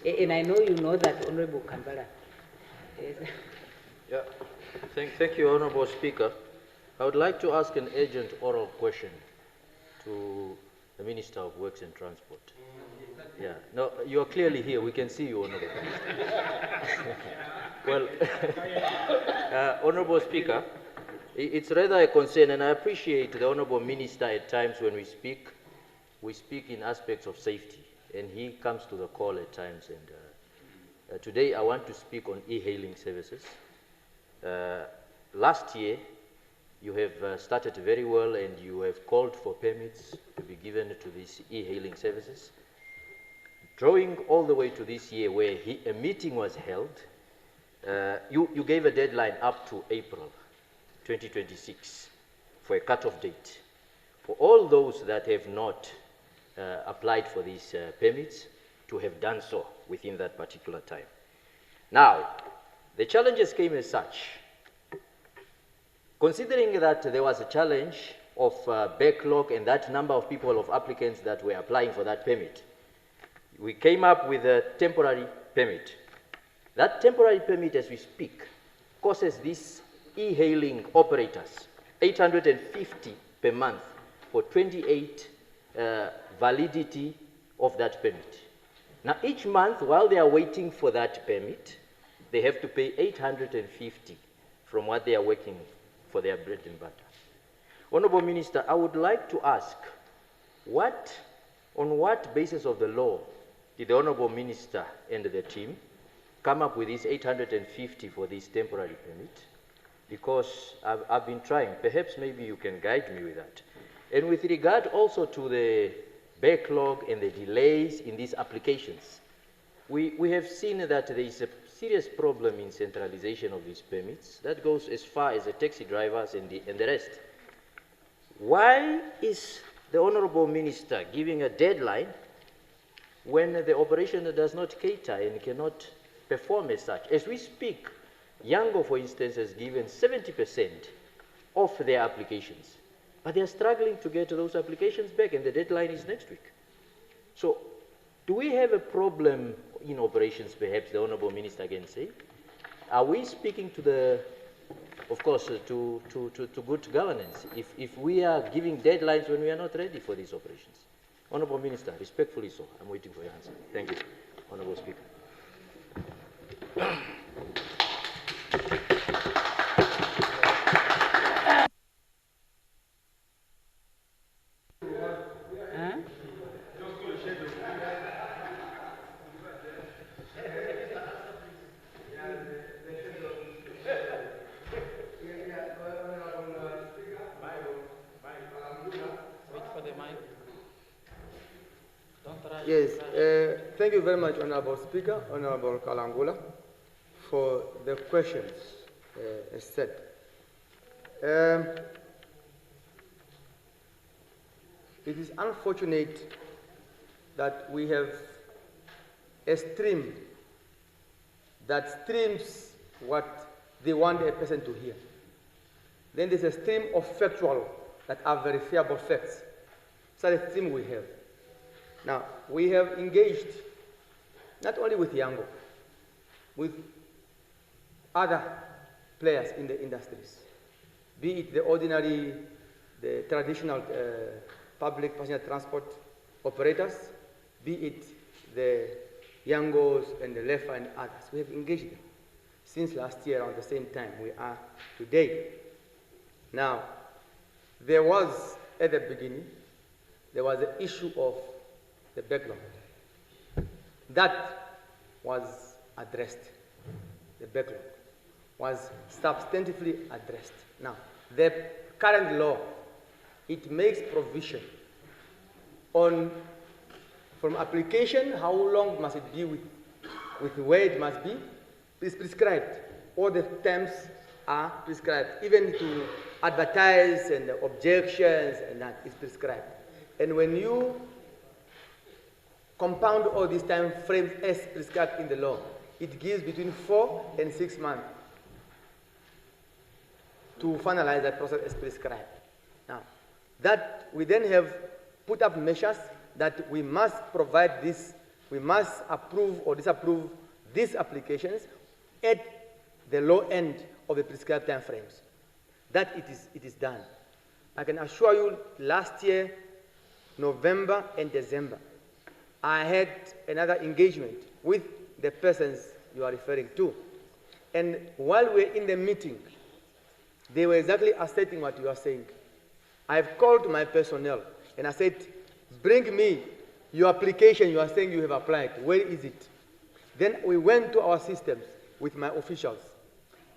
And I know you know that, Honorable Kambala. Yes. Yeah. Thank you, Honorable Speaker. I would like to ask an urgent oral question to the Minister of Works and Transport. Yeah. No, you are clearly here. We can see you, Honorable Minister. Well, Honorable Speaker, it's rather a concern, and I appreciate the Honorable Minister at times when we speak in aspects of safety, and he comes to the call at times. And today I want to speak on e-hailing services. Last year, you have started very well, and you have called for permits to be given to these e-hailing services. Drawing all the way to this year where a meeting was held, you gave a deadline up to April 2026 for a cut-off date for all those that have not applied for these permits to have done so within that particular time. Now, the challenges came as such. Considering that there was a challenge of backlog and that number of people, of applicants that were applying for that permit, we came up with a temporary permit. That temporary permit, as we speak, costs these e-hailing operators 850 per month for 28 validity of that permit. Now, each month, while they are waiting for that permit, they have to pay 850 from what they are working for their bread and butter. Honorable Minister, I would like to ask, on what basis of the law did the Honorable Minister and the team come up with this 850 for this temporary permit? Because I've been trying. Perhaps maybe you can guide me with that. And with regard also to the backlog and the delays in these applications, we have seen that there is a serious problem in centralization of these permits. That goes as far as the taxi drivers and the rest. Why is the Honorable Minister giving a deadline when the operation does not cater and cannot perform as such? As we speak, Yango, for instance, has given 70% of their applications, but they are struggling to get those applications back, and the deadline is next week. So, do we have a problem in operations, perhaps the Honorable Minister can say? Are we speaking to the, of course, to good governance if we are giving deadlines when we are not ready for these operations? Honorable Minister, respectfully so, I'm waiting for your answer. Thank you, Honorable Speaker. Yes, thank you very much, Honorable Speaker, Honorable Kalangula, for the questions said. It is unfortunate that we have a stream that streams what they want a person to hear. Then there's a stream of factual that are verifiable facts. Such a stream we have. Now, we have engaged not only with Yango, with other players in the industries, be it the traditional public passenger transport operators, be it the Yangos and the Lefa and others. We have engaged them since last year around the same time we are today. Now, there was, at the beginning, there was the issue of the backlog. That was addressed. The backlog was substantively addressed. Now, the current law, it makes provision on, from application, how long must it be with where it must be, is prescribed. All the terms are prescribed. Even to advertise and objections and that is prescribed. And when you compound all these time frames as prescribed in the law, it gives between 4 and 6 months to finalize that process as prescribed. Now, that we then have put up measures that we must provide this we must approve or disapprove these applications at the low end of the prescribed time frames. That it is done. I can assure you, last year, November and December, I had another engagement with the persons you are referring to. And while we were in the meeting, they were exactly asserting what you are saying. I've called my personnel and I said, bring me your application you are saying you have applied. Where is it? Then we went to our systems with my officials.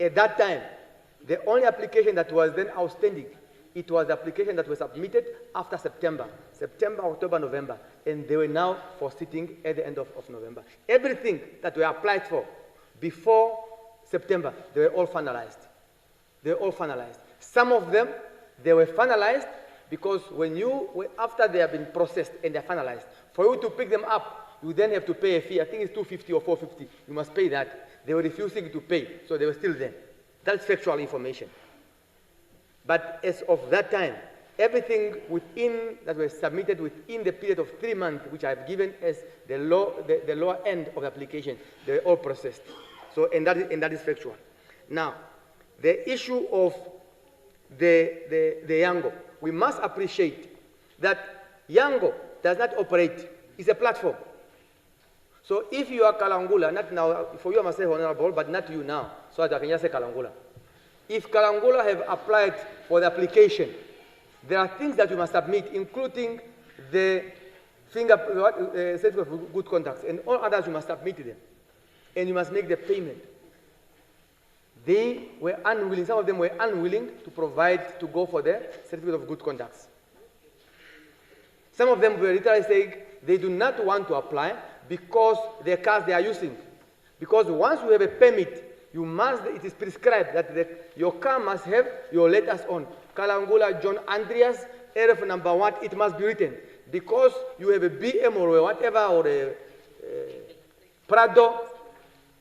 At that time, the only application that was then outstanding, it was the application that was submitted after September, October, November, and they were now for sitting at the end of November. Everything that we applied for before September, they were all finalized. They were all finalized. Some of them, they were finalized because after they have been processed and they're finalized, for you to pick them up, you then have to pay a fee. I think it's $250 or $450. You must pay that. They were refusing to pay, so they were still there. That's factual information. But as of that time, everything that was submitted within the period of 3 months, which I've given as the lower end of the application, they were all processed. So, and that is factual. Now, the issue of the Yango, we must appreciate that Yango does not operate. It's a platform. So if you are Kalangula, not now, for you I must say honorable, but not you now, so that I can just say Kalangula. If Kalangula have applied for the application, there are things that you must submit, including the certificate of good conduct, and all others you must submit them. And you must make the payment. They were unwilling, some of them were unwilling to go for the certificate of good conduct. Some of them were literally saying they do not want to apply because the cars they are using. Because once you have a permit, it is prescribed that your car must have your letters on. Kalangula, John Andreas, RF number 1, it must be written. Because you have a BM or whatever, or a Prado,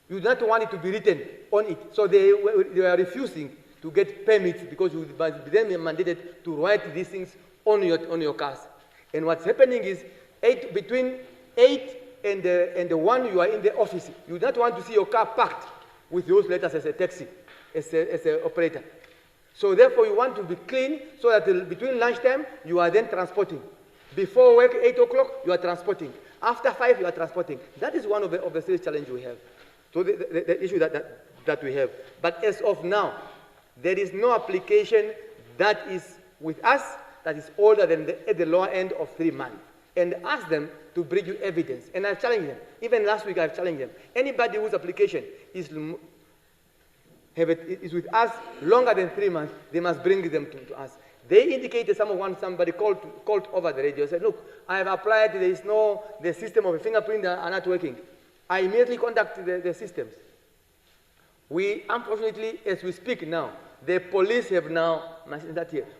you do not want it to be written on it. So they were refusing to get permits because you must be then mandated to write these things on your cars. And what's happening is between 8 and the 1 you are in the office, you do not want to see your car parked with those letters as a taxi, as an operator. So therefore you want to be clean so that between lunchtime you are then transporting. Before work, 8 o'clock, you are transporting. After 5, you are transporting. That is one of the serious challenges we have. So the issue that we have. But as of now, there is no application that is with us that is older than at the lower end of 3 months. And ask them to bring you evidence. And I challenge them. Even last week I've challenged them. Anybody whose application is with us longer than 3 months, they must bring them to us. They indicated somebody called over the radio and said, look, I have applied, the system of a fingerprint are not working. I immediately contact the systems. We, unfortunately, as we speak now, the police have now,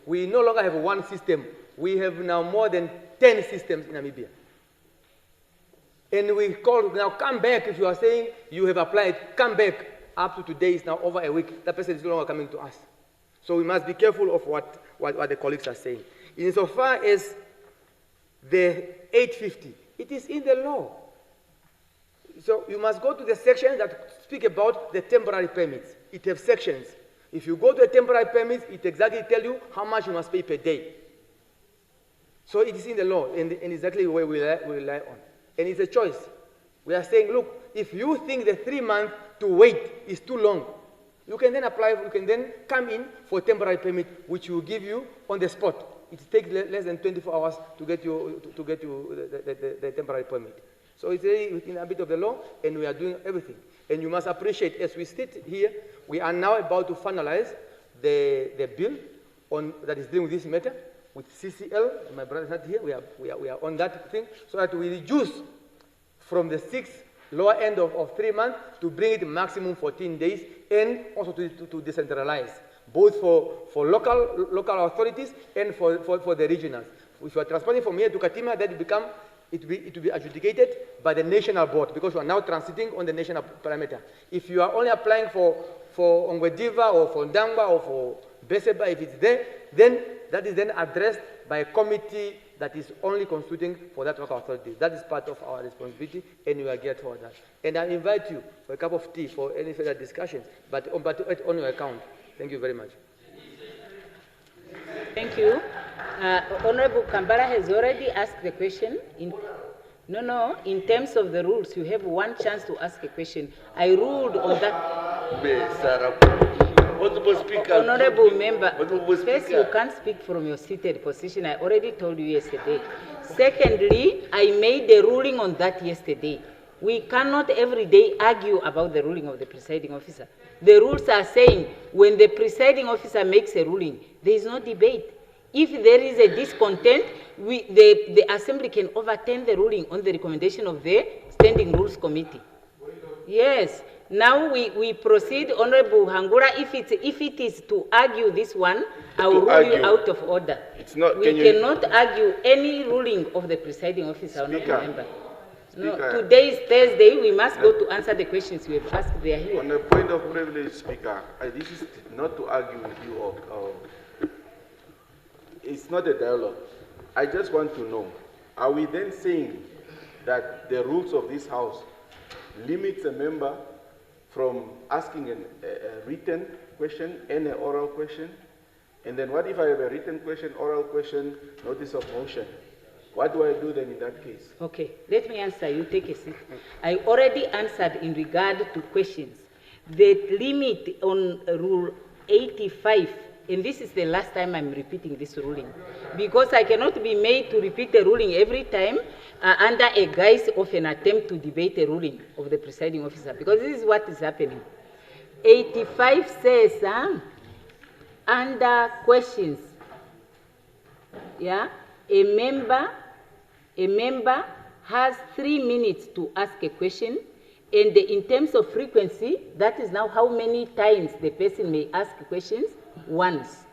we no longer have one system. We have now more than 10 systems in Namibia. And we call now, come back if you are saying you have applied, come back. Up to today is now over a week. That person is no longer coming to us. So we must be careful of what the colleagues are saying. Insofar as the 850, it is in the law. So you must go to the sections that speak about the temporary permits. It has sections. If you go to the temporary permits, it exactly tells you how much you must pay per day. So it is in the law, and exactly where we rely on. And it's a choice. We are saying, look, if you think the 3 months to wait is too long, you can then apply, you can then come in for a temporary permit, which will give you on the spot. It takes less than 24 hours to get you the temporary permit. So it's really within a bit of the law, and we are doing everything. And you must appreciate, as we sit here, we are now about to finalize the bill that is dealing with this matter with CCL. My brother is not here. We are on that thing, so that we reduce from the 6 lower end of 3 months to bring it maximum 14 days, and also to decentralize, both for local authorities and for the regionals. If you are transporting from here to Katima, that it will be adjudicated by the national board, because you are now transiting on the national parameter. If you are only applying for Ongwediva or for Ndangwa or for Beseba, if it's there, then that is then addressed by a committee that is only constituting for that local authority. That is part of our responsibility, and we are geared for that. And I invite you for a cup of tea for any further discussions, but on your account. Thank you very much. Thank you. Honorable Kambala has already asked the question. In terms of the rules, you have one chance to ask a question. I ruled on that. Honorable member, first, you can't speak from your seated position. I already told you yesterday. Secondly, I made the ruling on that yesterday. We cannot every day argue about the ruling of the presiding officer. The rules are saying when the presiding officer makes a ruling, there is no debate. If there is a discontent, the Assembly can overturn the ruling on the recommendation of the Standing Rules Committee. Yes. Now we proceed, Honorable Hangura. If it is to argue this one, I will rule you out of order. It's not, we cannot argue any ruling of the presiding officer, Honorable Member. No, today is Thursday. We must go to answer the questions we have asked. They are here. On a point of privilege, Speaker, this is not to argue with you or it's not a dialogue. I just want to know, are we then saying that the rules of this House limits a member from asking a written question and an oral question? And then what if I have a written question, oral question, notice of motion? What do I do then in that case? Okay, let me answer. You take a seat. I already answered in regard to questions. The limit on Rule 85, and this is the last time I'm repeating this ruling, because I cannot be made to repeat the ruling every time under a guise of an attempt to debate a ruling of the presiding officer, because this is what is happening. 85 says, under questions, yeah, a member has 3 minutes to ask a question, and in terms of frequency, that is now how many times the person may ask questions. Once.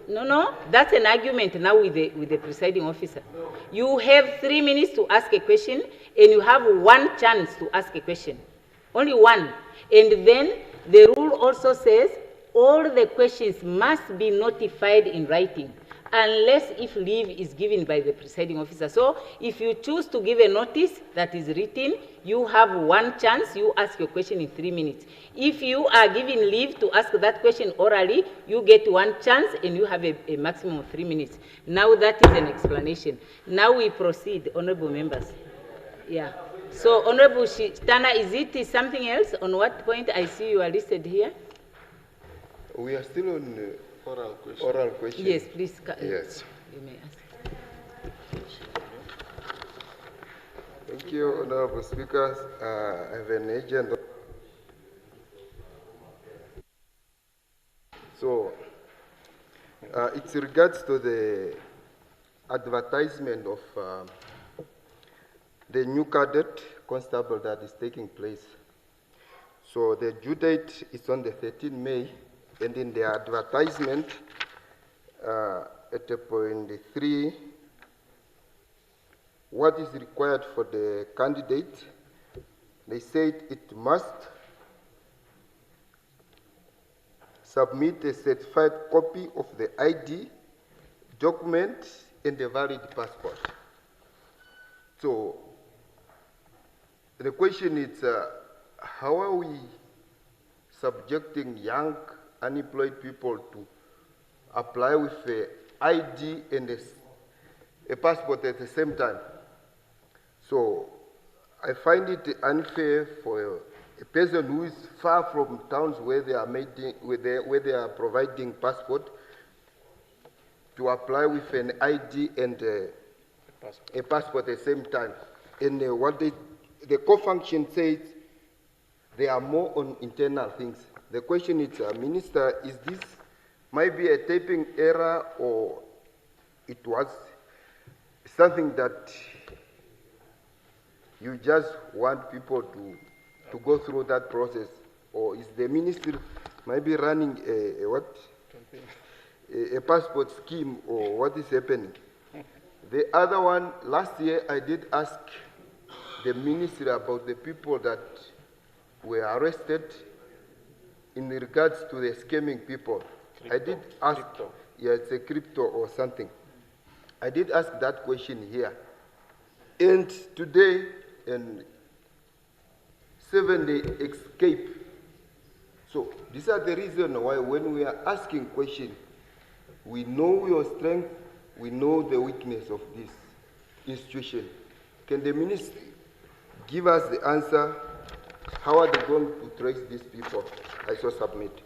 No, that's an argument now with the presiding officer. You have 3 minutes to ask a question, and you have 1 chance to ask a question. Only 1. And then the rule also says all the questions must be notified in writing, unless if leave is given by the presiding officer. So if you choose to give a notice that is written, you have 1 chance, you ask your question in 3 minutes. If you are given leave to ask that question orally, you get 1 chance and you have a maximum of 3 minutes. Now that is an explanation. Now we proceed, honorable members. Yeah. So Honorable Tana, is it something else? On what point? I see you are listed here. We are still on oral question. Yes, please. Yes. You may ask. Thank you, Honorable Speakers. I have an agenda. So, it's regards to the advertisement of the new cadet constable that is taking place. So the due date is on the 13th May, and in the advertisement, at the point 3, what is required for the candidate, they said it must submit a certified copy of the ID, document, and a valid passport. So the question is, how are we subjecting young unemployed people to apply with an ID and a passport at the same time? So I find it unfair for a person who is far from towns where they are where they are providing passport to apply with an ID and a passport at the same time. And what the co-function says, they are more on internal things. The question is, Minister, is this might be a typing error, or it was something that you just want people to go through that process, or is the ministry maybe running a passport scheme, or what is happening? The other one, last year I did ask the ministry about the people that were arrested in regards to the scamming people. I did ask, yeah, it's a crypto or something. I did ask that question here. And today, and 7-day escape. So these are the reasons why when we are asking questions, we know your strength, we know the weakness of this institution. Can the minister give us the answer? How are they going to trace these people? I shall submit.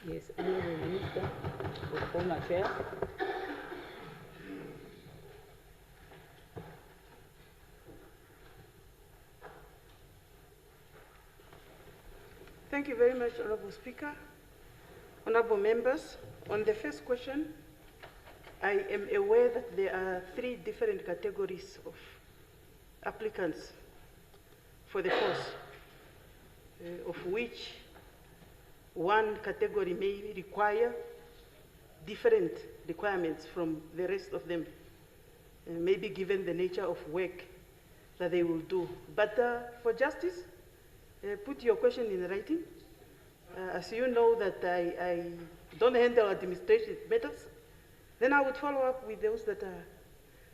Yes, Honourable Minister, the former chair. Thank you very much, Honourable Speaker. Honourable members, on the first question, I am aware that there are 3 different categories of applicants for the force, of which one category may require different requirements from the rest of them, maybe given the nature of work that they will do. But for justice, put your question in writing. As you know that I don't handle administrative matters, then I would follow up with those that are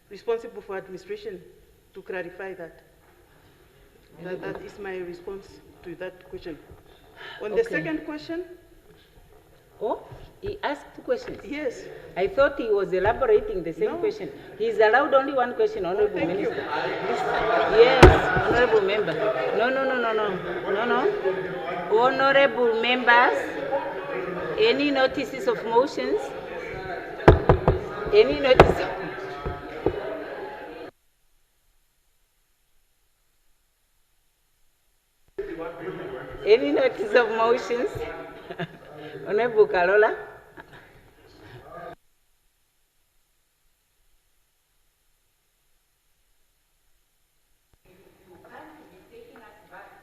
responsible for administration to clarify that. That is my response to that question. On the second question. Oh, he asked 2 questions? Yes. I thought he was elaborating the same question. He's allowed only 1 question, Honourable Minister. Yes, Honourable Member. No. Honourable members, any notices of motions? Any notice of... Any notice of motions? Honourable Karola?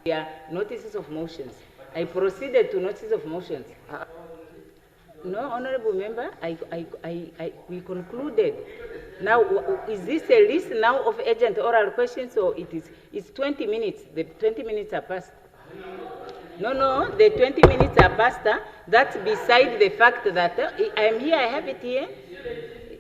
Yeah, notices of motions. I proceeded to notices of motions. No, Honourable Member, we concluded. Now, is this a list now of urgent oral questions, or it's 20 minutes? The 20 minutes are past. No, the 20 minutes are past. That's beside the fact that I am here, I have it here.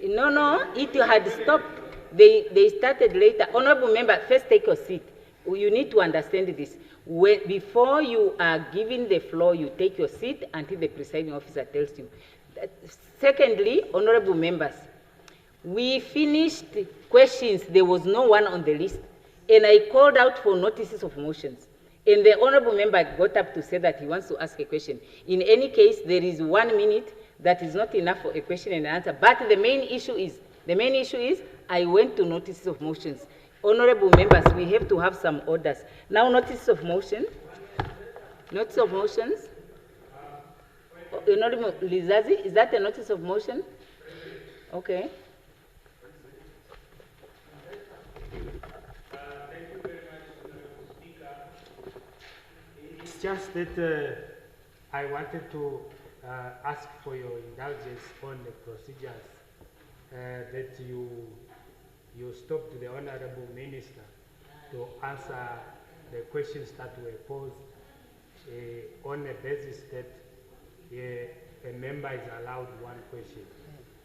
No, it had stopped. They started later. Honourable Member, first take your seat. You need to understand this. Before you are given the floor, you take your seat until the presiding officer tells you. Secondly, Honourable Members, we finished questions. There was no one on the list. And I called out for notices of motions. And the Honourable Member got up to say that he wants to ask a question. In any case, there is 1 minute that is not enough for a question and answer. But the main issue is, I went to notices of motions. Honourable Members, we have to have some orders. Now, notice of motion. Notice of motions. Honourable Lizazi, is that a notice of motion? Okay. Thank you very much, Honourable Speaker. It's just that I wanted to ask for your indulgence on the procedures that you stopped the Honourable Minister to answer the questions that were posed on a basis that a member is allowed 1 question.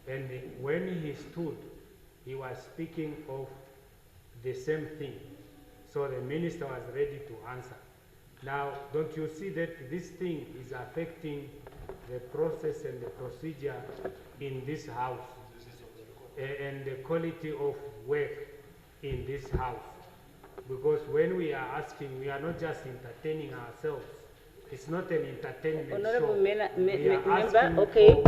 And when he stood, he was speaking of the same thing. So the minister was ready to answer. Now, don't you see that this thing is affecting the process and the procedure in this house and the quality of work in this house? Because when we are asking, we are not just entertaining ourselves. It's not an entertainment Honourable show. Member, okay,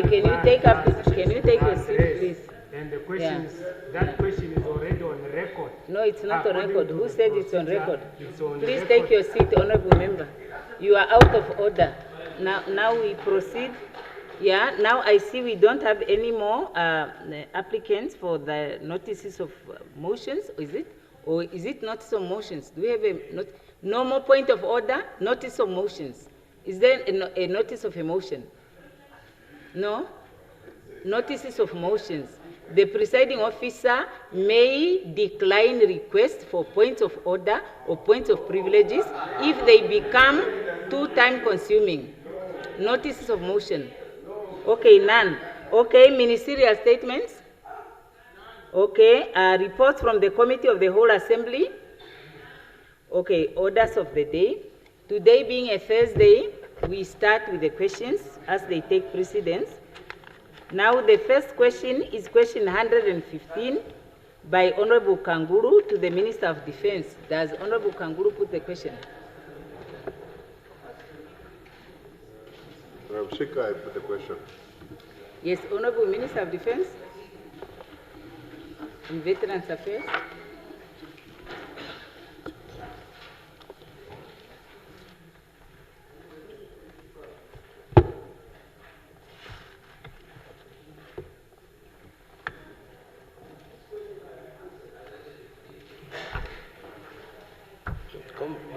can you take your seat, please? And the questions, that question is already on record. No, it's not on record. Who said it's on record? Please record. take your seat, Honourable Member. You are out of order. Now we proceed. Yeah, now I see we don't have any more applicants for the notices of motions, is it? Or is it notice of motions? Do we have no more point of order? Notice of motions. Is there a notice of a motion? No? Notices of motions. The presiding officer may decline requests for points of order or points of privileges if they become too time consuming. Notices of motion. Okay, none. Okay, ministerial statements. Okay, reports from the Committee of the Whole Assembly. Okay, orders of the day. Today being a Thursday, we start with the questions as they take precedence. Now the first question is question 115 by Honorable Kanguru to the Minister of Defense. Does Honorable Kanguru put the question? Speaker, I put the question. Yes, Honorable Minister of Defense and Veterans Affairs.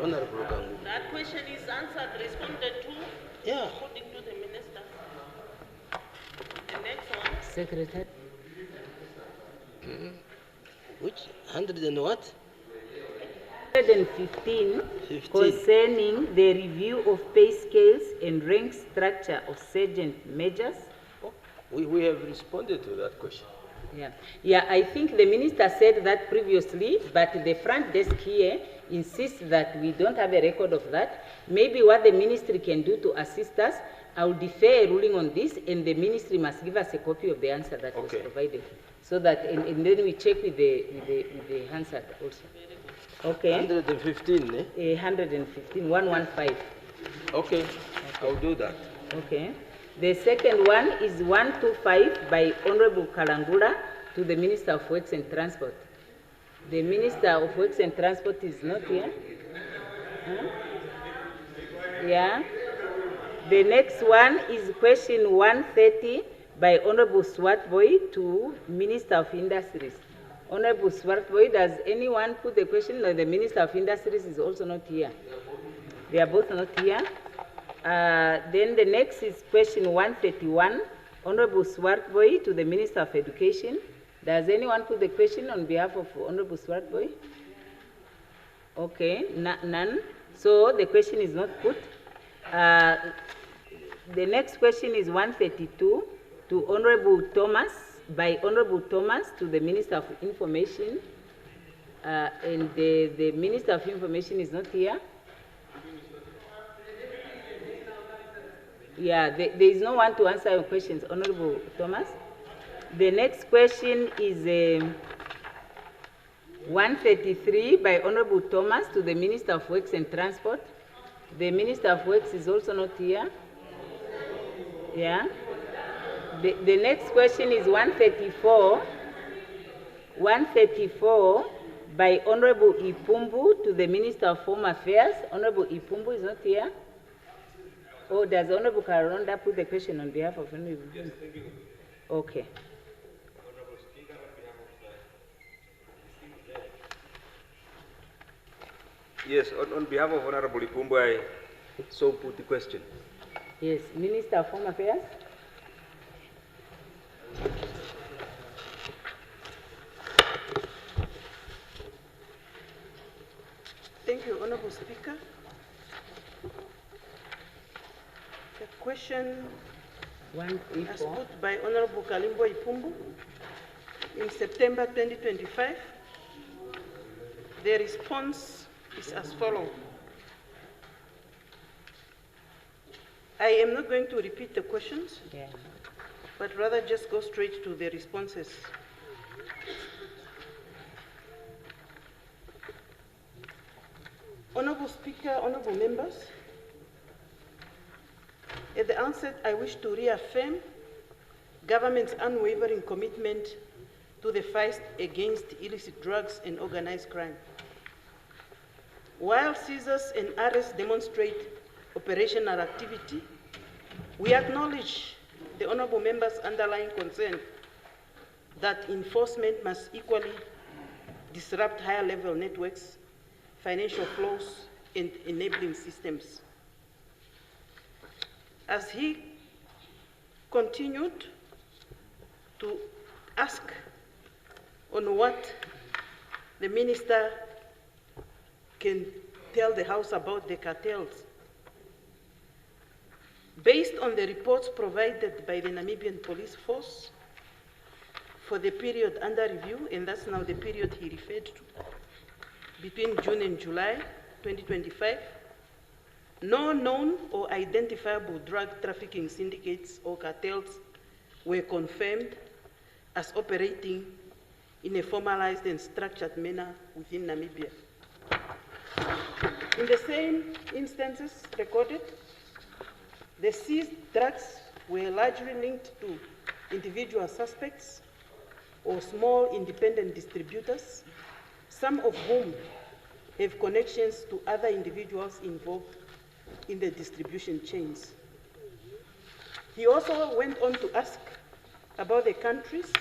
Honorable Gangu. That question is answered, responded to, Yeah. according to the minister. The next one. Secretary. Which 100 and what? 115 15. concerning the review of pay scales and rank structure of sergeant majors. We have responded to that question. Yeah, I think the minister said that previously, but the front desk here insists that we don't have a record of that. Maybe what the ministry can do to assist us, I will defer a ruling on this, and the ministry must give us a copy of the answer that was provided, so that and then we check with the answer also. Okay. 115, eh? 115, 115. Okay, I'll do that. Okay. The second one is 125 by Honorable Kalangula to the Minister of Works and Transport. The Minister of Works and Transport is not here. Huh? Yeah. The next one is question 130 by Honorable Swartboy to Minister of Industries. Honorable Swartboy, does anyone put the question? No, the Minister of Industries is also not here. They are both not here. Then the next is question 131, Honorable Swartboy to the Minister of Education. Does anyone put the question on behalf of Honorable Swartboy? Okay, none. So the question is not put. The next question is 132 to Honorable Thomas, by Honorable Thomas to the Minister of Information. And the Minister of Information is not here. Yeah, there is no one to answer your questions, Honorable Thomas. The next question is 133 by Honorable Thomas to the Minister of Works and Transport. The Minister of Works is also not here. Yeah. The next question is 134. 134 by Honorable Ipumbu to the Minister of Home Affairs. Honorable Ipumbu is not here. Oh, does Honorable Karonda put the question on behalf of Honorable? Yes, thank you. Okay. Honorable Speaker, on behalf of Yes, on behalf of Honorable Ipumbu, I so put the question. Yes, Minister of Home Affairs. Thank you, Honorable Speaker. The question as put by Honorable Kalimbo Ipumbu in September 2025. The response is as follows. I am not going to repeat the questions, but rather just go straight to the responses. Honorable Speaker, honorable members, at the onset, I wish to reaffirm government's unwavering commitment to the fight against illicit drugs and organized crime. While seizures and arrests demonstrate operational activity, we acknowledge the honorable member's underlying concern that enforcement must equally disrupt higher level networks, financial flows, and enabling systems. As he continued to ask on what the minister can tell the House about the cartels, Based on the reports provided by the Namibian Police Force for the period under review, and that's now the period he referred to, between June and July 2025, no known or identifiable drug trafficking syndicates or cartels were confirmed as operating in a formalized and structured manner within Namibia. In the same instances recorded, the seized drugs were largely linked to individual suspects or small independent distributors, some of whom have connections to other individuals involved in the distribution chains. He also went on to ask about the countries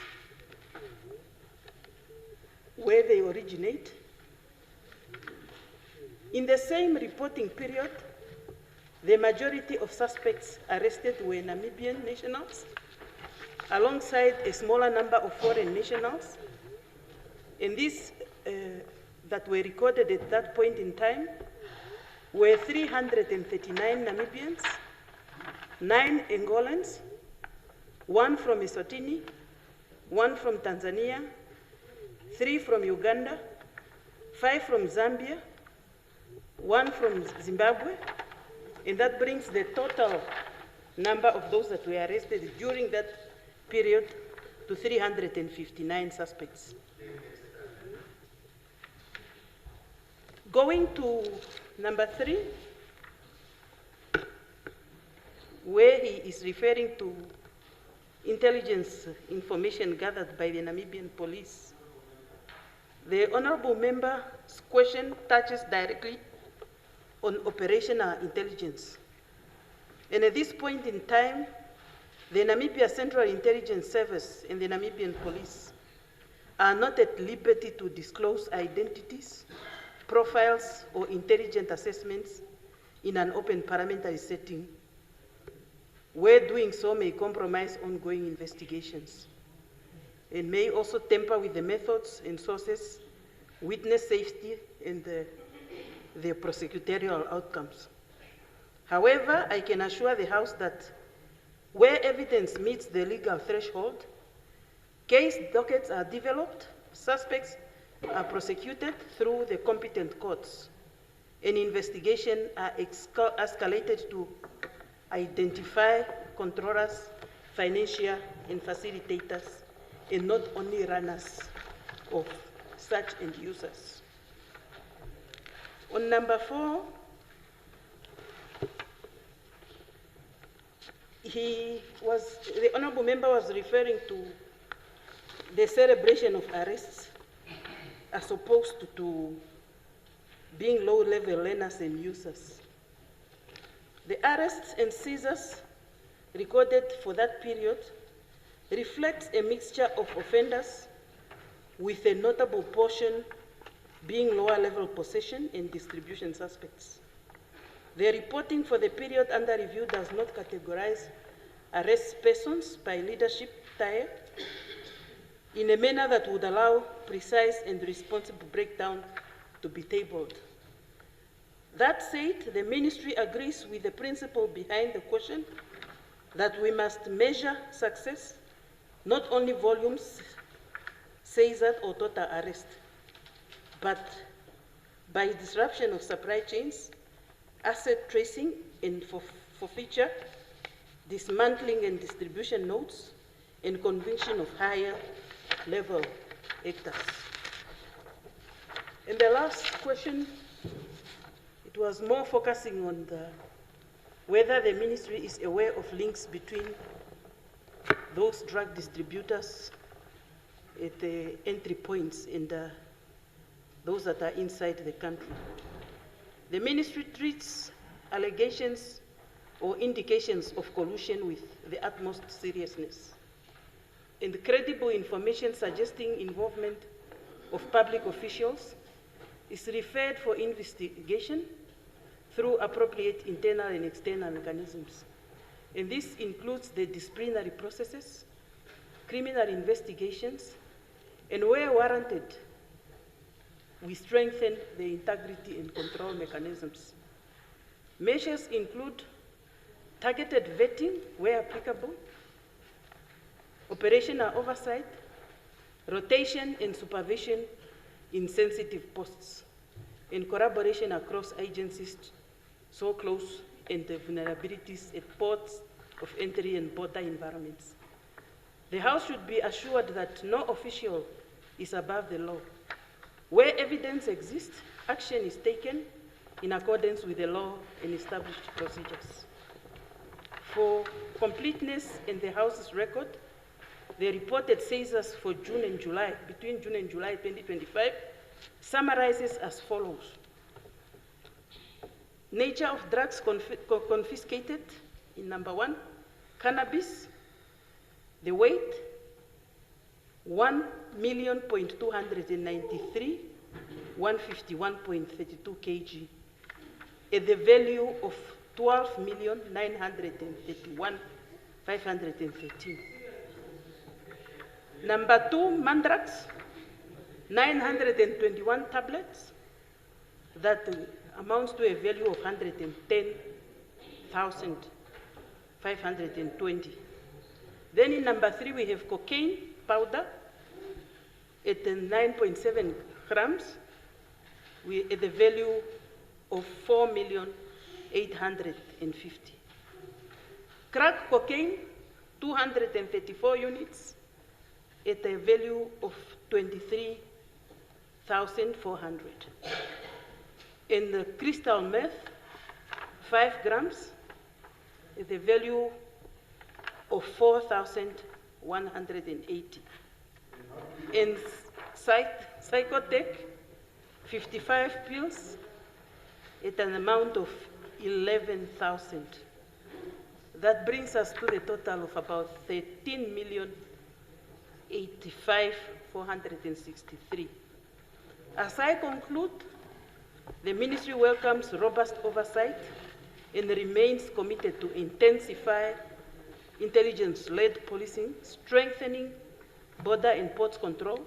where they originate. In the same reporting period, the majority of suspects arrested were Namibian nationals, alongside a smaller number of foreign nationals. And these that were recorded at that point in time were 339 Namibians, 9 Angolans, 1 from Eswatini, 1 from Tanzania, 3 from Uganda, 5 from Zambia, 1 from Zimbabwe, and that brings the total number of those that were arrested during that period to 359 suspects. Going to number 3, where he is referring to intelligence information gathered by the Namibian police. The honorable member's question touches directly on operational intelligence. And at this point in time, the Namibia Central Intelligence Service and the Namibian police are not at liberty to disclose identities, profiles, or intelligent assessments in an open parliamentary setting, where doing so may compromise ongoing investigations and may also tamper with the methods and sources, witness safety, and the prosecutorial outcomes. However, I can assure the House that where evidence meets the legal threshold, case dockets are developed, suspects are prosecuted through the competent courts, and investigations are escalated to identify controllers, financiers, and facilitators, and not only runners of such end users. On number 4, the honorable member was referring to the celebration of arrests as opposed to being low-level learners and users. The arrests and seizures recorded for that period reflects a mixture of offenders, with a notable portion being lower-level possession and distribution suspects. The reporting for the period under review does not categorize arrest persons by leadership tier in a manner that would allow precise and responsible breakdown to be tabled. That said, the ministry agrees with the principle behind the question that we must measure success, not only volumes, seizure or total arrest, but by disruption of supply chains, asset tracing and forfeiture, dismantling and distribution nodes, and conviction of higher level actors. And the last question, it was more focusing on whether the ministry is aware of links between those drug distributors at the entry points and those that are inside the country. The ministry treats allegations or indications of collusion with the utmost seriousness, and credible information suggesting involvement of public officials is referred for investigation through appropriate internal and external mechanisms. And this includes the disciplinary processes, criminal investigations, and where warranted, we strengthen the integrity and control mechanisms. Measures include targeted vetting where applicable, operational oversight, rotation and supervision in sensitive posts, and collaboration across agencies so close and the vulnerabilities at ports of entry and border environments. The House should be assured that no official is above the law. Where evidence exists, action is taken in accordance with the law and established procedures. For completeness in the House's record, the reported census for June and July, between June and July 2025, summarizes as follows. Nature of drugs confiscated in number 1, cannabis, the weight, 1,293,151.32 kg, at the value of 12,931,513. Number 2, mandrax, 921 tablets, that amounts to a value of 110,520. Then in number 3, we have cocaine powder at 9.7 grams, at the value of 4,850,000. Crack cocaine, 234 units, at a value of 23,400. In the crystal meth, 5 grams, at the value of 4,180. In psychotech, 55 pills, at an amount of 11,000. That brings us to the total of about 13,085,463. As I conclude, the Ministry welcomes robust oversight and remains committed to intensify intelligence-led policing, strengthening border and ports control,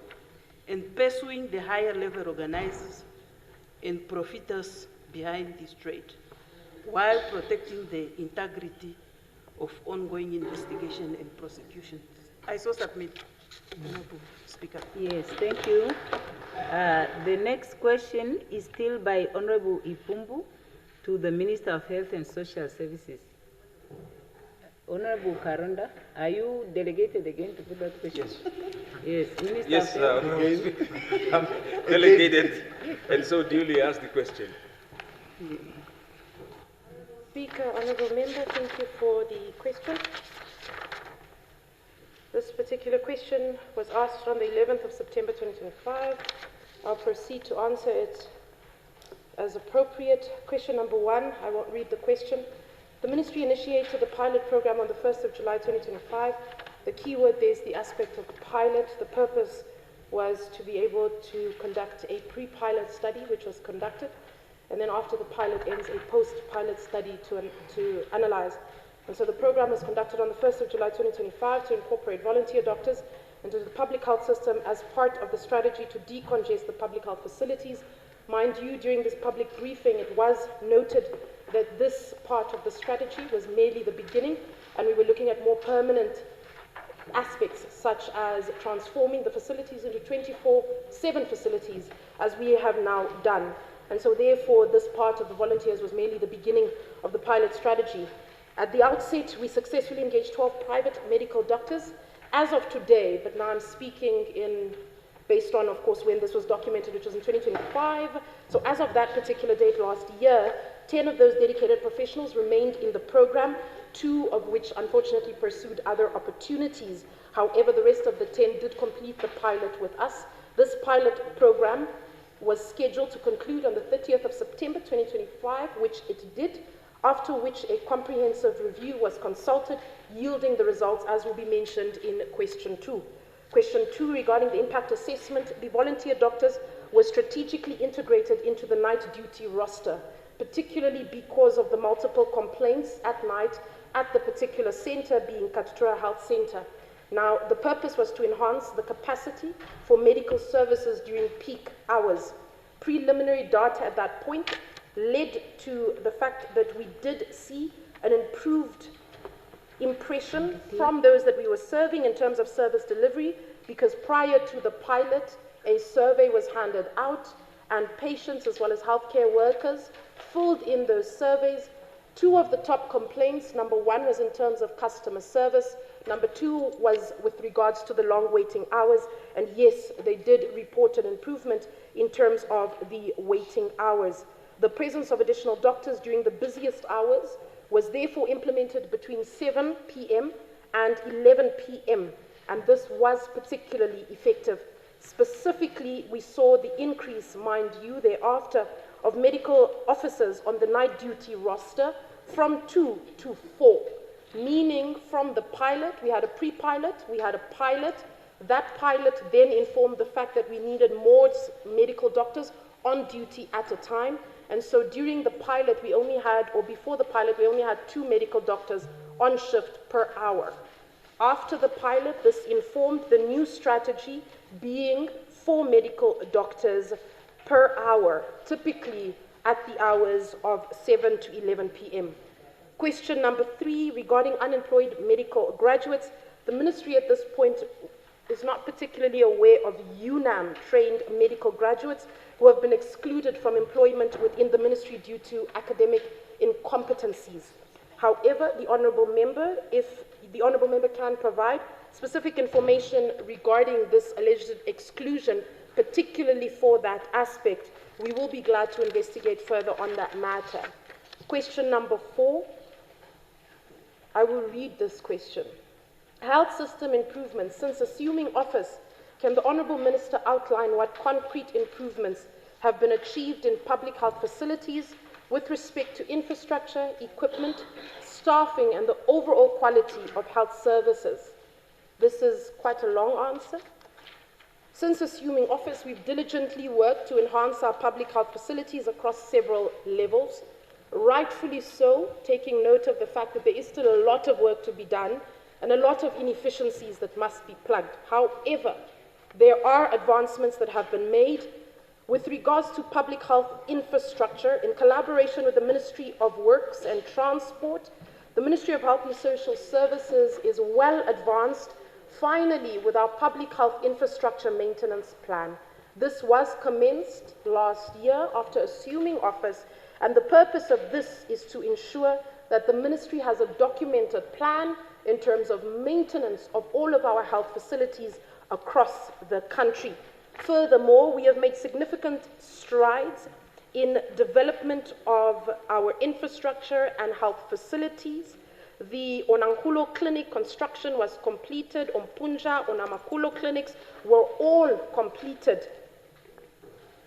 and pursuing the higher level organizers and profiteers behind this trade, while protecting the integrity of ongoing investigation and prosecution. I so submit, Honorable Speaker. Yes, thank you. The next question is still by Honorable Ipumbu to the Minister of Health and Social Services. Honorable Karonda, are you delegated again to put that question? Yes. Yes, Minister Yes, of Health. I'm delegated, and so duly asked the question. Speaker, honourable member, thank you for the question. This particular question was asked on the 11th of September 2025. I'll proceed to answer it as appropriate. Question number 1, I won't read the question. The Ministry initiated a pilot program on the 1st of July 2025. The key word there is the aspect of pilot. The purpose was to be able to conduct a pre-pilot study, which was conducted, and then after the pilot ends, a post-pilot study to analyze. And so the program was conducted on the 1st of July 2025 to incorporate volunteer doctors into the public health system as part of the strategy to decongest the public health facilities. Mind you, during this public briefing, it was noted that this part of the strategy was merely the beginning, and we were looking at more permanent aspects, such as transforming the facilities into 24/7 facilities, as we have now done. And so therefore, this part of the volunteers was merely the beginning of the pilot strategy. At the outset, we successfully engaged 12 private medical doctors. As of today, but now I'm speaking based on, of course, when this was documented, which was in 2025. So as of that particular date last year, 10 of those dedicated professionals remained in the program, 2 of which unfortunately pursued other opportunities. However, the rest of the 10 did complete the pilot with us. This pilot program was scheduled to conclude on the 30th of September 2025, which it did, after which a comprehensive review was consulted, yielding the results as will be mentioned in question 2. Question 2, regarding the impact assessment, the volunteer doctors were strategically integrated into the night duty roster, particularly because of the multiple complaints at night at the particular center, being Katutura Health Center. Now, the purpose was to enhance the capacity for medical services during peak hours. Preliminary data at that point led to the fact that we did see an improved impression from those that we were serving in terms of service delivery, because prior to the pilot, a survey was handed out and patients as well as healthcare workers filled in those surveys. Two of the top complaints, number one was in terms of customer service, number two was with regards to the long waiting hours, and yes, they did report an improvement in terms of the waiting hours. The presence of additional doctors during the busiest hours was therefore implemented between 7 p.m. and 11 p.m., and this was particularly effective. Specifically, we saw the increase, mind you, thereafter, of medical officers on the night duty roster from 2 to 4, meaning from the pilot, we had a pre-pilot, we had a pilot. That pilot then informed the fact that we needed more medical doctors on duty at a time. And so during the pilot, we only had, or before the pilot, we only had 2 medical doctors on shift per hour. After the pilot, this informed the new strategy being 4 medical doctors per hour, typically at the hours of 7 to 11 p.m. Question number 3, regarding unemployed medical graduates. The ministry at this point is not particularly aware of UNAM-trained medical graduates who have been excluded from employment within the ministry due to academic incompetencies. However, the honourable member, if the honourable member can provide specific information regarding this alleged exclusion, particularly for that aspect, we will be glad to investigate further on that matter. Question number 4, I will read this question. Health system improvements. Since assuming office, can the Honourable Minister outline what concrete improvements have been achieved in public health facilities with respect to infrastructure, equipment, staffing, and the overall quality of health services? This is quite a long answer. Since assuming office, we've diligently worked to enhance our public health facilities across several levels. Rightfully so, taking note of the fact that there is still a lot of work to be done and a lot of inefficiencies that must be plugged. However, there are advancements that have been made with regards to public health infrastructure. In collaboration with the Ministry of Works and Transport, the Ministry of Health and Social Services is well advanced, finally, with our public health infrastructure maintenance plan. This was commenced last year after assuming office, and the purpose of this is to ensure that the ministry has a documented plan in terms of maintenance of all of our health facilities across the country. Furthermore, we have made significant strides in development of our infrastructure and health facilities. The Onankulo Clinic construction was completed. Ompunja, Onamakulo clinics were all completed.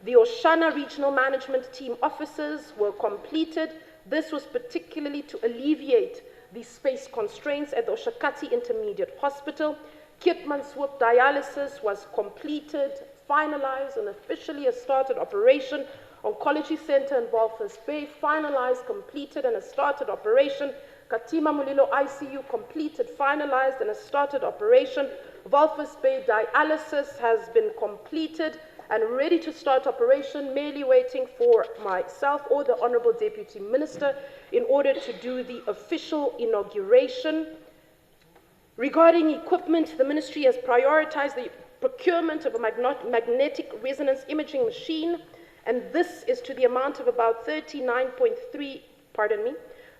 The Oshana Regional Management Team offices were completed. This was particularly to alleviate the space constraints at the Oshakati Intermediate Hospital. Keetmanshoop dialysis was completed, finalized, and officially has started operation. Oncology Center in Walvis Bay, finalized, completed, and has started operation. Katima Mulilo ICU, completed, finalized, and has started operation. Walvis Bay dialysis has been completed and ready to start operation, merely waiting for myself or the Honourable Deputy Minister in order to do the official inauguration. Regarding equipment, the Ministry has prioritized the procurement of a magnetic resonance imaging machine, and this is to the amount of about 39.3,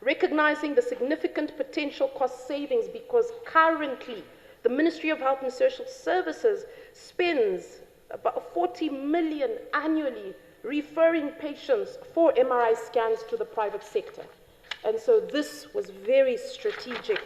recognizing the significant potential cost savings, because currently the Ministry of Health and Social Services spends about 40 million annually referring patients for MRI scans to the private sector. And so this was very strategic.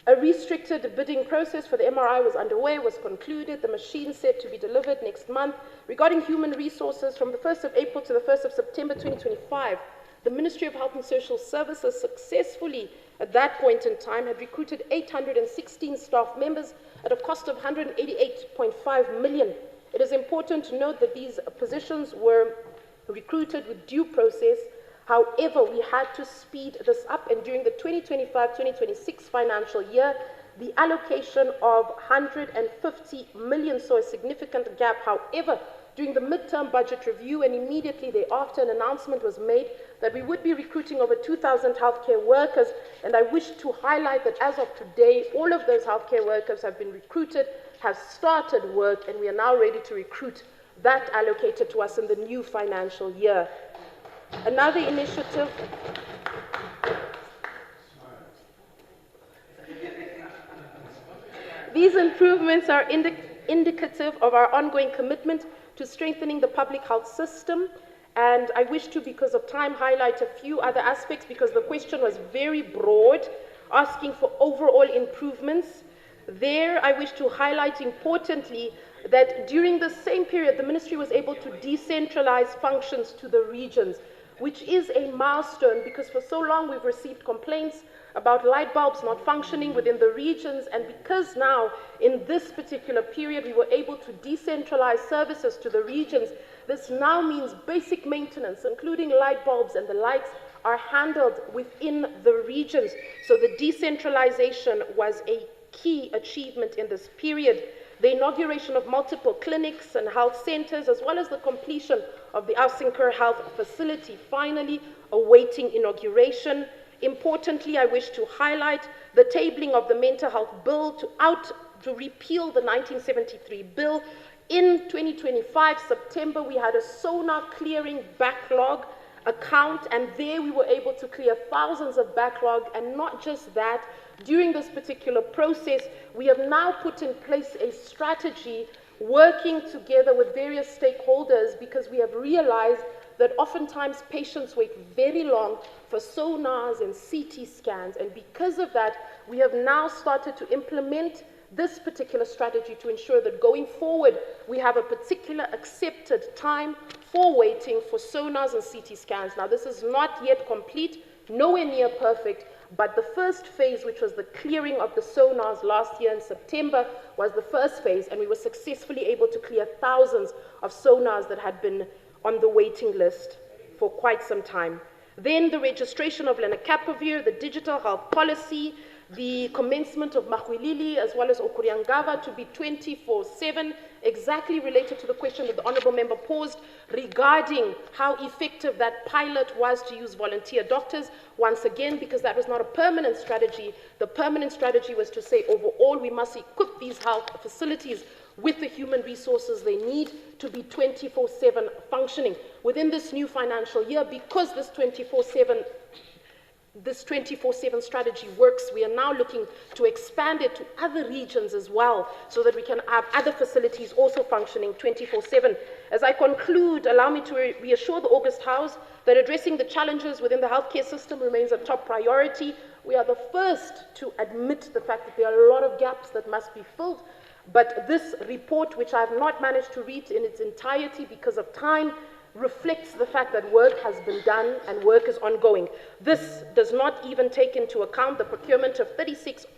A restricted bidding process for the MRI was underway, was concluded. The machine said to be delivered next month. Regarding human resources, from the 1st of April to the 1st of September 2025, the Ministry of Health and Social Services successfully, at that point in time, had recruited 816 staff members at a cost of 188.5 million. It is important to note that these positions were recruited with due process. However, we had to speed this up, and during the 2025-2026 financial year, the allocation of 150 million saw a significant gap. However, during the midterm budget review, and immediately thereafter an announcement was made that we would be recruiting over 2,000 healthcare workers, and I wish to highlight that as of today, all of those healthcare workers have been recruited, have started work, and we are now ready to recruit that allocated to us in the new financial year. Another initiative These improvements are indicative of our ongoing commitment to strengthening the public health system, and I wish to, because of time, highlight a few other aspects because the question was very broad, asking for overall improvements. There, I wish to highlight importantly that during the same period, the ministry was able to decentralize functions to the regions, which is a milestone because for so long we've received complaints about light bulbs not functioning within the regions, and because now in this particular period we were able to decentralize services to the regions, this now means basic maintenance, including light bulbs and the likes, are handled within the regions. So the decentralization was a key achievement in this period. The inauguration of multiple clinics and health centers, as well as the completion of the Ausinker Health Facility, finally awaiting inauguration. Importantly, I wish to highlight the tabling of the mental health bill to repeal the 1973 bill. In 2025, September, we had a SONA clearing backlog account, and there we were able to clear thousands of backlog, and not just that, during this particular process, we have now put in place a strategy working together with various stakeholders because we have realized that oftentimes patients wait very long for sonars and CT scans, and because of that, we have now started to implement this particular strategy to ensure that going forward, we have a particular accepted time for waiting for sonars and CT scans. Now, this is not yet complete, nowhere near perfect, but the first phase, which was the clearing of the sonars last year in September, was the first phase, and we were successfully able to clear thousands of sonars that had been on the waiting list for quite some time. Then the registration of lenacapavir, the digital health policy, the commencement of Mahwilili as well as Okuriangava to be 24/7, exactly related to the question that the Honourable Member posed regarding how effective that pilot was to use volunteer doctors. Once again, because that was not a permanent strategy, the permanent strategy was to say overall we must equip these health facilities with the human resources they need to be 24/7 functioning. Within this new financial year, because this 24/7 strategy works, we are now looking to expand it to other regions as well so that we can have other facilities also functioning 24/7. As I conclude, allow me to reassure the August House that addressing the challenges within the healthcare system remains a top priority. We are the first to admit the fact that there are a lot of gaps that must be filled, but this report, which I have not managed to read in its entirety because of time, reflects the fact that work has been done and work is ongoing. This does not even take into account the procurement of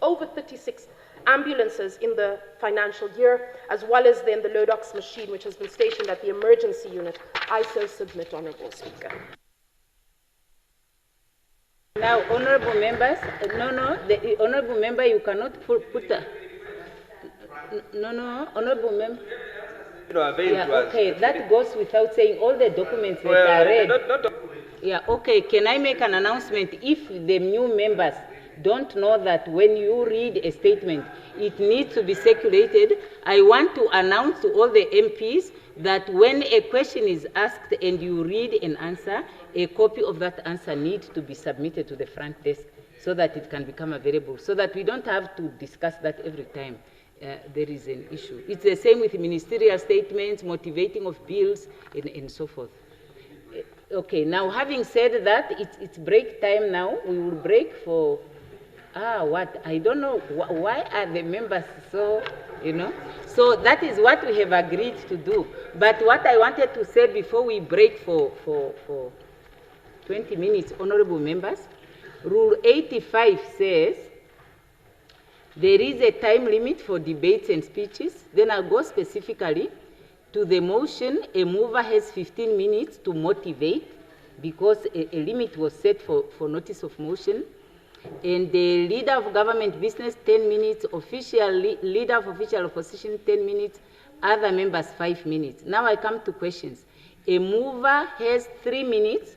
over 36 ambulances in the financial year, as well as then the Lodox machine, which has been stationed at the emergency unit. I so submit, Honourable Speaker. Now, honourable members, the honourable member, you cannot put the, honourable member. Okay, that goes without saying. All the documents that are read. Yeah, okay, can I make an announcement? If the new members don't know that when you read a statement, it needs to be circulated, I want to announce to all the MPs that when a question is asked and you read an answer, a copy of that answer needs to be submitted to the front desk so that it can become available, so that we don't have to discuss that every time there is an issue. It's the same with ministerial statements, motivating of bills, and so forth. Okay, now having said that, it's break time now. We will break for, what? I don't know. Why are the members so, So that is what we have agreed to do. But what I wanted to say before we break for 20 minutes, honorable members, Rule 85 says, there is a time limit for debates and speeches. Then I'll go specifically to the motion. A mover has 15 minutes to motivate because a limit was set for notice of motion. And the leader of government business, 10 minutes. Leader of official opposition, 10 minutes. other members 5 minutes. Now I come to questions. A mover has 3 minutes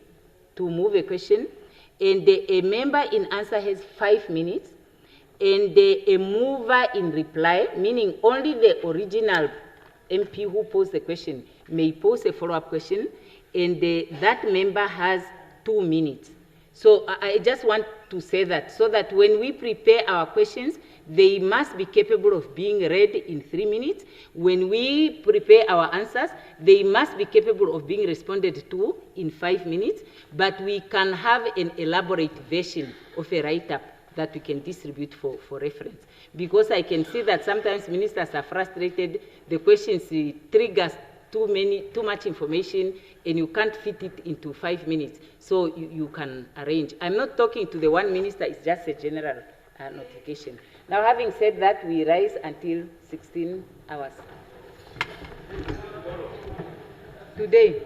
to move a question, and a member in answer has 5 minutes, and a mover in reply, meaning only the original MP who posed the question may pose a follow-up question, and that member has 2 minutes. So I just want to say that, so that when we prepare our questions, they must be capable of being read in 3 minutes. When we prepare our answers, they must be capable of being responded to in 5 minutes, but we can have an elaborate version of a write-up that we can distribute for reference. Because I can see that sometimes ministers are frustrated, the questions triggers too much information, and you can't fit it into 5 minutes. So you can arrange. I'm not talking to the one minister, it's just a general notification. Now, having said that, we rise until 16 hours. Today.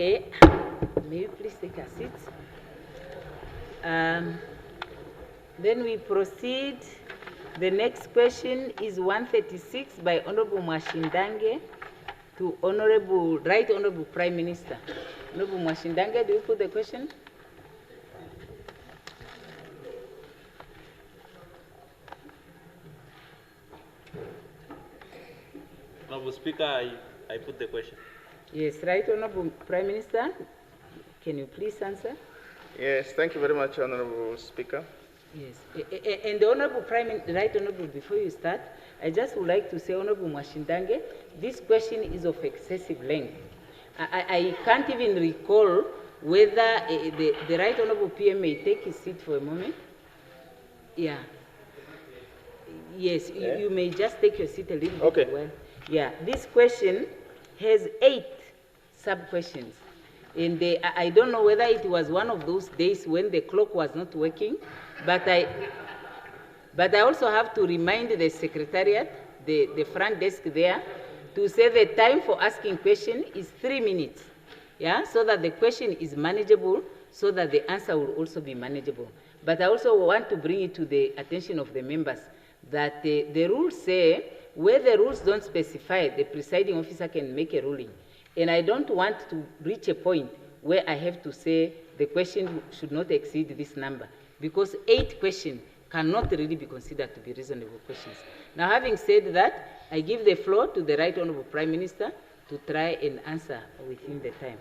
Okay, may you please take a seat? Then we proceed. The next question is 136 by Honorable Mwashindange to Right Honorable Prime Minister. Honorable Mwashindange, do you put the question? Honorable Speaker, I put the question. Yes, Right Honorable Prime Minister, can you please answer? Yes, thank you very much, Honorable Speaker. Yes, and the Honorable Right Honorable, before you start, I just would like to say, Honorable Mwashindange, this question is of excessive length. I can't even recall whether the Right Honorable PM may take his seat for a moment. Yeah. Yes, you may just take your seat a little bit. Okay. Well. Yeah, this question has 8 sub-questions. And I don't know whether it was one of those days when the clock was not working, but I also have to remind the Secretariat, the front desk there, to say the time for asking question is 3 minutes, yeah, so that the question is manageable, so that the answer will also be manageable. But I also want to bring it to the attention of the members that the rules say where the rules don't specify, the presiding officer can make a ruling. And I don't want to reach a point where I have to say the question should not exceed this number, because 8 questions cannot really be considered to be reasonable questions. Now, having said that, I give the floor to the Right Honorable Prime Minister to try and answer within the time.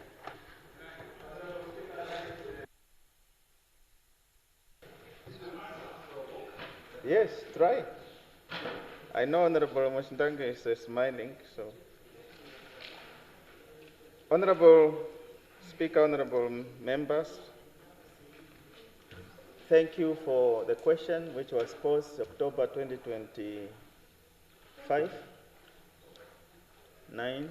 Yes, try. I know Honorable Mwashindange is smiling, so. Honorable Speaker, honorable members, thank you for the question which was posed October 2025, 9th,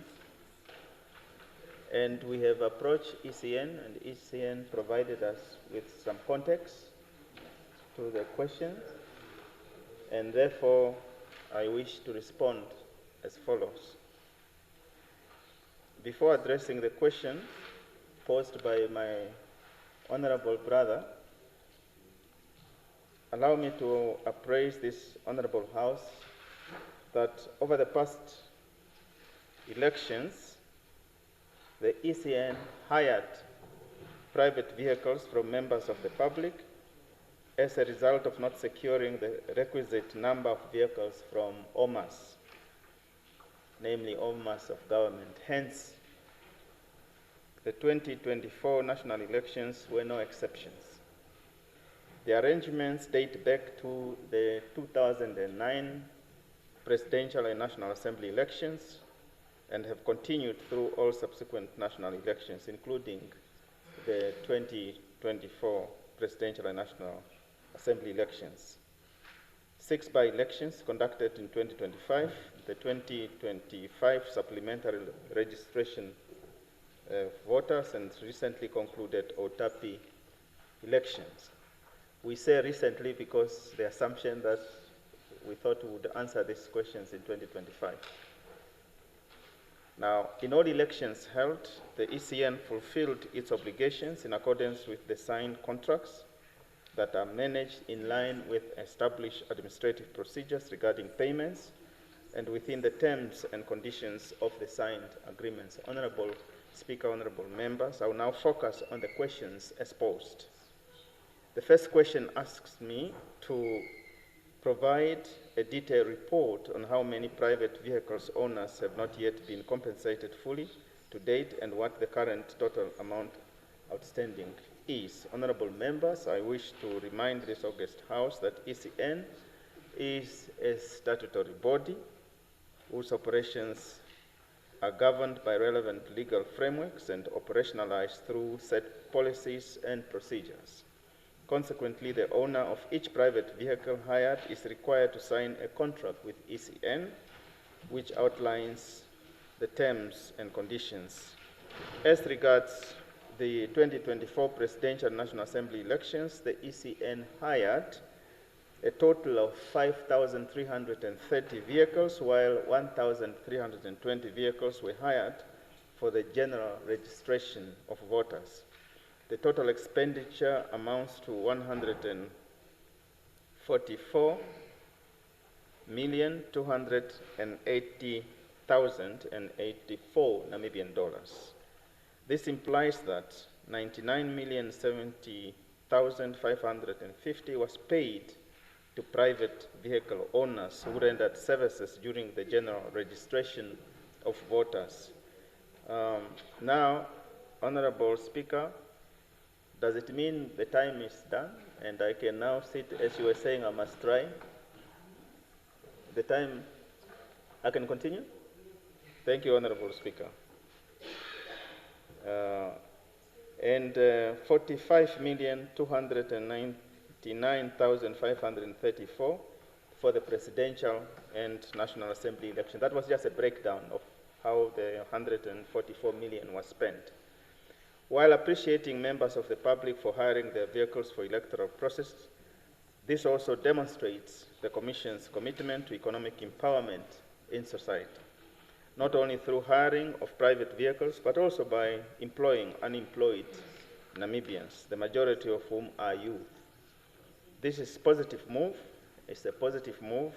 and we have approached ECN, and ECN provided us with some context to the questions, and therefore I wish to respond as follows. Before addressing the question posed by my honorable brother, allow me to appraise this honorable House that over the past elections, the ECN hired private vehicles from members of the public as a result of not securing the requisite number of vehicles from OMAS, namely OMAS of government. Hence, the 2024 national elections were no exceptions. The arrangements date back to the 2009 presidential and National Assembly elections and have continued through all subsequent national elections, including the 2024 presidential and National Assembly elections. 6 by-elections conducted in 2025, the 2025 supplementary registration voters, and recently concluded OTAPI elections. We say recently because the assumption that we thought we would answer these questions in 2025. Now, in all elections held, the ECN fulfilled its obligations in accordance with the signed contracts that are managed in line with established administrative procedures regarding payments and within the terms and conditions of the signed agreements. Honorable Speaker, honorable members, I will now focus on the questions as posed. The first question asks me to provide a detailed report on how many private vehicles owners have not yet been compensated fully to date and what the current total amount outstanding is. Honorable members, I wish to remind this august House that ECN is a statutory body whose operations are governed by relevant legal frameworks and operationalized through set policies and procedures. Consequently, the owner of each private vehicle hired is required to sign a contract with ECN, which outlines the terms and conditions. As regards the 2024 Presidential National Assembly elections, the ECN hired a total of 5,330 vehicles, while 1,320 vehicles were hired for the general registration of voters. The total expenditure amounts to 144,280,084 Namibian dollars. This implies that 99,070,550 was paid to private vehicle owners who rendered services during the general registration of voters. Now, Honorable Speaker, does it mean the time is done and I can now sit, as you were saying, I must try? The time, I can continue? Thank you, Honorable Speaker. And 45,299,534 for the presidential and National Assembly election. That was just a breakdown of how the 144 million was spent. While appreciating members of the public for hiring their vehicles for electoral process, this also demonstrates the Commission's commitment to economic empowerment in society, not only through hiring of private vehicles, but also by employing unemployed Namibians, the majority of whom are youth. This is a positive move. It's a positive move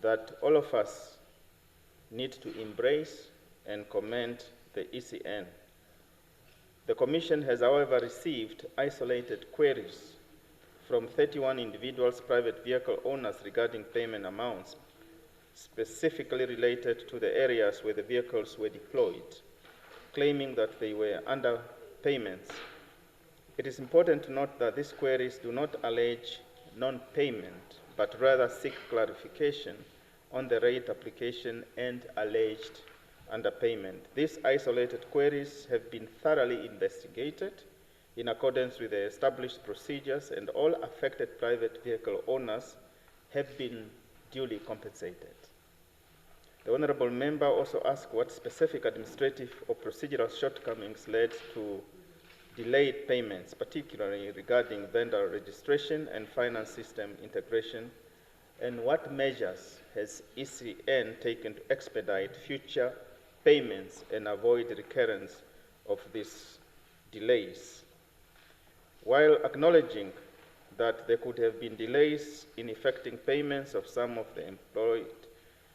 that all of us need to embrace and commend the ECN. The Commission has, however, received isolated queries from 31 individuals, private vehicle owners, regarding payment amounts, specifically related to the areas where the vehicles were deployed, claiming that they were under payments. It is important to note that these queries do not allege non-payment, but rather seek clarification on the rate application and alleged underpayment. These isolated queries have been thoroughly investigated in accordance with the established procedures, and all affected private vehicle owners have been duly compensated. The Honourable Member also asked what specific administrative or procedural shortcomings led to delayed payments, particularly regarding vendor registration and finance system integration, and what measures has ECN taken to expedite future payments and avoid recurrence of these delays. While acknowledging that there could have been delays in effecting payments of some of the employed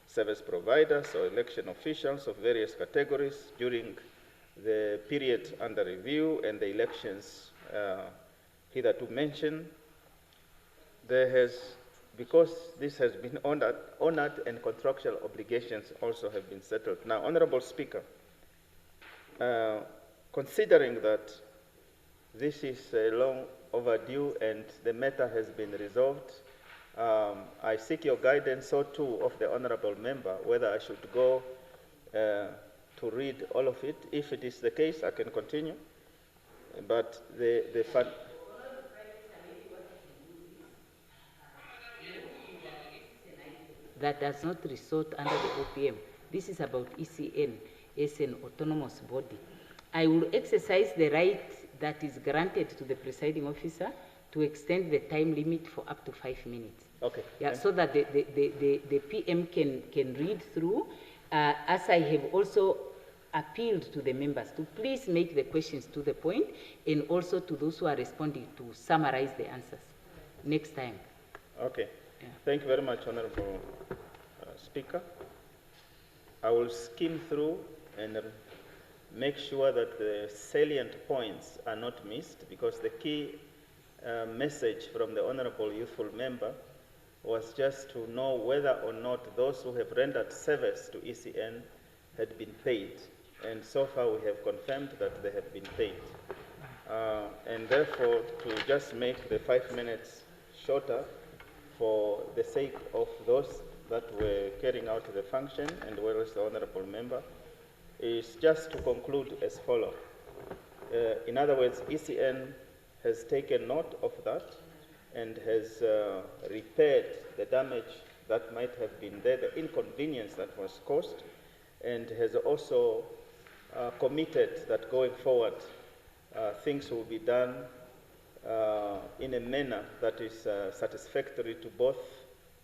service providers or election officials of various categories during the period under review and the elections hitherto mentioned, because this has been honored and contractual obligations also have been settled. Now, Honorable Speaker, considering that this is long overdue and the matter has been resolved, I seek your guidance, so too of the Honorable Member, whether I should go to read all of it. If it is the case, I can continue. But that does not resort under the OPM. This is about ECN as an autonomous body. I will exercise the right that is granted to the presiding officer to extend the time limit for up to 5 minutes. Okay. Yeah, so that the PM can read through, as I have also appealed to the members to please make the questions to the point, and also to those who are responding to summarize the answers next time. Okay. Yeah. Thank you very much, Honorable Speaker. I will skim through and make sure that the salient points are not missed, because the key message from the Honorable Youthful Member was just to know whether or not those who have rendered service to ECN had been paid. And so far we have confirmed that they have been paid. And therefore, to just make the 5 minutes shorter for the sake of those that were carrying out the function, and well as the Honorable Member, is just to conclude as follows. In other words, ECN has taken note of that and has repaired the damage that might have been there, the inconvenience that was caused, and has also committed that going forward things will be done in a manner that is satisfactory to both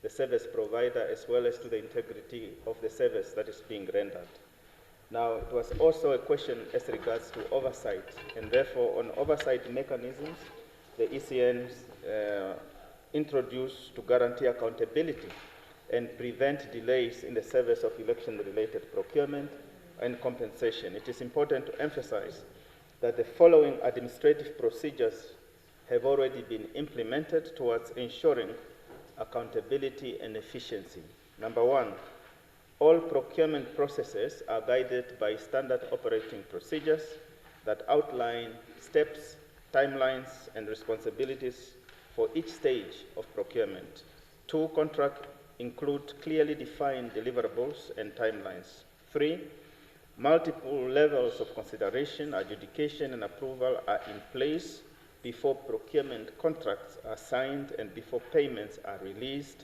the service provider as well as to the integrity of the service that is being rendered. Now, it was also a question as regards to oversight, and therefore on oversight mechanisms, the ECNs introduced to guarantee accountability and prevent delays in the service of election-related procurement and compensation. It is important to emphasize that the following administrative procedures have already been implemented towards ensuring accountability and efficiency. Number one, all procurement processes are guided by standard operating procedures that outline steps, timelines, and responsibilities for each stage of procurement. Two, contracts include clearly defined deliverables and timelines. Three, multiple levels of consideration, adjudication, and approval are in place before procurement contracts are signed and before payments are released,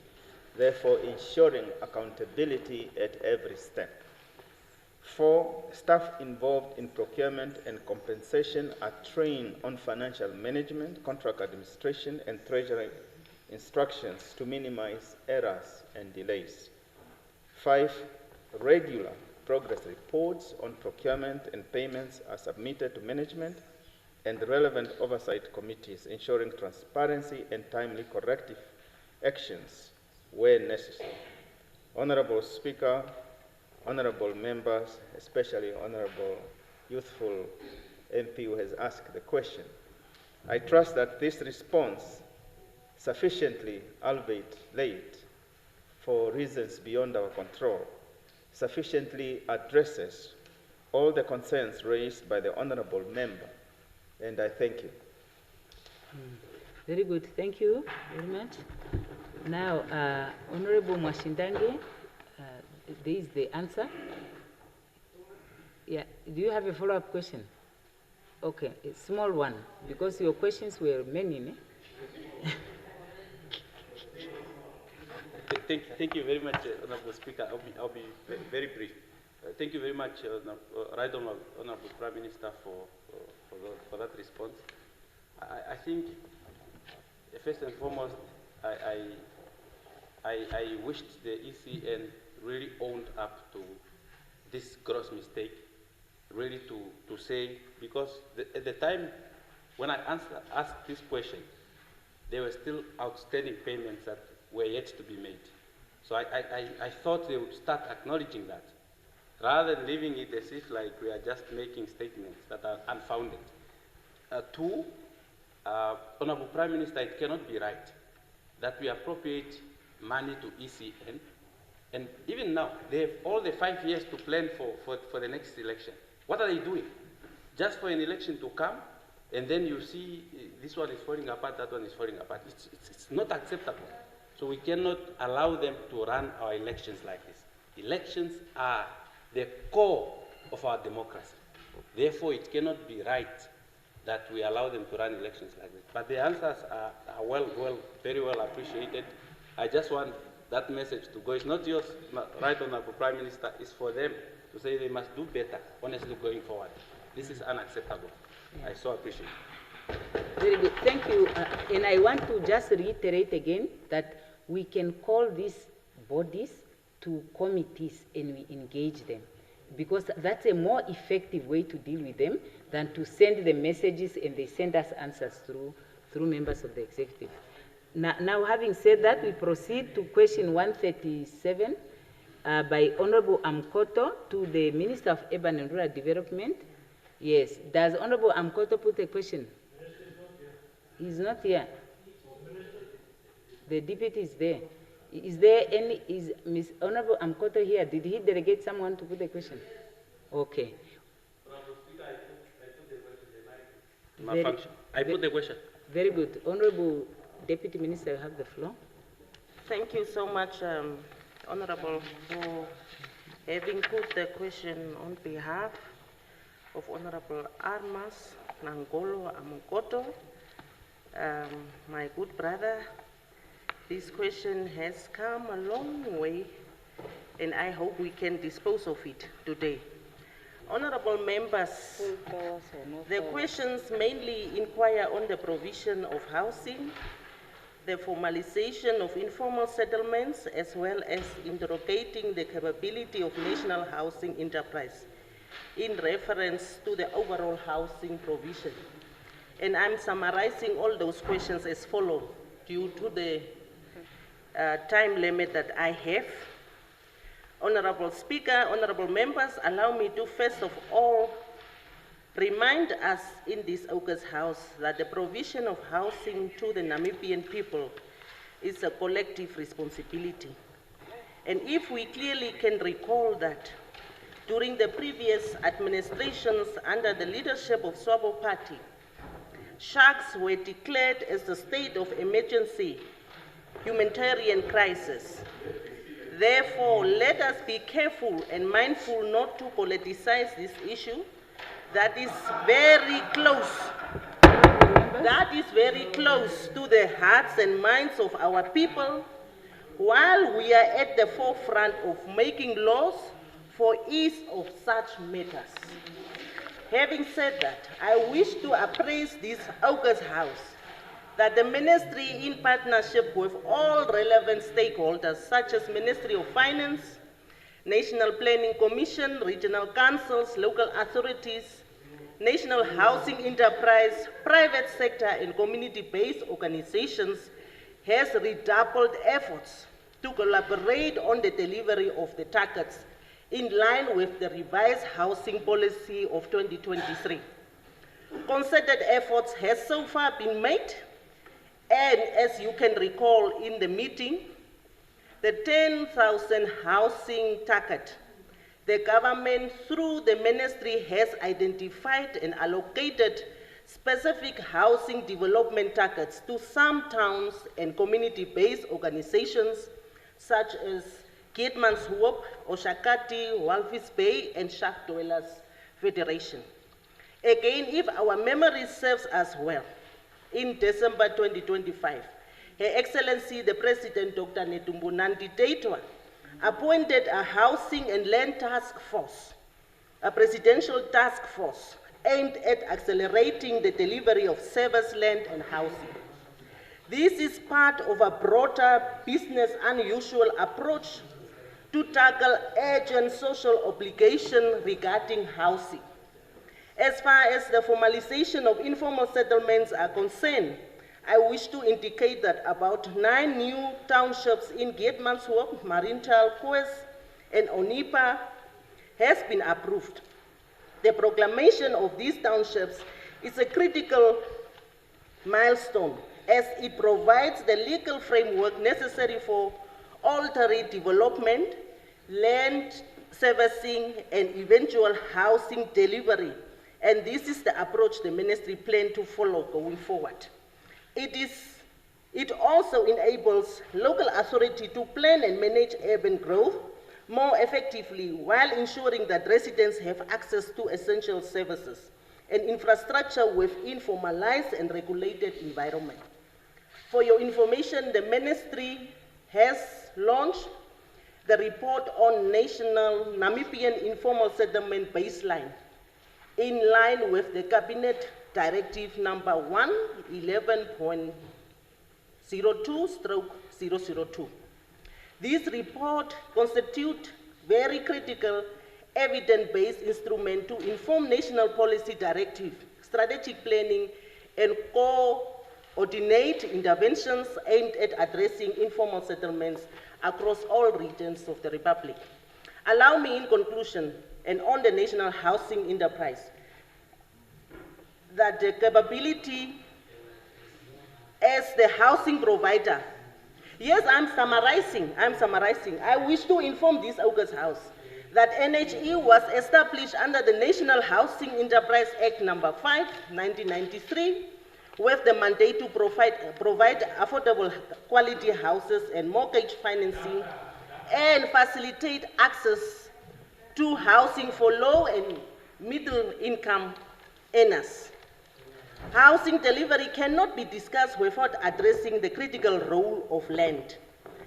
therefore ensuring accountability at every step. Four, staff involved in procurement and compensation are trained on financial management, contract administration, and treasury instructions to minimize errors and delays. Five, regular progress reports on procurement and payments are submitted to management and relevant oversight committees, ensuring transparency and timely corrective actions where necessary. Honorable Speaker, honorable members, especially honorable youthful MP who has asked the question, I trust that this response, sufficiently, albeit late, for reasons beyond our control, sufficiently addresses all the concerns raised by the honorable member, and I thank you. Very good, thank you very much. Now, Honorable Mwashindange, there is the answer. Yeah, do you have a follow-up question? Okay, a small one, because your questions were many, ne? Thank you very much, Honorable Speaker. I'll be very brief. Thank you very much, Right Honorable Prime Minister, for that response. I think, first and foremost, I wished the ECN really owned up to this gross mistake, really to say, because at the time when I asked this question, there were still outstanding payments that were yet to be made. So I thought they would start acknowledging that, rather than leaving it as if like we are just making statements that are unfounded. Two, Honorable Prime Minister, it cannot be right that we appropriate money to ECN, and even now, they have all the 5 years to plan for the next election. What are they doing? Just for an election to come, and then you see this one is falling apart, that one is falling apart. It's not acceptable. So we cannot allow them to run our elections like this. Elections are the core of our democracy. Therefore, it cannot be right that we allow them to run elections like this. But the answers are very well appreciated. I just want that message to go. It's not yours, Right Honorable Prime Minister, it's for them to say they must do better, honestly, going forward. This is unacceptable. I so appreciate it. Very good, thank you. And I want to just reiterate again that we can call these bodies to committees and we engage them, because that's a more effective way to deal with them than to send the messages and they send us answers through members of the executive. Now, having said that, we proceed to question 137 by Honorable Amkoto to the Minister of Urban and Rural Development. Yes, does Honorable Amkoto put a question? He's not here. The deputy is there. Is there any, is Ms. Honorable Amkoto here? Did he delegate someone to put a question? Okay. I put the question. Very good. Honorable Deputy Minister, you have the floor. Thank you so much, Honorable, for having put the question on behalf of Honorable Armas Nangolo Amokoto, my good brother. This question has come a long way, and I hope we can dispose of it today. Honorable members, the questions mainly inquire on the provision of housing, the formalization of informal settlements, as well as interrogating the capability of national housing enterprise in reference to the overall housing provision. And I'm summarizing all those questions as follows due to the time limit that I have. Honorable Speaker, honorable members, allow me to first of all remind us in this August House that the provision of housing to the Namibian people is a collective responsibility. And if we clearly can recall that during the previous administrations under the leadership of Swabo Party, sharks were declared as a state of emergency humanitarian crisis. Therefore, let us be careful and mindful not to politicize this issue that is very close. That is very close to the hearts and minds of our people, while we are at the forefront of making laws for ease of such matters. Having said that, I wish to appraise this August House that the Ministry, in partnership with all relevant stakeholders such as Ministry of Finance, National Planning Commission, regional councils, local authorities, National Housing Enterprise, private sector and community-based organizations has redoubled efforts to collaborate on the delivery of the targets in line with the revised housing policy of 2023. Concerted efforts have so far been made, and as you can recall in the meeting, the 10,000 housing target, the government through the ministry has identified and allocated specific housing development targets to some towns and community-based organizations such as Keetmanshoop, Oshakati, Walvis Bay, and Shack Dwellers Federation. Again, if our memory serves us well, in December 2025, Her Excellency the President Dr. Netumbo Nandi-Ndaitwah appointed a housing and land task force, a presidential task force aimed at accelerating the delivery of service land and housing. This is part of a broader business unusual approach to tackle urgent social obligation regarding housing. As far as the formalization of informal settlements are concerned, I wish to indicate that about 9 new townships in Keetmanshoop, Marintal, Koes, and Onipa has been approved. The proclamation of these townships is a critical milestone as it provides the legal framework necessary for altering development, land servicing, and eventual housing delivery. And this is the approach the ministry plans to follow going forward. It also enables local authority to plan and manage urban growth more effectively while ensuring that residents have access to essential services and infrastructure within formalized and regulated environment. For your information, the ministry has launched the report on National Namibian Informal Settlement Baseline in line with the Cabinet Directive number 111.02/002. This report constitutes very critical evidence-based instrument to inform national policy directive, strategic planning, and coordinate interventions aimed at addressing informal settlements across all regions of the Republic. Allow me in conclusion, and on the national housing enterprise, that the capability as the housing provider. Yes, I'm summarizing. I wish to inform this August House that NHE was established under the National Housing Enterprise Act number 5, 1993, with the mandate to provide affordable quality houses and mortgage financing and facilitate access to housing for low and middle income earners. Housing delivery cannot be discussed without addressing the critical role of land.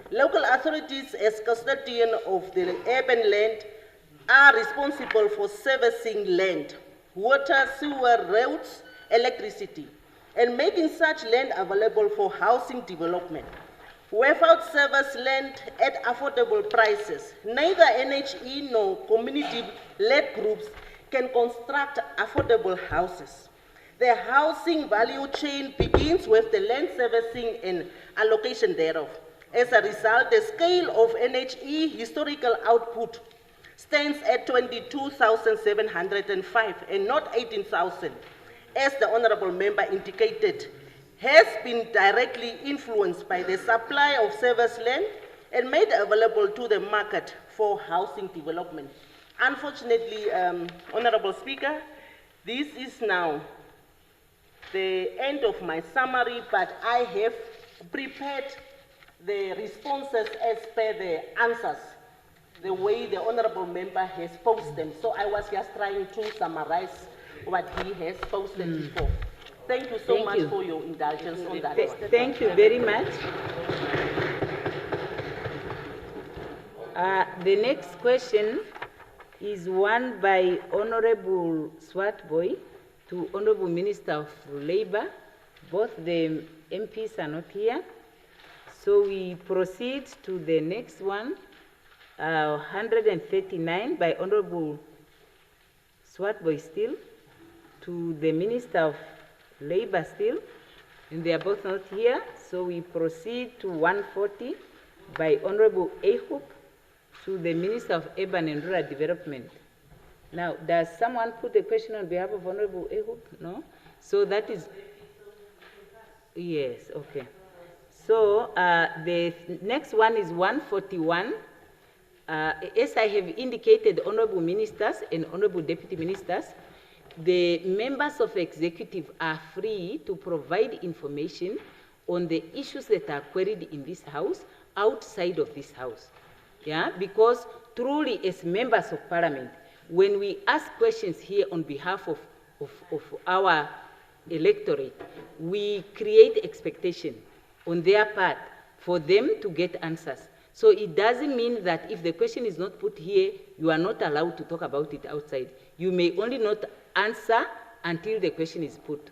Local authorities, as custodian of the urban land, are responsible for servicing land, water, sewer, roads, electricity, and making such land available for housing development. Without service land at affordable prices, neither NHE nor community-led groups can construct affordable houses. The housing value chain begins with the land servicing and allocation thereof. As a result, the scale of NHE historical output stands at 22,705 and not 18,000, as the honorable member indicated, has been directly influenced by the supply of service land and made available to the market for housing development. Unfortunately, Honorable Speaker, this is now the end of my summary, but I have prepared the responses as per the answers, the way the honorable member has posted them. So I was just trying to summarize what he has posted before. Thank you so much for your indulgence on that one. Thank you very much. The next question is one by Honorable Swartboy to Honorable Minister of Labour. Both the MPs are not here. So we proceed to the next one, 139 by Honorable Swartboy still, to the Minister of Labour still, and they are both not here. So we proceed to 140 by Honorable Ehub to the Minister of Urban and Rural Development. Now, does someone put a question on behalf of Honorable Ehub? No? So that is, yes, okay. So the next one is 141. As I have indicated, Honorable Ministers and Honorable Deputy Ministers, the members of executive are free to provide information on the issues that are queried in this house, outside of this house. Yeah, because truly as members of parliament, when we ask questions here on behalf of our electorate, we create expectation on their part for them to get answers. So it doesn't mean that if the question is not put here, you are not allowed to talk about it outside. You may only not answer until the question is put.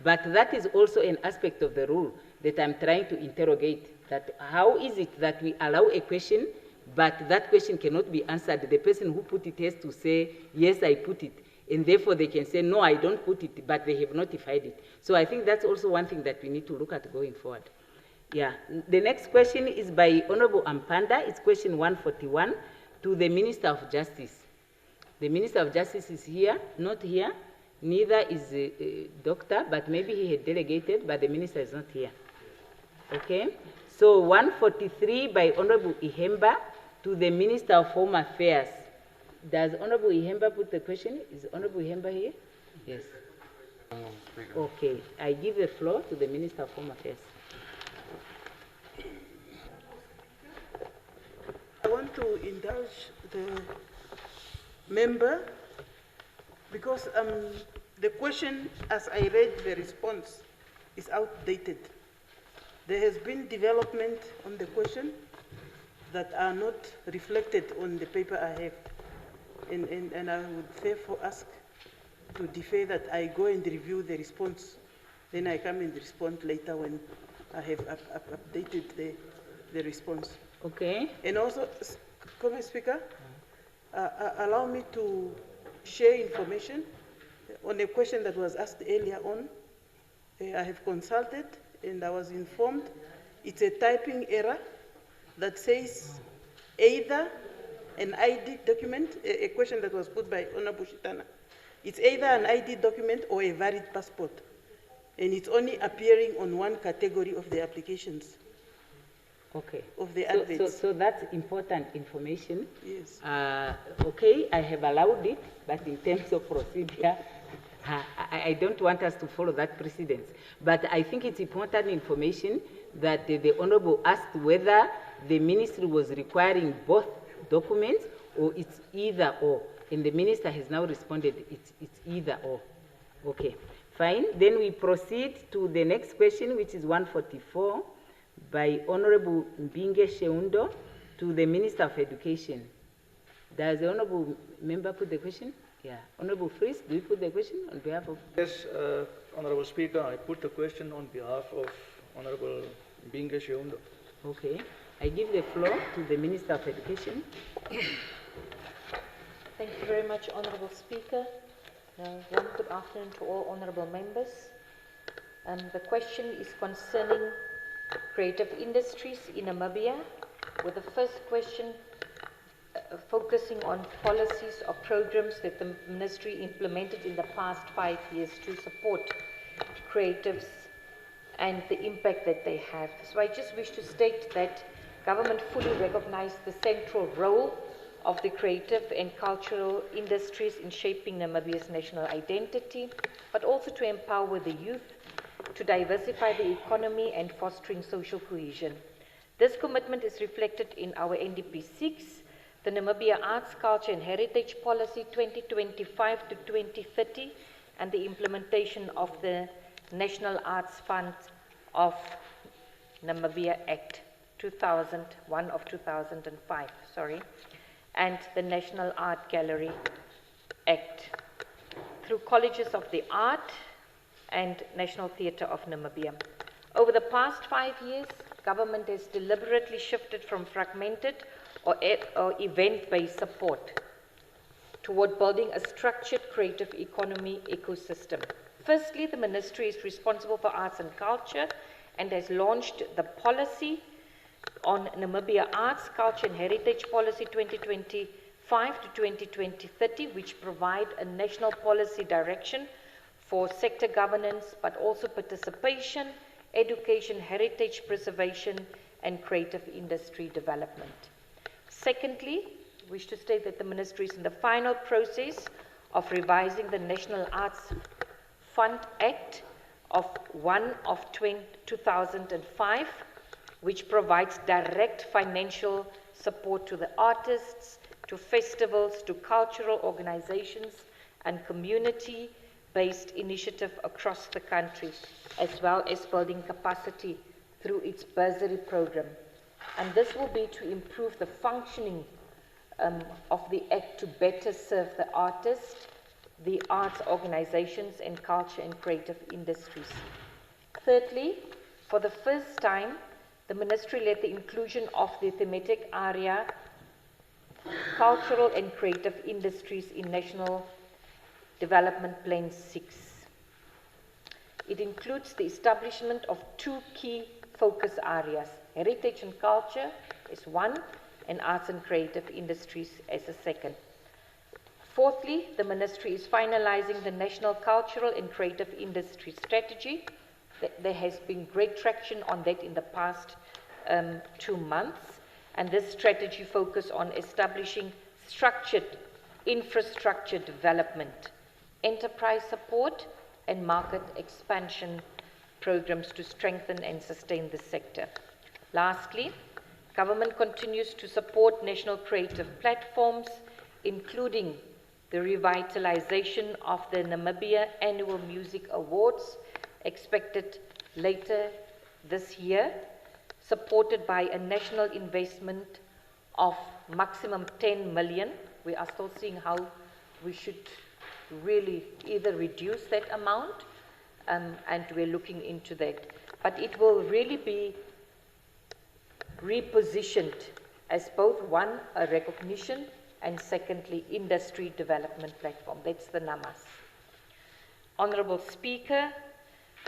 But that is also an aspect of the rule that I'm trying to interrogate, that how is it that we allow a question, but that question cannot be answered? The person who put it has to say, yes, I put it. And therefore they can say, no, I don't put it, but they have notified it. So I think that's also one thing that we need to look at going forward. Yeah, the next question is by Honorable Ampanda. It's question 141 to the Minister of Justice. The Minister of Justice is here, not here. Neither is a doctor, but maybe he had delegated, but the minister is not here. Okay, so 143 by Honorable Ihemba to the Minister of Home Affairs. Does Honorable Ihemba put the question? Is Honorable Ihemba here? Yes. Okay, I give the floor to the Minister of Home Affairs. I want to indulge the member because the question, as I read the response, is outdated. There has been development on the question that are not reflected on the paper I have. And I would therefore ask to defer that I go and review the response. Then I come and respond later when I have updated the response. Okay. And also, Comment Speaker, allow me to share information on a question that was asked earlier on. I have consulted and I was informed it's a typing error that says either an ID document, a question that was put by Honorable Shitana. It's either an ID document or a valid passport. And it's only appearing on one category of the applications. Okay. Of the adverts. So that's important information. Yes. Okay, I have allowed it, but in terms of procedure, I don't want us to follow that precedence. But I think it's important information that the Honorable asked whether the ministry was requiring both documents or it's either or. And the minister has now responded, it's either or. Okay, fine. Then we proceed to the next question, which is 144 by Honorable Mbinge Sheundo to the Minister of Education. Does the Honorable member put the question? Yeah. Honorable Fries, do you put the question on behalf of? Yes, Honorable Speaker, I put the question on behalf of Honorable Mbinge Sheundo. Okay. I give the floor to the Minister of Education. Thank you very much, Honourable Speaker. One good afternoon to all honourable members. The question is concerning creative industries in Namibia, with the first question focusing on policies or programs that the Ministry implemented in the past 5 years to support creatives and the impact that they have. So I just wish to state that government fully recognized the central role of the creative and cultural industries in shaping Namibia's national identity, but also to empower the youth, to diversify the economy and fostering social cohesion. This commitment is reflected in our NDP 6, the Namibia Arts, Culture and Heritage Policy 2025 to 2030, and the implementation of the National Arts Fund of Namibia Act 2001 of 2005, and the National Art Gallery Act, through Colleges of the Art and National Theatre of Namibia. Over the past 5 years, government has deliberately shifted from fragmented or event-based support toward building a structured creative economy ecosystem. Firstly, the Ministry is responsible for arts and culture and has launched the policy on Namibia Arts, Culture and Heritage Policy 2025 to 2030, which provide a national policy direction for sector governance, but also participation, education, heritage preservation, and creative industry development. Secondly, I wish to state that the Ministry is in the final process of revising the National Arts Fund Act of 2005, which provides direct financial support to the artists, to festivals, to cultural organizations, and community-based initiatives across the country, as well as building capacity through its bursary program. And this will be to improve the functioning of the Act to better serve the artists, the arts organizations, and culture and creative industries. Thirdly, for the first time, the Ministry led the inclusion of the thematic area Cultural and Creative Industries in National Development Plan 6. It includes the establishment of 2 key focus areas, heritage and culture is one, and arts and creative industries as a second. Fourthly, the Ministry is finalizing the National Cultural and Creative Industry Strategy. There has been great traction on that in the past 2 months, and this strategy focuses on establishing structured infrastructure development, enterprise support, and market expansion programs to strengthen and sustain the sector. Lastly, government continues to support national creative platforms, including the revitalization of the Namibia Annual Music Awards, expected later this year, supported by a national investment of maximum 10 million. We are still seeing how we should really either reduce that amount, and we're looking into that. But it will really be repositioned as both, one, a recognition, and secondly, industry development platform. That's the NAMAS. Honourable Speaker,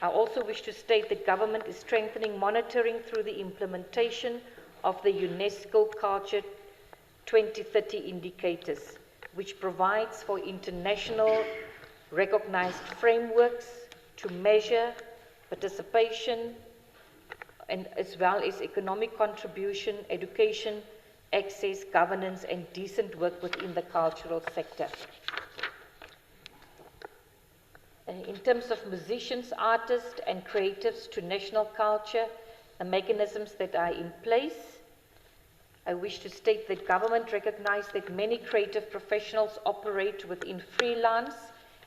I also wish to state that government is strengthening monitoring through the implementation of the UNESCO Culture 2030 indicators, which provides for international recognized frameworks to measure participation and as well as economic contribution, education, access, governance, and decent work within the cultural sector. In terms of musicians, artists, and creatives to national culture, the mechanisms that are in place, I wish to state that government recognizes that many creative professionals operate within freelance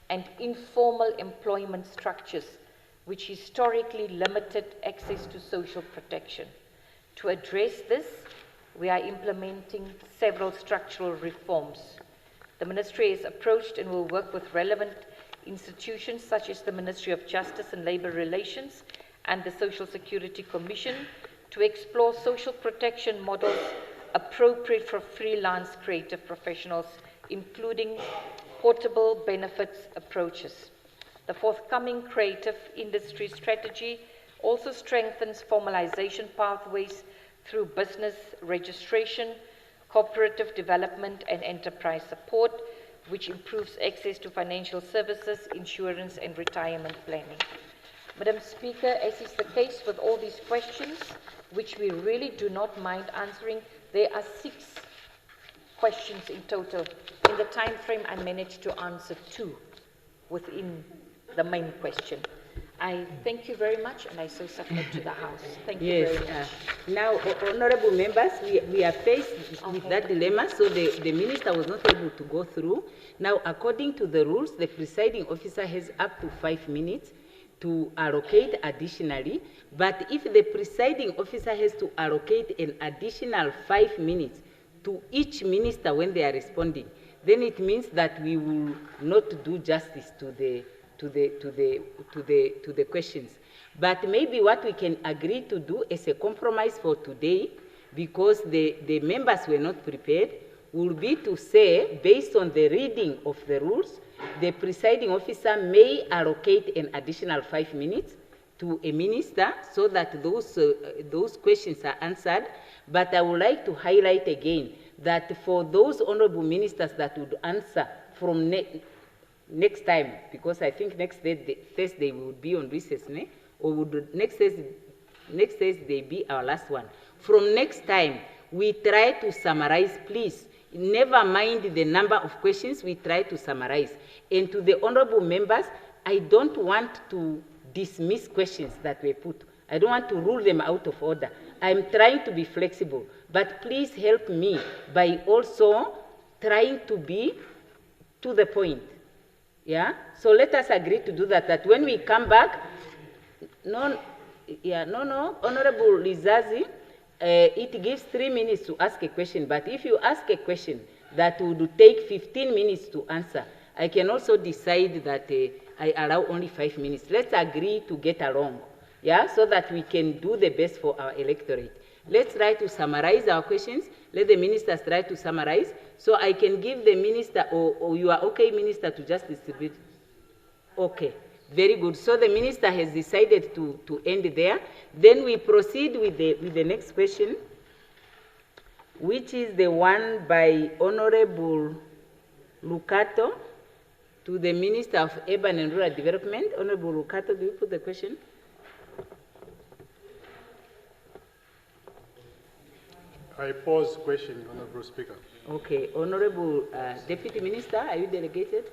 and informal employment structures, which historically limited access to social protection. To address this, we are implementing several structural reforms. The Ministry is approached and will work with relevant institutions such as the Ministry of Justice and Labour Relations and the Social Security Commission to explore social protection models appropriate for freelance creative professionals including portable benefits approaches. The forthcoming creative industry strategy also strengthens formalization pathways through business registration, cooperative development, and enterprise support, which improves access to financial services, insurance, and retirement planning. Madam Speaker, as is the case with all these questions, which we really do not mind answering, there are 6 questions in total. In the time frame, I managed to answer 2 within the main question. I thank you very much, and I so submit to the House. Thank you very much. Now, honorable members, we are faced with that dilemma, so the minister was not able to go through. Now, according to the rules, the presiding officer has up to 5 minutes to allocate additionally, but if the presiding officer has to allocate an additional 5 minutes to each minister when they are responding, then it means that we will not do justice to the questions. But maybe what we can agree to do as a compromise for today, because the members were not prepared, will be to say, based on the reading of the rules, the presiding officer may allocate an additional 5 minutes to a minister so that those questions are answered. But I would like to highlight again that for those honorable ministers that would answer from next time, because I think next Thursday we would be on recess, or would next Thursday be our last one. From next time, we try to summarize, please. Never mind the number of questions, we try to summarize. And to the honorable members, I don't want to dismiss questions that were put. I don't want to rule them out of order. I'm trying to be flexible, but please help me by also trying to be to the point. Yeah? So let us agree to do that when we come back, Honorable Lizazi, it gives 3 minutes to ask a question, but if you ask a question that would take 15 minutes to answer, I can also decide that I allow only 5 minutes. Let's agree to get along, yeah, so that we can do the best for our electorate. Let's try to summarize our questions. Let the ministers try to summarize, so I can give the minister, or you are okay, minister, to just distribute? Okay. Very good. So the minister has decided to end there. Then we proceed with the next question, which is the one by Honorable Lucato to the Minister of Urban and Rural Development. Honorable Lucato, do you put the question? I pose question, Honorable Speaker. Okay. Honorable Deputy Minister, are you delegated?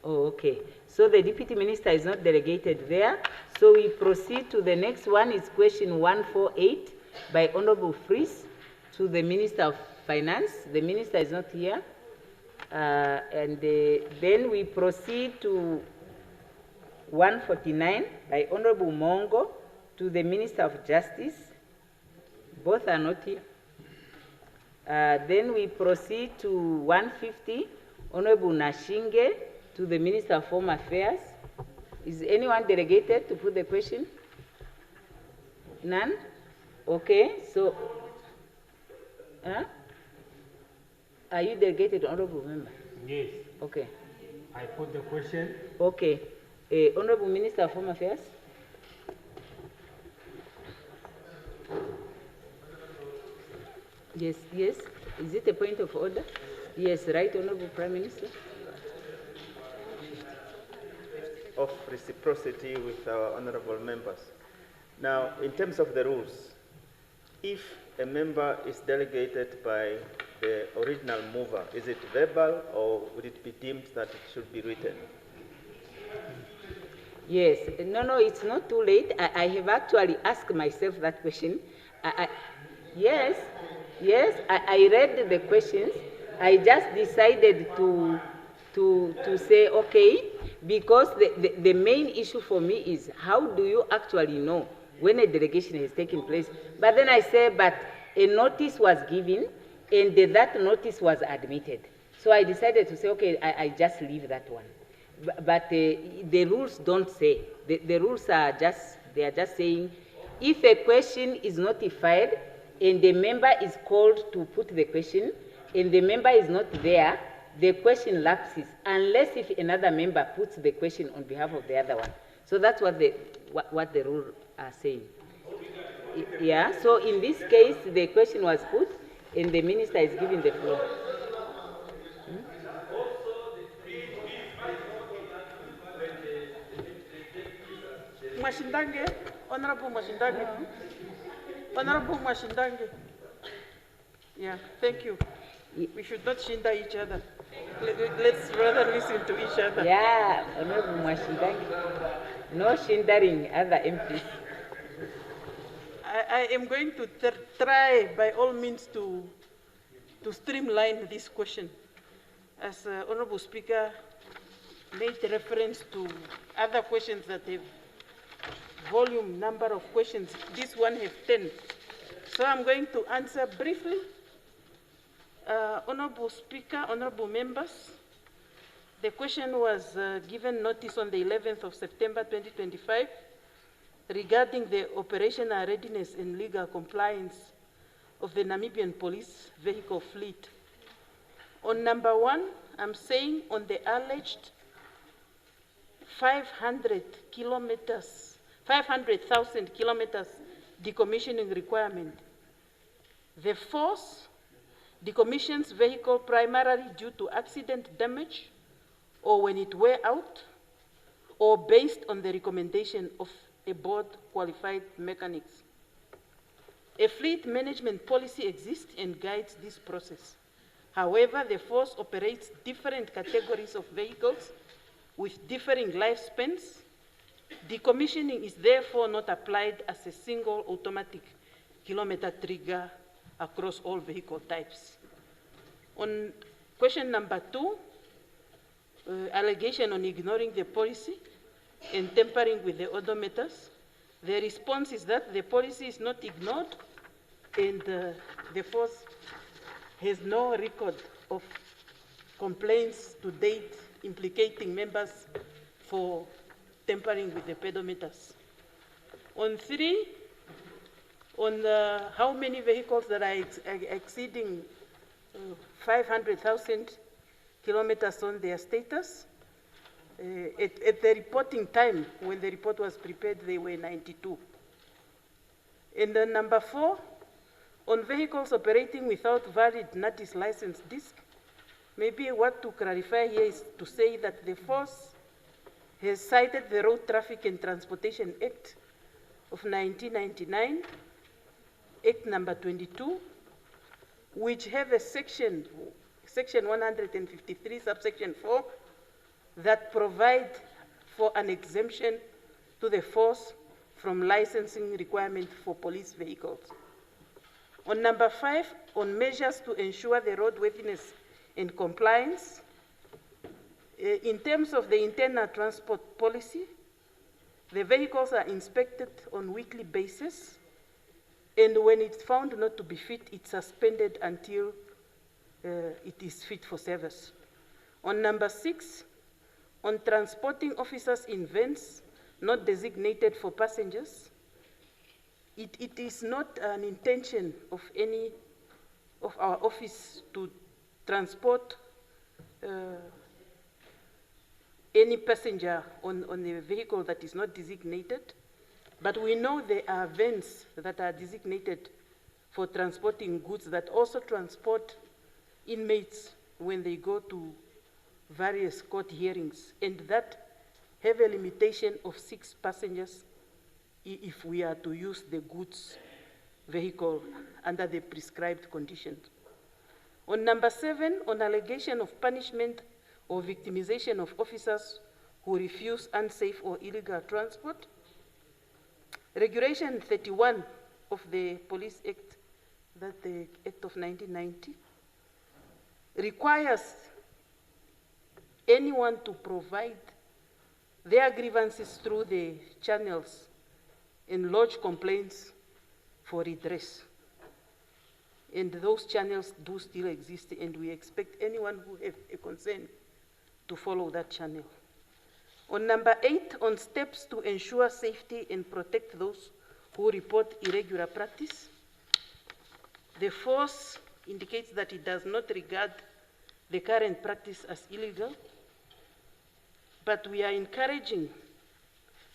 Oh, okay. So the Deputy Minister is not delegated there. So we proceed to the next one. It's question 148 by Honorable Fries to the Minister of Finance. The Minister is not here. Then we proceed to 149 by Honorable Mongo to the Minister of Justice. Both are not here. Then we proceed to 150, Honorable Nashinge to the Minister of Home Affairs. Is anyone delegated to put the question? None? Okay, so, are you delegated, Honorable Member? Yes. Okay. I put the question. Okay. Honorable Minister of Home Affairs. Yes, yes. Is it a point of order? Yes, right, Honorable Prime Minister. Of reciprocity with our honorable members. Now, in terms of the rules, if a member is delegated by the original mover, is it verbal or would it be deemed that it should be written? Yes, no, it's not too late. I have actually asked myself that question. Yes, I read the questions. I just decided to say, okay, because the main issue for me is how do you actually know when a delegation has taken place? But then I say, but a notice was given and that notice was admitted. So I decided to say, okay, I just leave that one. But the rules don't say. The rules are just, they are just saying If a question is notified and the member is called to put the question and the member is not there, the question lapses unless if another member puts the question on behalf of the other one. So that's what the rule are saying. Yeah, so in this case, the question was put and the minister is giving the floor. Mashindange, Honorable Mashindange. Honorable Mashindange. Yeah, thank you. We should not shinda each other. Let's rather listen to each other. Yeah, Honorable Mashindange. No shindering other MPs. I am going to try by all means to streamline this question. As Honorable Speaker made reference to other questions that have volume number of questions, this one has 10. So I'm going to answer briefly. Honorable Speaker, honorable members, the question was given notice on the 11th of September 2025 regarding the operational readiness and legal compliance of the Namibian police vehicle fleet. On number 1, I'm saying on the alleged 500,000 kilometers decommissioning requirement. The force decommissions vehicle primarily due to accident damage or when it wear out or based on the recommendation of a board qualified mechanics. A fleet management policy exists and guides this process. However, the force operates different categories of vehicles with differing lifespans. Decommissioning is therefore not applied as a single automatic kilometer trigger across all vehicle types. On question number 2, allegation on ignoring the policy and tampering with the odometers, the response is that the policy is not ignored and the force has no record of complaints to date implicating members for tampering with the pedometers. On 3, on how many vehicles that are exceeding 500,000 kilometers on their status, at the reporting time, when the report was prepared, they were 92. And then number 4, on vehicles operating without valid NATIS license disc, maybe what to clarify here is to say that the force has cited the Road Traffic and Transportation Act of 1999, Act number 22, which have a section 153, subsection 4, that provide for an exemption to the force from licensing requirement for police vehicles. On number 5, on measures to ensure the roadworthiness and compliance, in terms of the internal transport policy, the vehicles are inspected on a weekly basis, and when it's found not to be fit, it's suspended until it is fit for service. On number 6, on transporting officers in vans not designated for passengers, it is not an intention of any of our office to transport any passenger on a vehicle that is not designated, but we know there are vans that are designated for transporting goods that also transport inmates when they go to various court hearings, and that have a limitation of 6 passengers if we are to use the goods vehicle under the prescribed conditions. On number 7, on allegation of punishment or victimization of officers who refuse unsafe or illegal transport, Regulation 31 of the Police Act, that's the Act of 1990, requires anyone to provide their grievances through the channels and lodge complaints for redress. And those channels do still exist, and we expect anyone who has a concern to follow that channel. On number 8, on steps to ensure safety and protect those who report irregular practice. The force indicates that it does not regard the current practice as illegal, but we are encouraging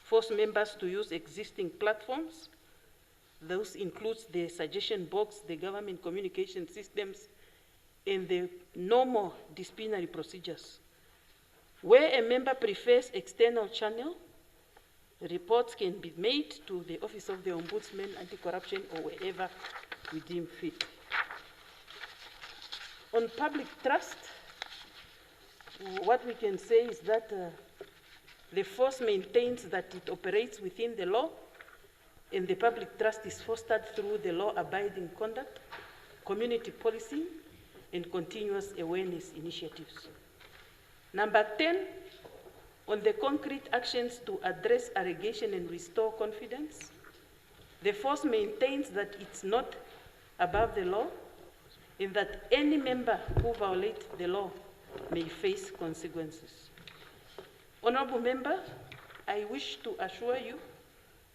force members to use existing platforms. Those includes the suggestion box, the government communication systems, and the normal disciplinary procedures. Where a member prefers external channel, reports can be made to the Office of the Ombudsman, Anti-Corruption, or wherever we deem fit. On public trust, what we can say is that the force maintains that it operates within the law, and the public trust is fostered through the law-abiding conduct, community policing, and continuous awareness initiatives. Number 10, on the concrete actions to address allegation and restore confidence, the force maintains that it's not above the law and that any member who violates the law may face consequences. Honorable member, I wish to assure you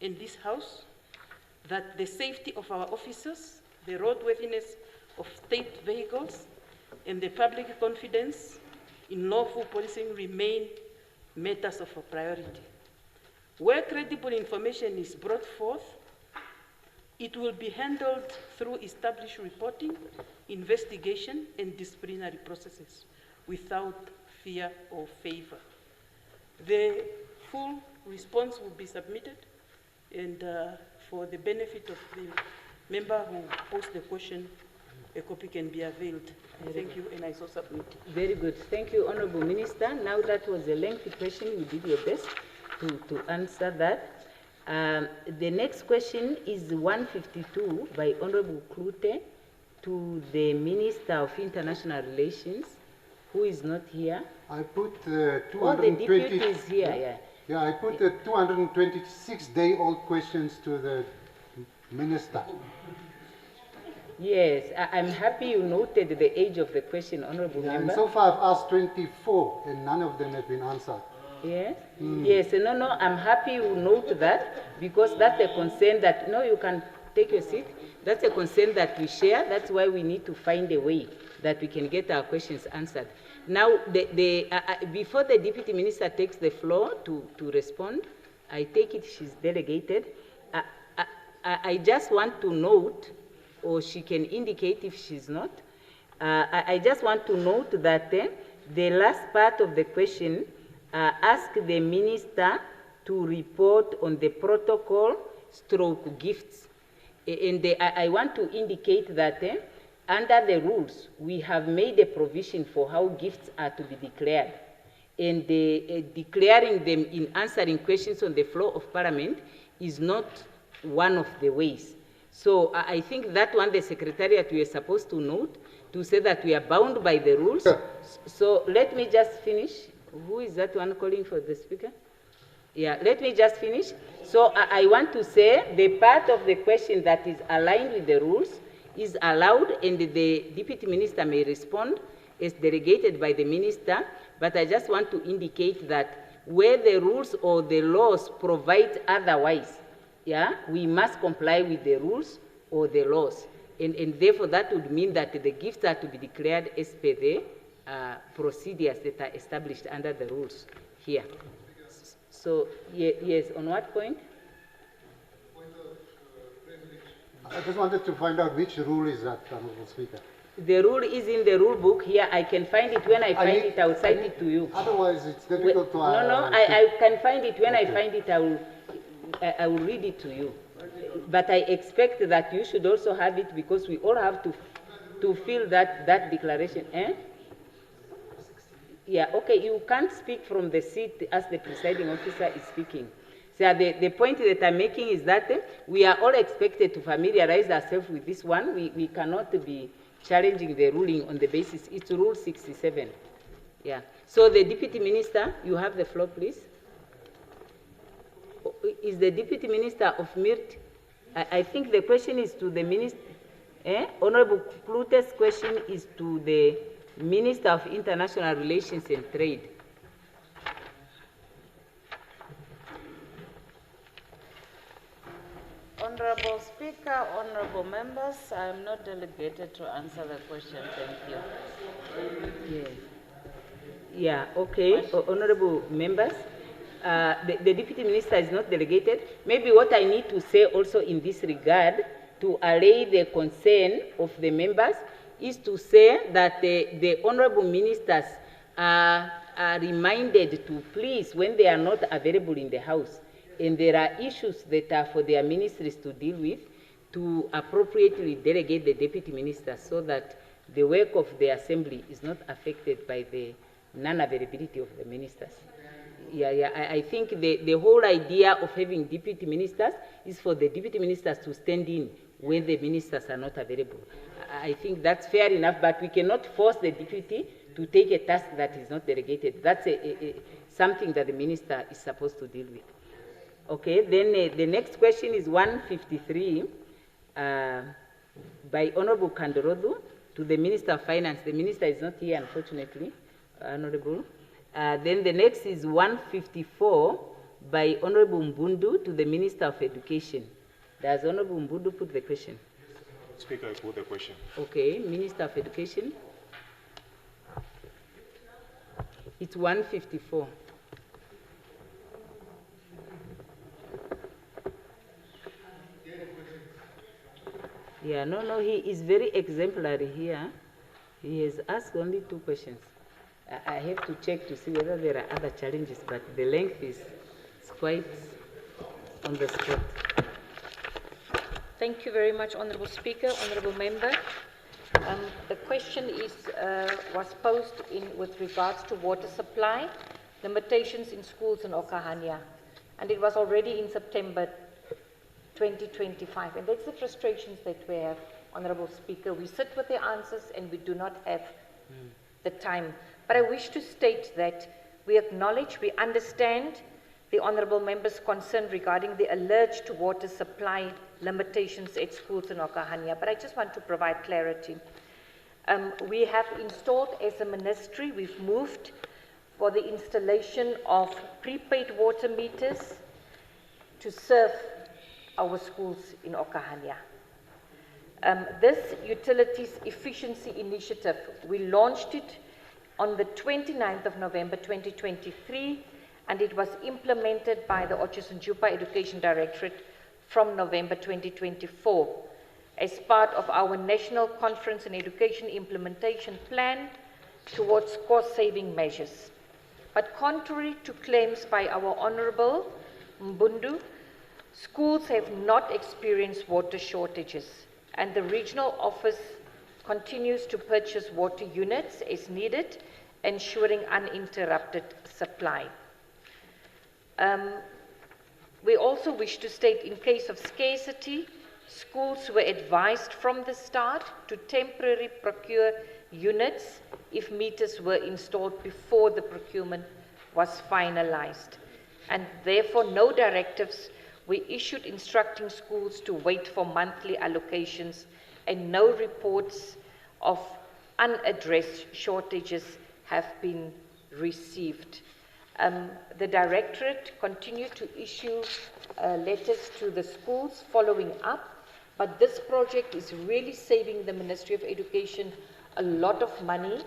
in this House that the safety of our officers, the roadworthiness of state vehicles, and the public confidence in lawful policing remain matters of a priority. Where credible information is brought forth, it will be handled through established reporting, investigation, and disciplinary processes without fear or favor. The full response will be submitted, and for the benefit of the member who posed the question, a copy can be availed. Thank you, and I so submit. Very good. Thank you, Honorable Minister. Now that was a lengthy question. You did your best to answer that. The next question is 152 by Honorable Klute to the Minister of International Relations, who is not here. I put 220. Oh, the deputy is here, yeah. Yeah, I put the 226-day-old questions to the Minister. Yes, I'm happy you noted the age of the question, Honorable Yeah, Member. and so far I've asked 24, and none of them have been answered. Yes, yes, no, I'm happy you note that, because that's a concern that, no, you can take your seat. That's a concern that we share. That's why we need to find a way that we can get our questions answered. Now, before the Deputy Minister takes the floor to respond, I take it she's delegated. I just want to note, or she can indicate if she's not, I just want to note that the last part of the question asked the Minister to report on the protocol stroke gifts. And I want to indicate that under the rules, we have made a provision for how gifts are to be declared. And declaring them in answering questions on the floor of Parliament is not one of the ways. So I think that one, the Secretariat, we are supposed to note to say that we are bound by the rules. So let me just finish. Who is that one calling for the Speaker? Yeah, let me just finish. So I want to say the part of the question that is aligned with the rules is allowed, and the Deputy Minister may respond as delegated by the Minister, but I just want to indicate that where the rules or the laws provide otherwise, yeah, we must comply with the rules or the laws. And therefore, that would mean that the gifts are to be declared as per the procedures that are established under the rules here. So, yes, on what point? I just wanted to find out which rule is that, Honourable Speaker. The rule is in the rule book here. I can find it. When I find it, I will cite it to you. Otherwise, it's difficult to... No, I can find it. When I find it, I will read it to you. But I expect that you should also have it, because we all have to fill that declaration. Yeah, okay, you can't speak from the seat as the presiding officer is speaking. So the point that I'm making is that we are all expected to familiarize ourselves with this one. We cannot be challenging the ruling on the basis. It's Rule 67. Yeah. So the Deputy Minister, you have the floor, please. Is the Deputy Minister of MIRT? I think the question is to the Minister. Honorable Klute's question is to the Minister of International Relations and Trade. Honorable Honorable Speaker, honorable members, I am not delegated to answer the question. Thank you. Yes. Yeah, okay, honorable members. The Deputy Minister is not delegated. Maybe what I need to say also in this regard to allay the concern of the members is to say that the honorable ministers are reminded to please, when they are not available in the House, and there are issues that are for their ministries to deal with, to appropriately delegate the Deputy Minister so that the work of the Assembly is not affected by the non-availability of the ministers. I think the whole idea of having deputy ministers is for the deputy ministers to stand in when the ministers are not available. I think that's fair enough, but we cannot force the deputy to take a task that is not delegated. That's something that the minister is supposed to deal with. Okay, then the next question is 153 by Honorable Kandorodu to the Minister of Finance. The minister is not here, unfortunately, Honorable. Then the next is 154 by Honorable Mbundu to the Minister of Education. Does Honorable Mbundu put the question? Speaker, I put the question. Okay, Minister of Education. It's 154. Yeah, no, he is very exemplary here. He has asked only 2 questions. I have to check to see whether there are other challenges, but the length is quite on the spot. Thank you very much, Honourable Speaker, Honourable Member. The question was posed with regards to water supply, limitations in schools in Okahania, and it was already in September 2025, and that's the frustrations that we have, Honourable Speaker. We sit with the answers and we do not have the time. But I wish to state that we acknowledge, we understand the Honourable Member's concern regarding the alleged water supply limitations at schools in Okahania, but I just want to provide clarity. We have installed as a ministry, we've moved for the installation of prepaid water meters to serve our schools in Okahania. This Utilities Efficiency Initiative, we launched it on the 29th of November 2023, and it was implemented by the Otjisanjupa Education Directorate from November 2024 as part of our National Conference and Education Implementation Plan towards cost-saving measures. But contrary to claims by our Honourable Mbundu, schools have not experienced water shortages, and the regional office continues to purchase water units as needed, ensuring uninterrupted supply. We also wish to state, in case of scarcity, schools were advised from the start to temporarily procure units if meters were installed before the procurement was finalized. And therefore, no directives were issued instructing schools to wait for monthly allocations, and no reports of unaddressed shortages have been received. The Directorate continued to issue letters to the schools following up, but this project is really saving the Ministry of Education a lot of money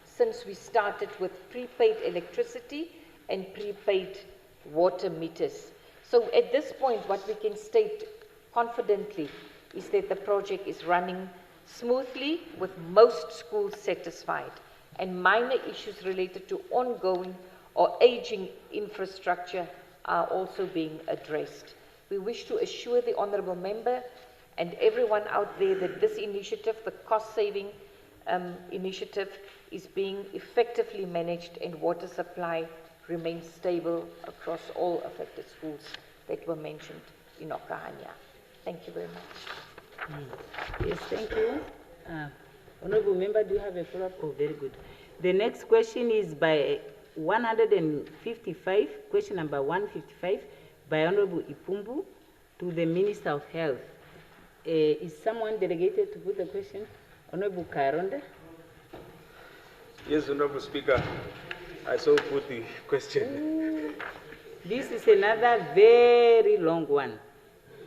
since we started with prepaid electricity and prepaid water meters. So at this point, what we can state confidently is that the project is running smoothly with most schools satisfied, and minor issues related to ongoing or aging infrastructure are also being addressed. We wish to assure the Honourable Member and everyone out there that this initiative, the cost-saving initiative, is being effectively managed and water supply remains stable across all affected schools that were mentioned in Okahania. Thank you very much. Yes, thank you. Honourable Member, do you have a follow-up? Oh, very good. The next question is by 155, question number 155, by Honourable Ipumbu to the Minister of Health. Is someone delegated to put the question? Honourable Karonda. Yes, Honourable Speaker. I so put the question. Ooh, this is another very long one.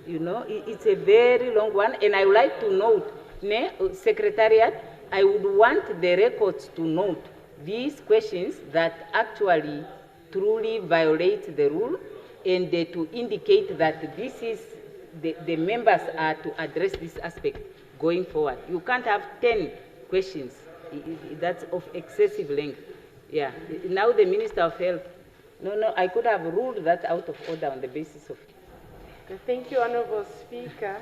You know, it's a very long one, and I would like to note, Secretariat, I would want the records to note these questions that actually truly violate the rule, and to indicate that this is, the members are to address this aspect going forward. You can't have 10 questions. That's of excessive length. Yeah. Now the Minister of Health. No, I could have ruled that out of order on the basis of. Thank you, Honourable Speaker.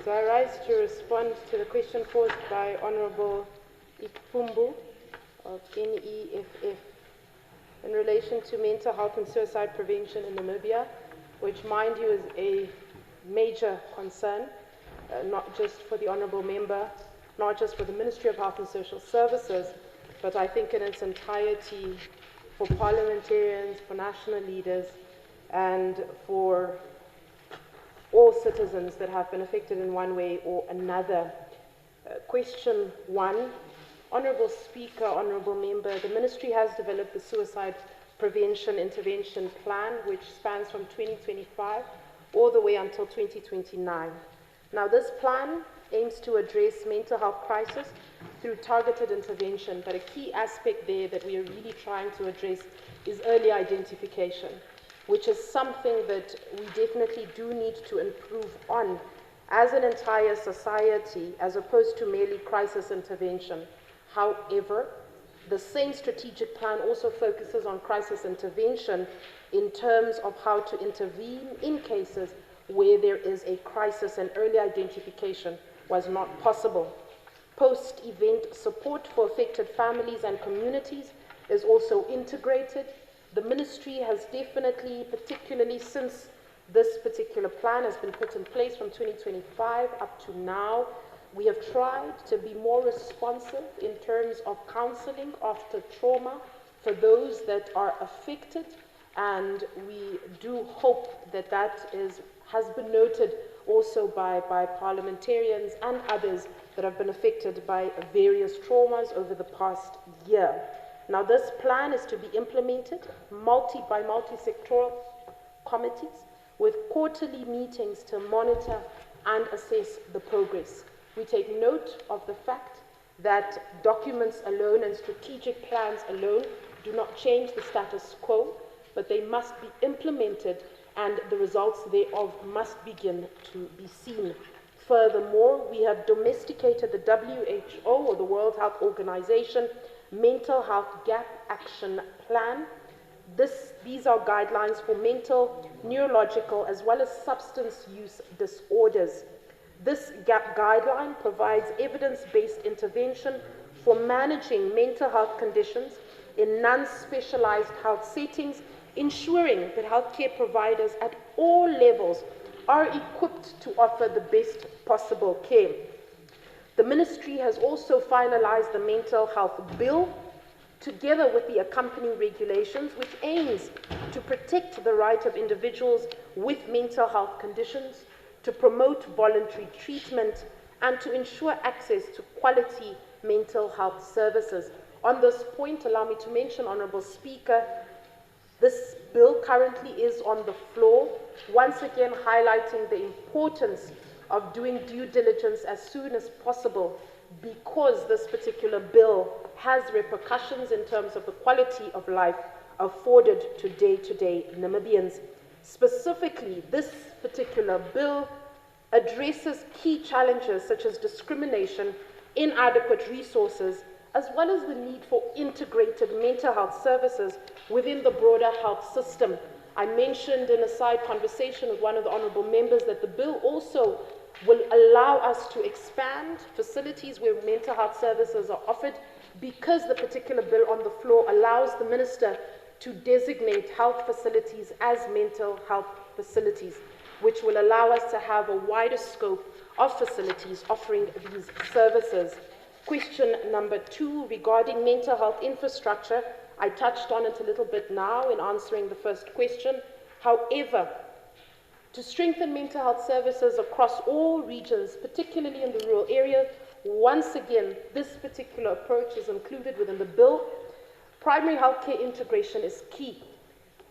So I rise to respond to the question posed by Honourable Ipumbu of NEFF in relation to mental health and suicide prevention in Namibia, which, mind you, is a major concern, not just for the Honourable Member, not just for the Ministry of Health and Social Services, but I think in its entirety for parliamentarians, for national leaders, and for all citizens that have been affected in one way or another. Question 1. Honourable Speaker, Honourable Member, the Ministry has developed the Suicide Prevention Intervention Plan, which spans from 2025 all the way until 2029. Now, this plan aims to address mental health crisis through targeted intervention, but a key aspect there that we are really trying to address is early identification, which is something that we definitely do need to improve on as an entire society, as opposed to merely crisis intervention. However, the same strategic plan also focuses on crisis intervention in terms of how to intervene in cases where there is a crisis and early identification was not possible. Post-event support for affected families and communities is also integrated. The Ministry has definitely, particularly since this particular plan has been put in place from 2025 up to now, we have tried to be more responsive in terms of counseling after trauma for those that are affected, and we do hope that that has been noted also by parliamentarians and others that have been affected by various traumas over the past year. Now, this plan is to be implemented by multi-sectoral committees with quarterly meetings to monitor and assess the progress. We take note of the fact that documents alone and strategic plans alone do not change the status quo, but they must be implemented and the results thereof must begin to be seen. Furthermore, we have domesticated the WHO, or the World Health Organization, Mental Health Gap Action Plan. These are guidelines for mental, neurological, as well as substance use disorders. This GAP guideline provides evidence-based intervention for managing mental health conditions in non-specialized health settings, ensuring that healthcare providers at all levels are equipped to offer the best possible care. The Ministry has also finalized the Mental Health Bill, together with the accompanying regulations, which aims to protect the right of individuals with mental health conditions, to promote voluntary treatment, and to ensure access to quality mental health services. On this point, allow me to mention, Honourable Speaker, this bill currently is on the floor, once again highlighting the importance of doing due diligence as soon as possible, because this particular bill has repercussions in terms of the quality of life afforded to day-to-day Namibians. Specifically, this particular bill addresses key challenges such as discrimination, inadequate resources, as well as the need for integrated mental health services within the broader health system. I mentioned in a side conversation with one of the honourable members that the bill also will allow us to expand facilities where mental health services are offered, because the particular bill on the floor allows the minister to designate health facilities as mental health facilities, which will allow us to have a wider scope of facilities offering these services. Question number 2, regarding mental health infrastructure, I touched on it a little bit now in answering the first question. However, to strengthen mental health services across all regions, particularly in the rural areas, once again, this particular approach is included within the bill. Primary healthcare integration is key.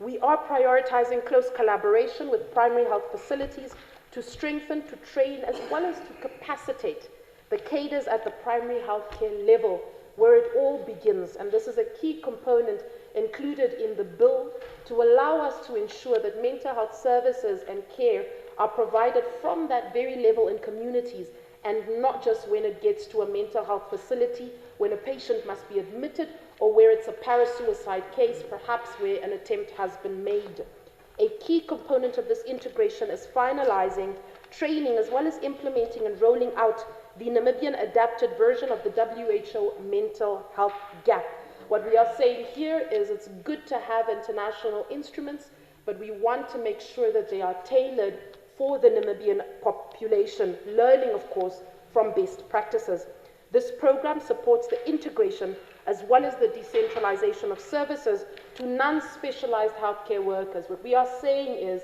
We are prioritizing close collaboration with primary health facilities to strengthen, to train, as well as to capacitate the cadres at the primary healthcare level, where it all begins. And this is a key component included in the bill to allow us to ensure that mental health services and care are provided from that very level in communities, and not just when it gets to a mental health facility, when a patient must be admitted, or where it's a parasuicide case, perhaps where an attempt has been made. A key component of this integration is finalizing training as well as implementing and rolling out the Namibian adapted version of the WHO mental health gap. What we are saying here is it's good to have international instruments, but we want to make sure that they are tailored for the Namibian population, learning, of course, from best practices. This program supports the integration as well as the decentralization of services to non-specialized healthcare workers. What we are saying is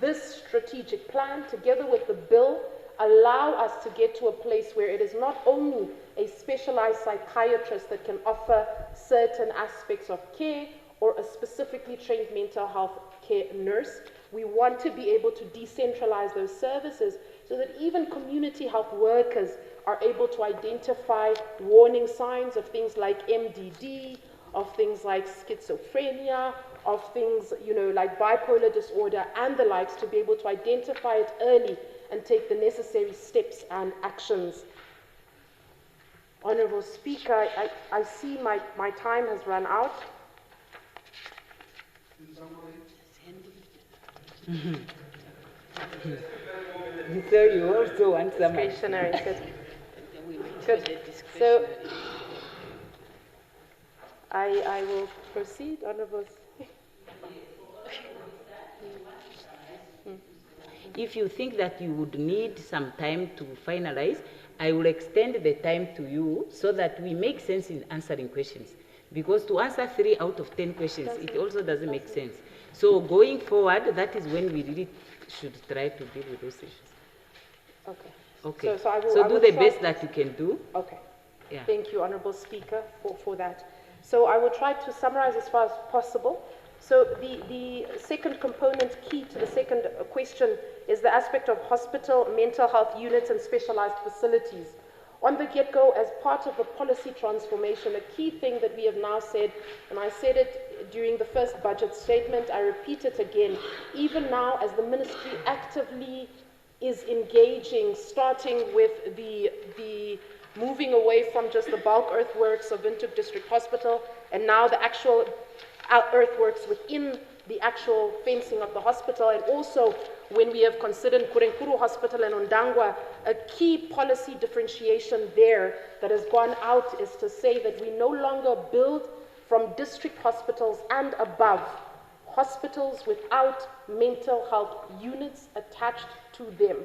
this strategic plan, together with the bill, allow us to get to a place where it is not only a specialized psychiatrist that can offer certain aspects of care or a specifically trained mental health care nurse. We want to be able to decentralize those services so that even community health workers are able to identify warning signs of things like MDD, of things like schizophrenia, of things, like bipolar disorder and the likes, to be able to identify it early and take the necessary steps and actions. Honorable Speaker, I see my time has run out. So you also want some discretionary. Good. So I will proceed, Honorable. If you think that you would need some time to finalize, I will extend the time to you so that we make sense in answering questions. Because to answer 3 out of 10 questions, it also doesn't make sense. So going forward, that is when we really should try to deal with those issues. Okay. Okay. So I do will the try best that you can do. Okay. Yeah. Thank you, Honorable Speaker, for that. So I will try to summarize as far as possible. So the second component, key to the second question, is the aspect of hospital, mental health units, and specialized facilities. On the get-go, as part of the policy transformation, a key thing that we have now said, and I said it during the first budget statement, I repeat it again, even now as the ministry actively is engaging, starting with the moving away from just the bulk earthworks of Windhoek District Hospital, and now the actual earthworks within the actual fencing of the hospital, and also when we have considered Kurenkuru Hospital and Ondangwa, a key policy differentiation there that has gone out is to say that we no longer build from district hospitals and above hospitals without mental health units attached to them.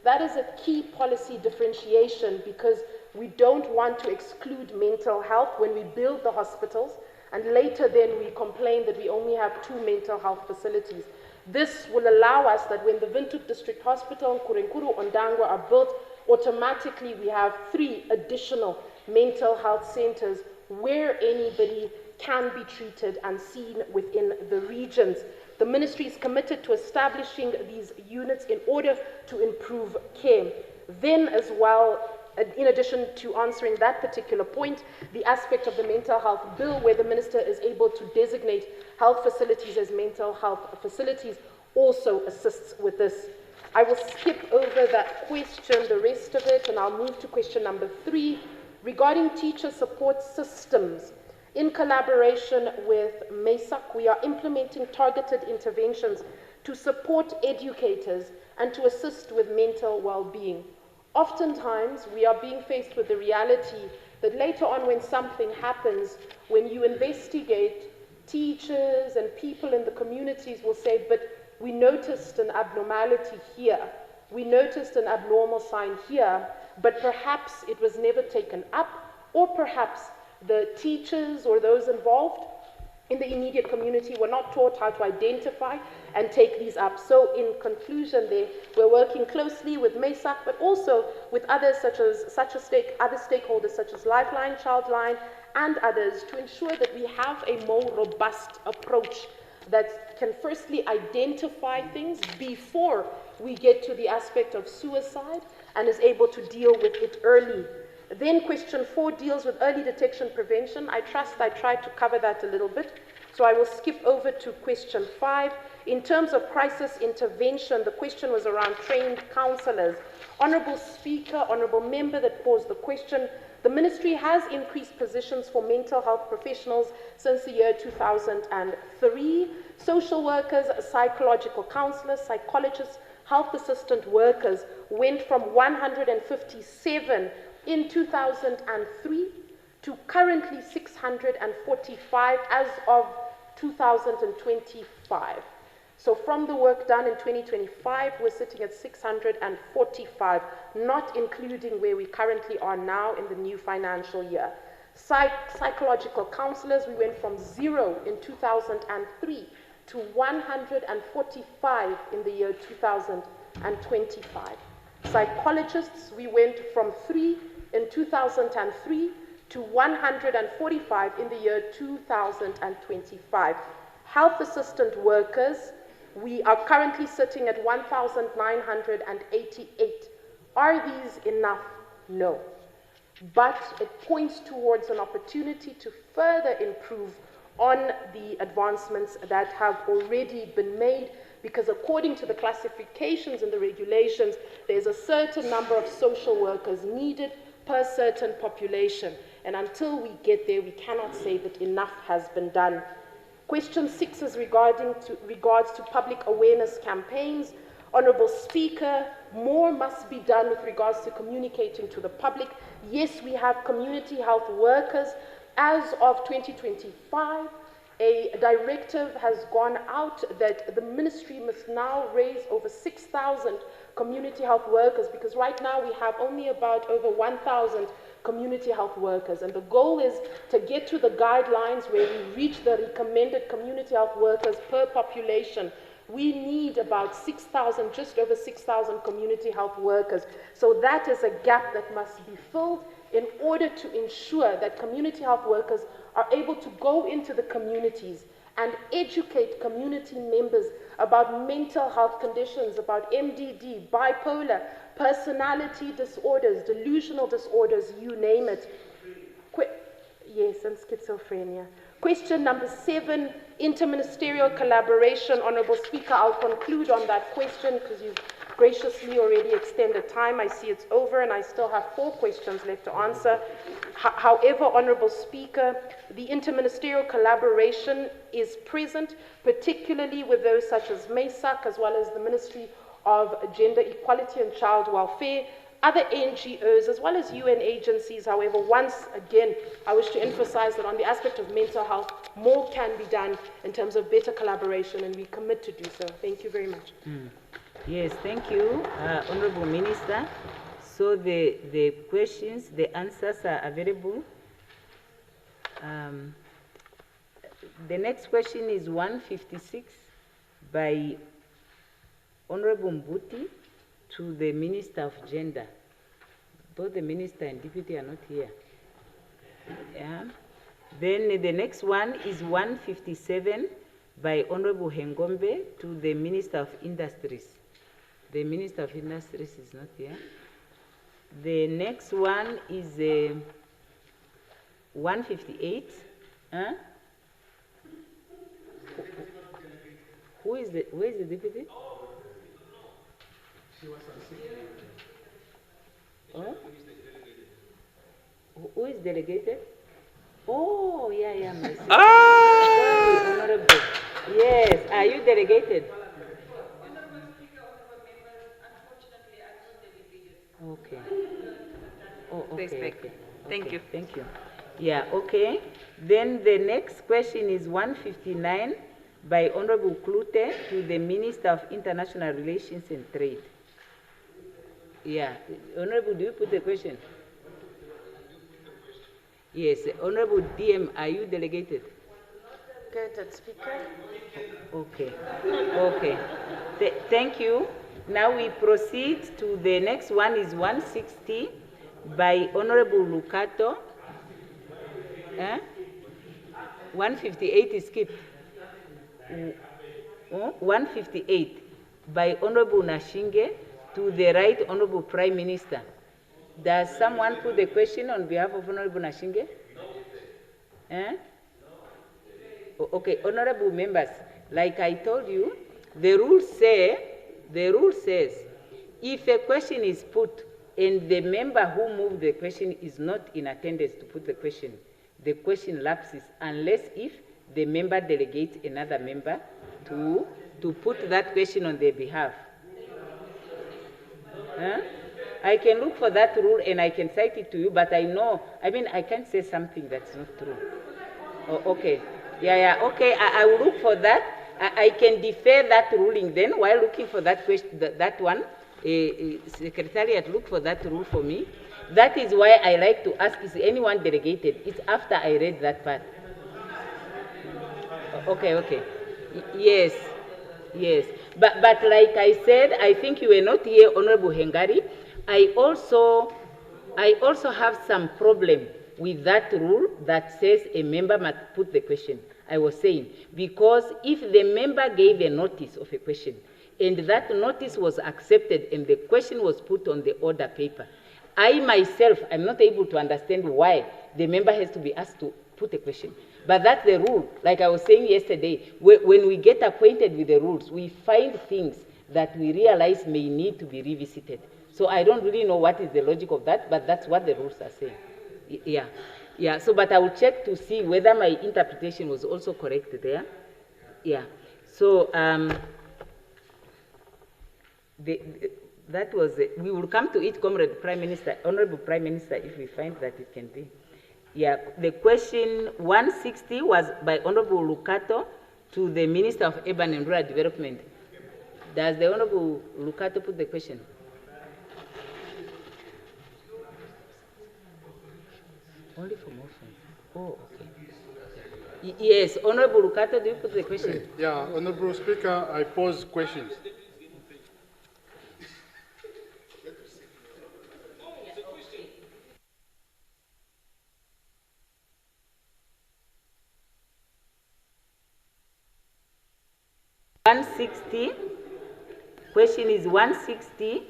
That is a key policy differentiation because we don't want to exclude mental health when we build the hospitals, and later then we complain that we only have 2 mental health facilities. This will allow us that when the Windhoek District Hospital, Kurenkuru, Ondangwa are built, automatically we have 3 additional mental health centers where anybody can be treated and seen within the regions. The ministry is committed to establishing these units in order to improve care. Then as well, in addition to answering that particular point, the aspect of the mental health bill where the minister is able to designate health facilities as mental health facilities also assists with this. I will skip over that question, the rest of it, and I'll move to question number 3 regarding teacher support systems. In collaboration with MESAC, we are implementing targeted interventions to support educators and to assist with mental well-being. Oftentimes, we are being faced with the reality that later on when something happens, when you investigate, teachers and people in the communities will say, but we noticed an abnormality here, we noticed an abnormal sign here, but perhaps it was never taken up, or perhaps the teachers or those involved in the immediate community were not taught how to identify and take these up. So in conclusion there, we're working closely with MESAC, but also with others other stakeholders such as Lifeline, Childline, and others to ensure that we have a more robust approach that can firstly identify things before we get to the aspect of suicide and is able to deal with it early. Then question 4 deals with early detection prevention. I trust I tried to cover that a little bit, so I will skip over to question 5. In terms of crisis intervention, the question was around trained counselors. Honorable Speaker, honorable member that posed the question, the ministry has increased positions for mental health professionals since the year 2003. Social workers, psychological counselors, psychologists, health assistant workers went from 157 in 2003 to currently 645 as of 2025. So from the work done in 2025, we're sitting at 645, not including where we currently are now in the new financial year. Psychological counselors, we went from 0 in 2003 to 145 in the year 2025. Psychologists, we went from 3 in 2003 to 145 in the year 2025. Health assistant workers, we are currently sitting at 1,988. Are these enough? No. But it points towards an opportunity to further improve on the advancements that have already been made, because according to the classifications and the regulations, there's a certain number of social workers needed per certain population. And until we get there, we cannot say that enough has been done. Question 6 is regards to public awareness campaigns. Honorable Speaker, more must be done with regards to communicating to the public. Yes, we have community health workers. As of 2025, a directive has gone out that the ministry must now raise over 6,000 community health workers, because right now we have only about over 1,000 community health workers, and the goal is to get to the guidelines where we reach the recommended community health workers per population. We need about 6,000, just over 6,000 community health workers. So that is a gap that must be filled in order to ensure that community health workers are able to go into the communities and educate community members about mental health conditions, about MDD, bipolar, personality disorders, delusional disorders, you name it. Yes, and schizophrenia. Question number 7, interministerial collaboration. Honorable Speaker, I'll conclude on that question because you've graciously already extended time. I see it's over and I still have 4 questions left to answer. However, Honorable Speaker, the interministerial collaboration is present, particularly with those such as MESAC, as well as the Ministry of Gender Equality and Child Welfare, other NGOs, as well as UN agencies. However, once again, I wish to emphasize that on the aspect of mental health, more can be done in terms of better collaboration, and we commit to do so. Thank you very much. Yes, thank you, Honorable Minister. So the questions, the answers are available. The next question is 156 by Honorable Mbuti to the Minister of Gender. Both the Minister and Deputy are not here. Yeah. Then the next one is 157 by Honorable Hengombe to the Minister of Industries. The Minister of Industries is not here. The next one is 158. Huh? Where is the deputy? Oh? Who is delegated? Oh, yeah, my sister. Sorry, Honorable. Yes, are you delegated? Okay. Oh, okay. Thank you. Thank you. Yeah, okay. Then the next question is 159 by Honorable Klute to the Minister of International Relations and Trade. Yeah. Honorable, do you put the question? Yes. Honorable DM, are you delegated? Delegated Speaker. Okay. Okay. Thank you. Now we proceed to the next one is 160 by Honorable Lucato. 158 is skipped. 158 by Honorable Nashinge to the Right Honorable Prime Minister. Does someone put the question on behalf of Honorable Nashinge? Okay, honorable members, like I told you, the rule says, if a question is put and the member who moved the question is not in attendance to put the question lapses unless if the member delegates another member to put that question on their behalf. I can look for that rule and I can cite it to you, but I can't say something that's not true. Oh, okay. Okay, I will look for that. I can defer that ruling then while looking for that question, that one. Secretariat, look for that rule for me. That is why I like to ask, is anyone delegated? It's after I read that part. Okay. Yes. But like I said, I think you were not here, Honorable Hengari. I also have some problem with that rule that says a member must put the question. I was saying, because if the member gave a notice of a question, and that notice was accepted and the question was put on the order paper, I myself am not able to understand why the member has to be asked to put a question. But that's the rule. Like I was saying yesterday, when we get acquainted with the rules, we find things that we realize may need to be revisited. So I don't really know what is the logic of that, but that's what the rules are saying. Yeah. So, but I will check to see whether my interpretation was also correct there. Yeah. So, that was it. We will come to it, Comrade Prime Minister, Honorable Prime Minister, if we find that it can be. Yeah, the question 160 was by Honorable Lucato to the Minister of Urban and Rural Development. Does the Honorable Lucato put the question? Only for motion. Oh, okay. Yes, Honorable Lucato, do you put the question? Yeah, Honorable Speaker, I pose questions. Question is 160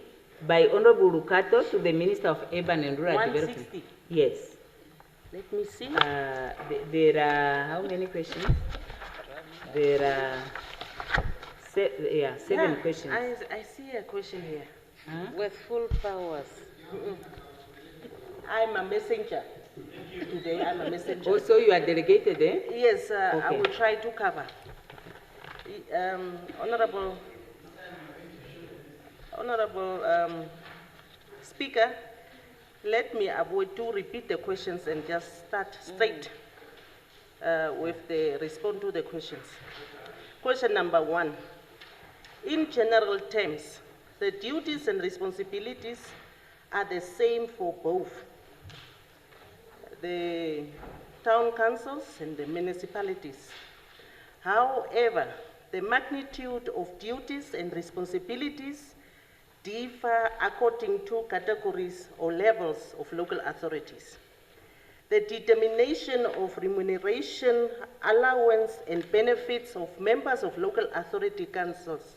by Honorable Lucato to the Minister of Urban and Rural 160. Development. Yes. Let me see. There are how many questions? There are seven questions. I see a question here. With full powers. I'm a messenger. Today I'm a messenger. Also, you are delegated, eh? Yes, okay. I will try to cover. Honorable Speaker, let me avoid to repeat the questions and just start straight with the response to the questions. Question number 1. In general terms, the duties and responsibilities are the same for both the town councils and the municipalities. However, the magnitude of duties and responsibilities differ according to categories or levels of local authorities. The determination of remuneration, allowance, and benefits of members of local authority councils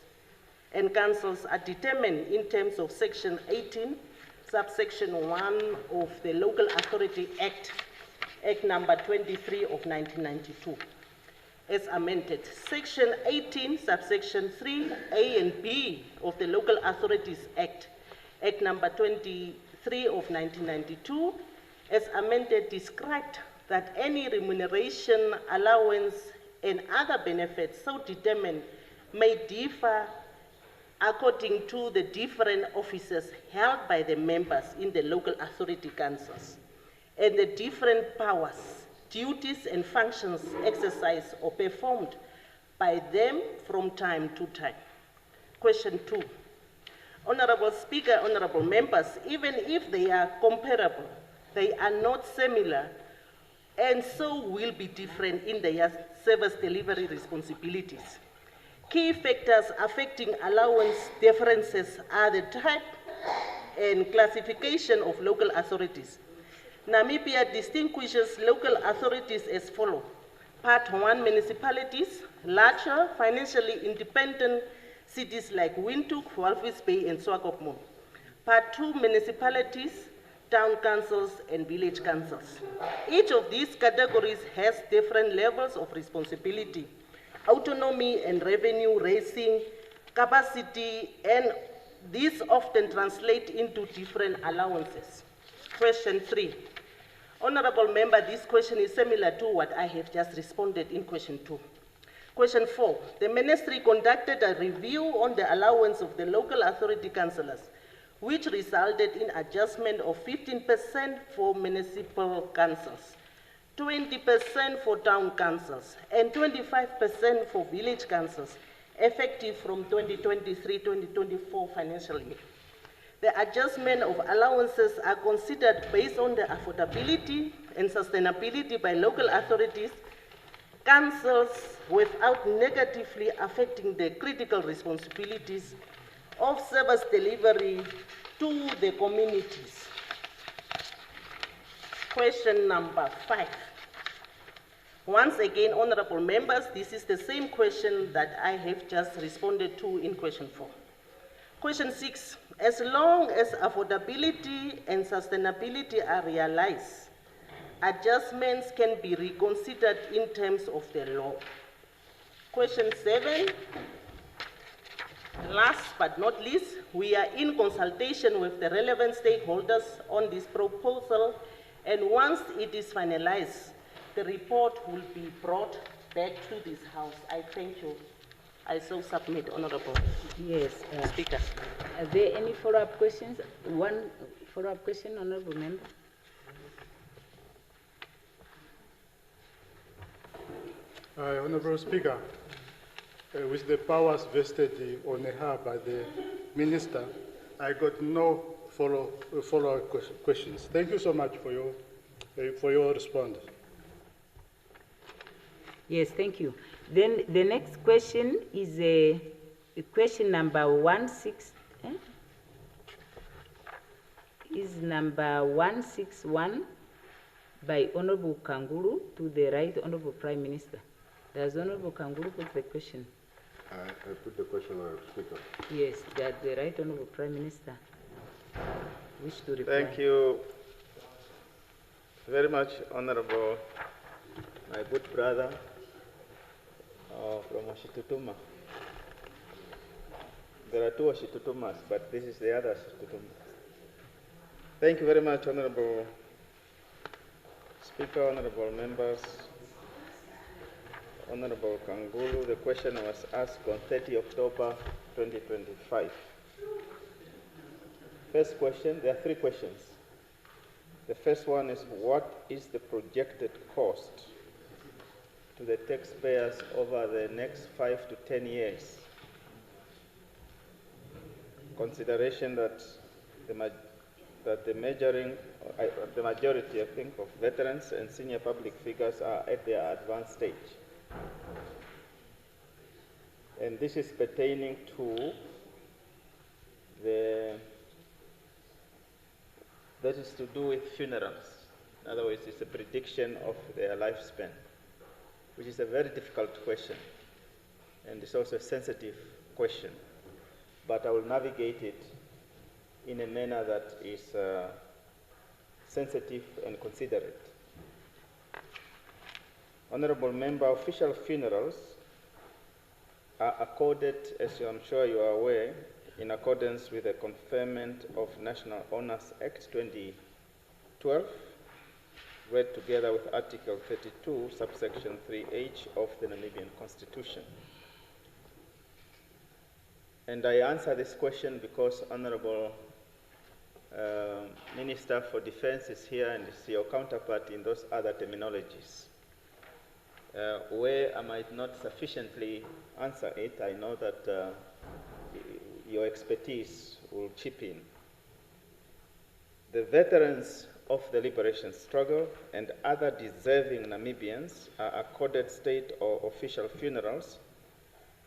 are determined in terms of Section 18, subsection 1 of the Local Authority Act, Act number 23 of 1992. As amended, Section 18, subsection 3, A and B of the Local Authorities Act, Act number 23 of 1992, as amended, described that any remuneration, allowance, and other benefits so determined may differ according to the different offices held by the members in the local authority councils and the different powers, duties, and functions exercised or performed by them from time to time. Question 2. Honorable Speaker, honorable members, even if they are comparable, they are not similar and so will be different in their service delivery responsibilities. Key factors affecting allowance differences are the type and classification of local authorities. Namibia distinguishes local authorities as follows. Part 1, municipalities, larger, financially independent cities like Windhoek, Walvis Bay, and Swakopmund. Part 2, municipalities, town councils, and village councils. Each of these categories has different levels of responsibility, autonomy and revenue raising capacity, and these often translate into different allowances. Question 3. Honorable Member, this question is similar to what I have just responded in question 2. Question 4. The Ministry conducted a review on the allowance of the local authority councillors, which resulted in adjustment of 15% for municipal councils, 20% for town councils, and 25% for village councils, effective from 2023-2024 financial year. The adjustment of allowances are considered based on the affordability and sustainability by local authorities, councils, without negatively affecting the critical responsibilities of service delivery to the communities. Question number 5. Once again, honorable members, this is the same question that I have just responded to in question 4. Question 6, as long as affordability and sustainability are realized, adjustments can be reconsidered in terms of the law. Question 7, last but not least, we are in consultation with the relevant stakeholders on this proposal, and once it is finalized, the report will be brought back to this House. I thank you. I so submit, Honorable. Yes, Speaker. Are there any follow-up questions? One follow-up question, Honorable Member. Honorable Speaker, with the powers vested on her by the Minister, I got no follow-up questions. Thank you so much for your response. Yes, thank you. Then the next question is question number 161 by Honorable Kanguru to the Right Honorable Prime Minister. Does Honorable Kanguru put the question? I put the question, Madam Speaker. Yes, that the Right Honorable Prime Minister wish to reply. Thank you very much, Honorable, my good brother from Oshitutuma. There are two Oshitutumas, but this is the other Oshitutuma. Thank you very much, Honorable Speaker, Honorable members. Honorable Kangulu, the question was asked on 30 October 2025. First question, there are 3 questions. The first one is, what is the projected cost to the taxpayers over the next 5 to 10 years? Consideration that the majority, I think, of veterans and senior public figures are at their advanced stage. And this is pertaining to that is to do with funerals. In other words, it's a prediction of their lifespan, which is a very difficult question. And it's also a sensitive question. But I will navigate it in a manner that is sensitive and considerate. Honorable Member, official funerals are accorded, as I'm sure you are aware, in accordance with the conferment of National Honours Act 2012, read together with Article 32, subsection 3H of the Namibian Constitution. And I answer this question because Honorable Minister for Defense is here and is your counterpart in those other terminologies. Where I might not sufficiently answer it, I know that your expertise will chip in. The veterans of the liberation struggle and other deserving Namibians are accorded state or official funerals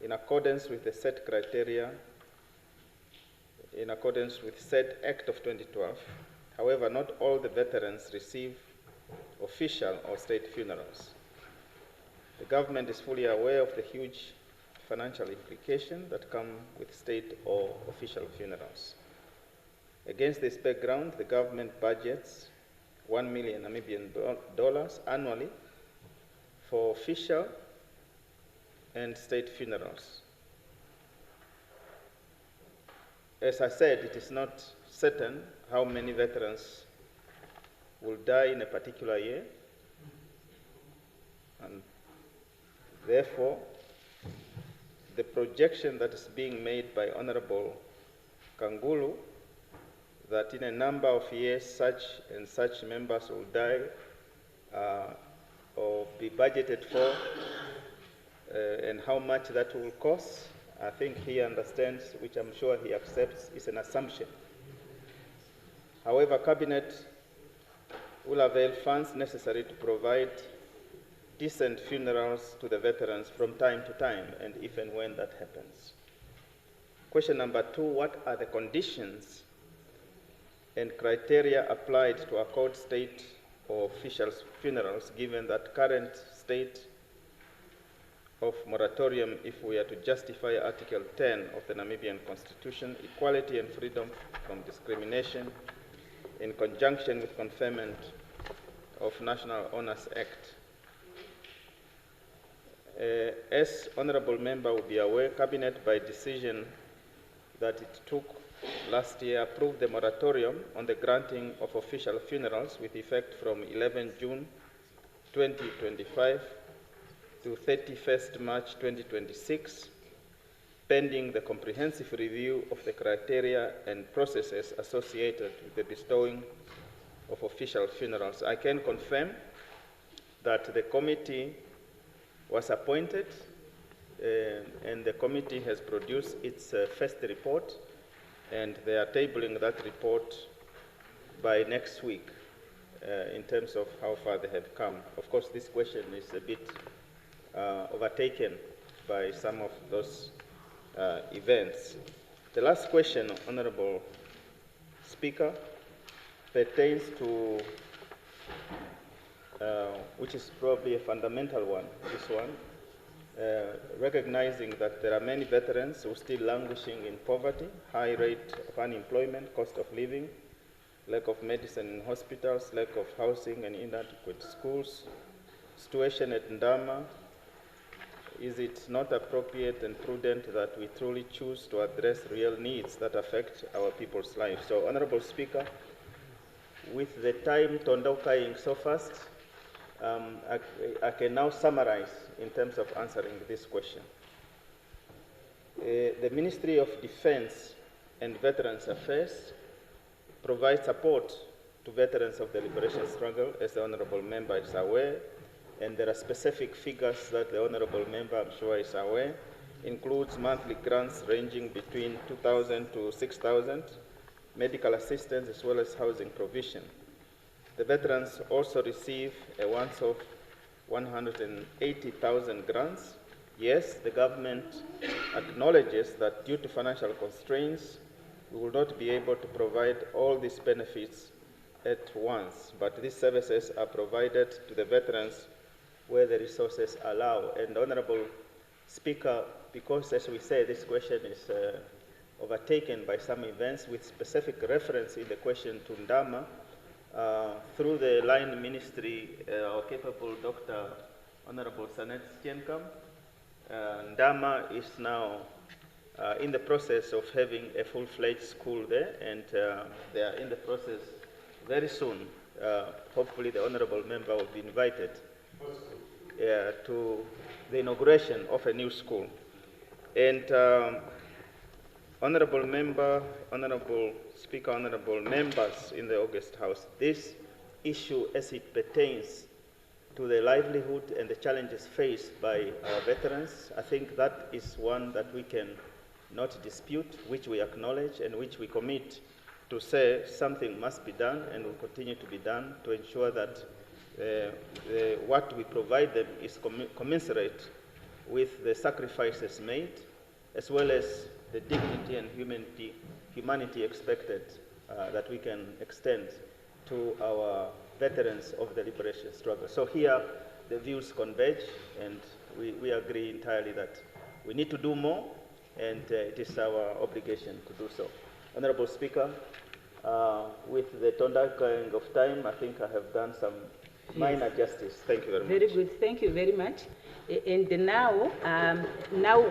in accordance with the set criteria, in accordance with said Act of 2012. However, not all the veterans receive official or state funerals. The government is fully aware of the huge financial implications that come with state or official funerals. Against this background, the government budgets 1 million Namibian dollars annually for official and state funerals. As I said, it is not certain how many veterans will die in a particular year, and therefore, the projection that is being made by Honorable Kangulu that in a number of years such and such members will die or be budgeted for and how much that will cost, I think he understands, which I'm sure he accepts, is an assumption. However, Cabinet will avail funds necessary to provide decent funerals to the veterans from time to time, and if and when that happens. Question number 2, what are the conditions and criteria applied to accord state or official funerals, given that current state of moratorium, if we are to justify Article 10 of the Namibian Constitution, equality and freedom from discrimination, in conjunction with conferment of National Honours Act. As Honourable Member will be aware, Cabinet, by decision that it took last year, approved the moratorium on the granting of official funerals with effect from 11 June 2025 to 31st March 2026, pending the comprehensive review of the criteria and processes associated with the bestowing of official funerals. I can confirm that the committee was appointed and the committee has produced its first report, and they are tabling that report by next week in terms of how far they have come. Of course, this question is a bit overtaken by some of those events. The last question, Honourable Speaker, pertains to, which is probably a fundamental one, this one, recognizing that there are many veterans who are still languishing in poverty, high rate of unemployment, cost of living, lack of medicine in hospitals, lack of housing and inadequate schools. Situation at Ndama, is it not appropriate and prudent that we truly choose to address real needs that affect our people's lives? So, Honourable Speaker, with the time tondokaying so fast, I can now summarize in terms of answering this question. The Ministry of Defence and Veterans Affairs provides support to veterans of the liberation struggle, as the Honourable Member is aware, and there are specific figures that the Honourable Member, I'm sure, is aware, includes monthly grants ranging between 2,000 to 6,000, medical assistance as well as housing provision. The veterans also receive a once-off 180,000 grants. Yes, the government acknowledges that due to financial constraints, we will not be able to provide all these benefits at once, but these services are provided to the veterans where the resources allow. And Honourable Speaker, because as we say, this question is overtaken by some events with specific reference in the question to Ndama, through the line ministry, our capable Dr. Honorable Sanet Stienkam, Ndama is now in the process of having a full-fledged school there, and they are in the process very soon. Hopefully the Honorable Member will be invited to the inauguration of a new school. And Honorable Member, Honorable Speaker, Honorable Members in the August House, this issue as it pertains to the livelihood and the challenges faced by our veterans, I think that is one that we can not dispute, which we acknowledge and which we commit to say something must be done and will continue to be done to ensure that what we provide them is commensurate with the sacrifices made, as well as the dignity and humanity expected that we can extend to our veterans of the liberation struggle. So here, the views converge, and we agree entirely that we need to do more, and it is our obligation to do so. Honorable Speaker, with the conducting of time, I think I have done some minor justice. Thank you very much. Very good. Thank you very much. And now,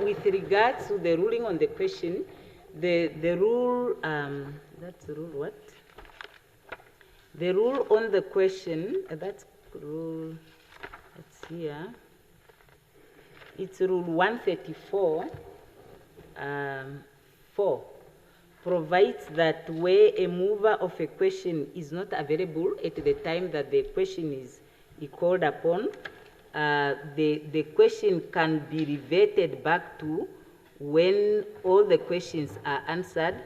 with regards to the ruling on the question, the rule, that's the rule what? The rule on the question, that's rule, let's see here. It's rule 134, 4, provides that where a mover of a question is not available at the time that the question is called upon, the question can be reverted back to when all the questions are answered,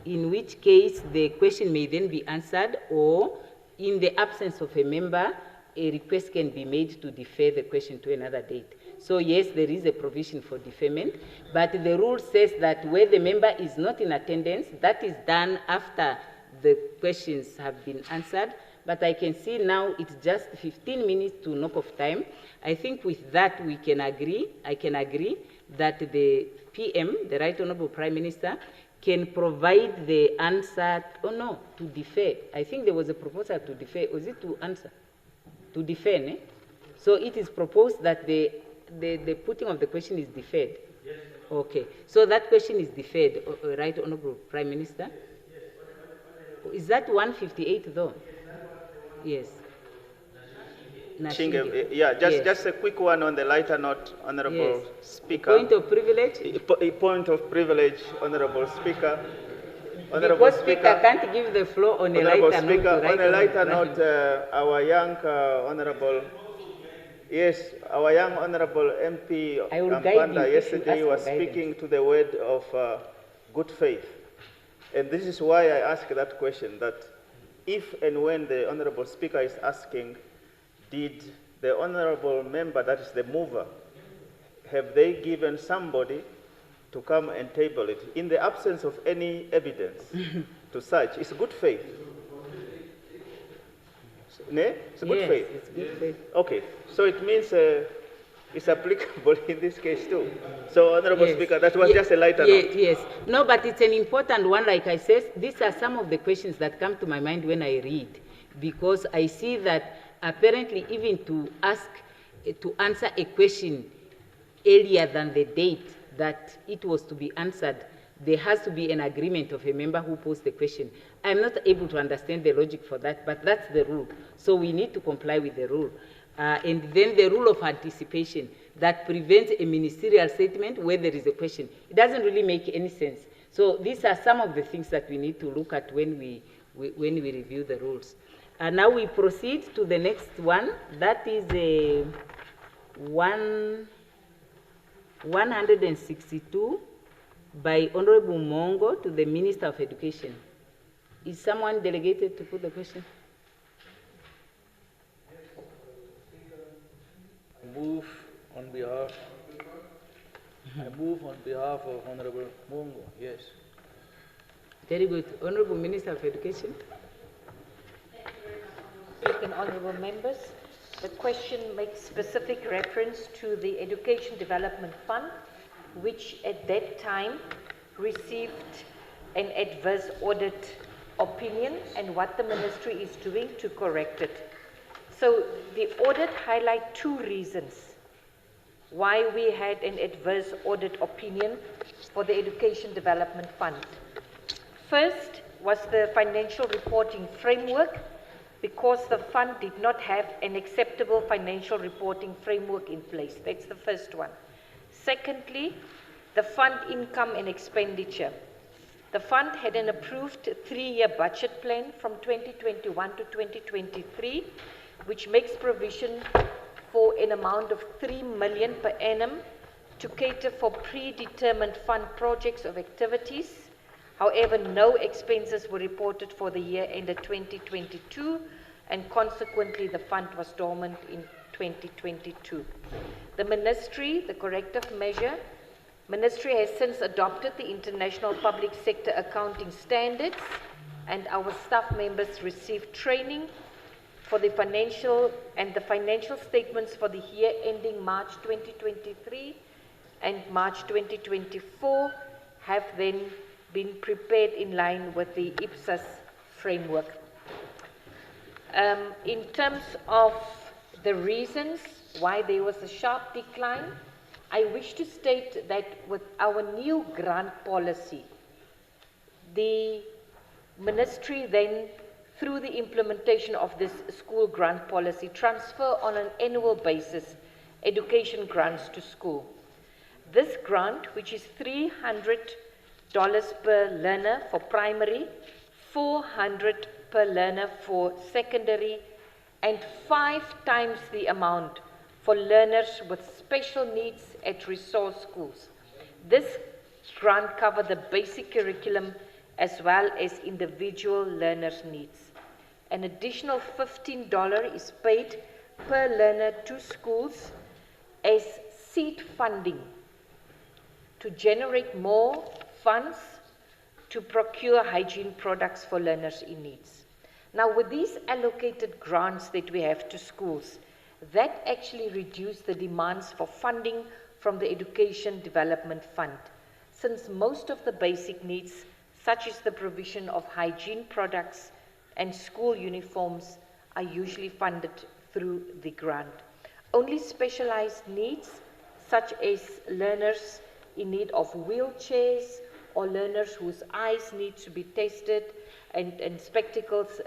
in which case the question may then be answered, or in the absence of a member, a request can be made to defer the question to another date. So yes, there is a provision for deferment, but the rule says that where the member is not in attendance, that is done after the questions have been answered. But I can see now it's just 15 minutes to knock off time. I think with that we can agree, I can agree that the PM, the Right Honorable Prime Minister, can provide the answer, to defer. I think there was a proposal to defer. Was it to answer? To defer, ne? So it is proposed that the putting of the question is deferred. Yes. Okay. So that question is deferred, Right Honorable Prime Minister? Yes. Is that 158 though? Yes. Chinge, yeah, just a quick one on the lighter note, Honorable Speaker. Point of privilege? A point of privilege, Honorable Speaker. Honorable Speaker can't give the floor on a lighter note. On a lighter note, our young Honorable, our young Honorable MP Ampanda yesterday was speaking to the word of good faith. And this is why I ask that question, that if and when the Honorable Speaker is asking, did the Honorable Member, that is the mover, have they given somebody to come and table it in the absence of any evidence to such? It's good faith. It's good faith. It's good faith. Okay, so it means it's applicable in this case too. So, Honorable Speaker, that was just a lighter note. Yes, no, but it's an important one. Like I said, these are some of the questions that come to my mind when I read, because I see that apparently even to answer a question earlier than the date that it was to be answered, there has to be an agreement of a member who posed the question. I'm not able to understand the logic for that, but that's the rule. So we need to comply with the rule. And then the rule of anticipation that prevents a ministerial statement where there is a question. It doesn't really make any sense. So these are some of the things that we need to look at when we review the rules. And now we proceed to the next one. That is a 162 by Honorable Mongo to the Minister of Education. Is someone delegated to put the question? I move on behalf of Honorable Mongo, yes. Very good. Honorable Minister of Education. Second, honorable members, the question makes specific reference to the Education Development Fund, which at that time received an adverse audit opinion, and what the ministry is doing to correct it. So the audit highlight two reasons why we had an adverse audit opinion for the Education Development Fund. First was the financial reporting framework, because the fund did not have an acceptable financial reporting framework in place. That's the first one. Secondly, the fund income and expenditure. The fund had an approved 3-year budget plan from 2021 to 2023, which makes provision for an amount of 3 million per annum to cater for predetermined fund projects of activities. However, no expenses were reported for the year ended 2022, and consequently the fund was dormant in 2022. The ministry, the corrective measure, ministry has since adopted the International Public Sector Accounting Standards, and our staff members received training for the financial statements for the year ending March 2023 and March 2024 have then been prepared in line with the IPSAS framework. In terms of the reasons why there was a sharp decline, I wish to state that with our new grant policy, the ministry then, through the implementation of this school grant policy, transfer on an annual basis education grants to school. This grant, which is $300 per learner for primary, $400 per learner for secondary, and 5 times the amount for learners with special needs at resource schools. This grant covers the basic curriculum as well as individual learners' needs. An additional $15 is paid per learner to schools as seed funding to generate more funds to procure hygiene products for learners in needs. Now, with these allocated grants that we have to schools, that actually reduced the demands for funding from the Education Development Fund, since most of the basic needs, such as the provision of hygiene products and school uniforms, are usually funded through the grant. Only specialized needs, such as learners in need of wheelchairs or learners whose eyes need to be tested and spectacles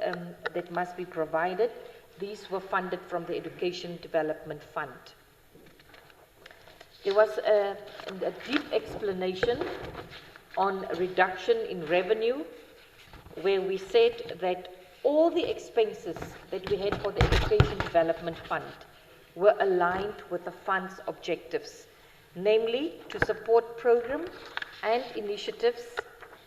that must be provided, these were funded from the Education Development Fund. There was a deep explanation on reduction in revenue, where we said that all the expenses that we had for the Education Development Fund were aligned with the fund's objectives, namely to support programs and initiatives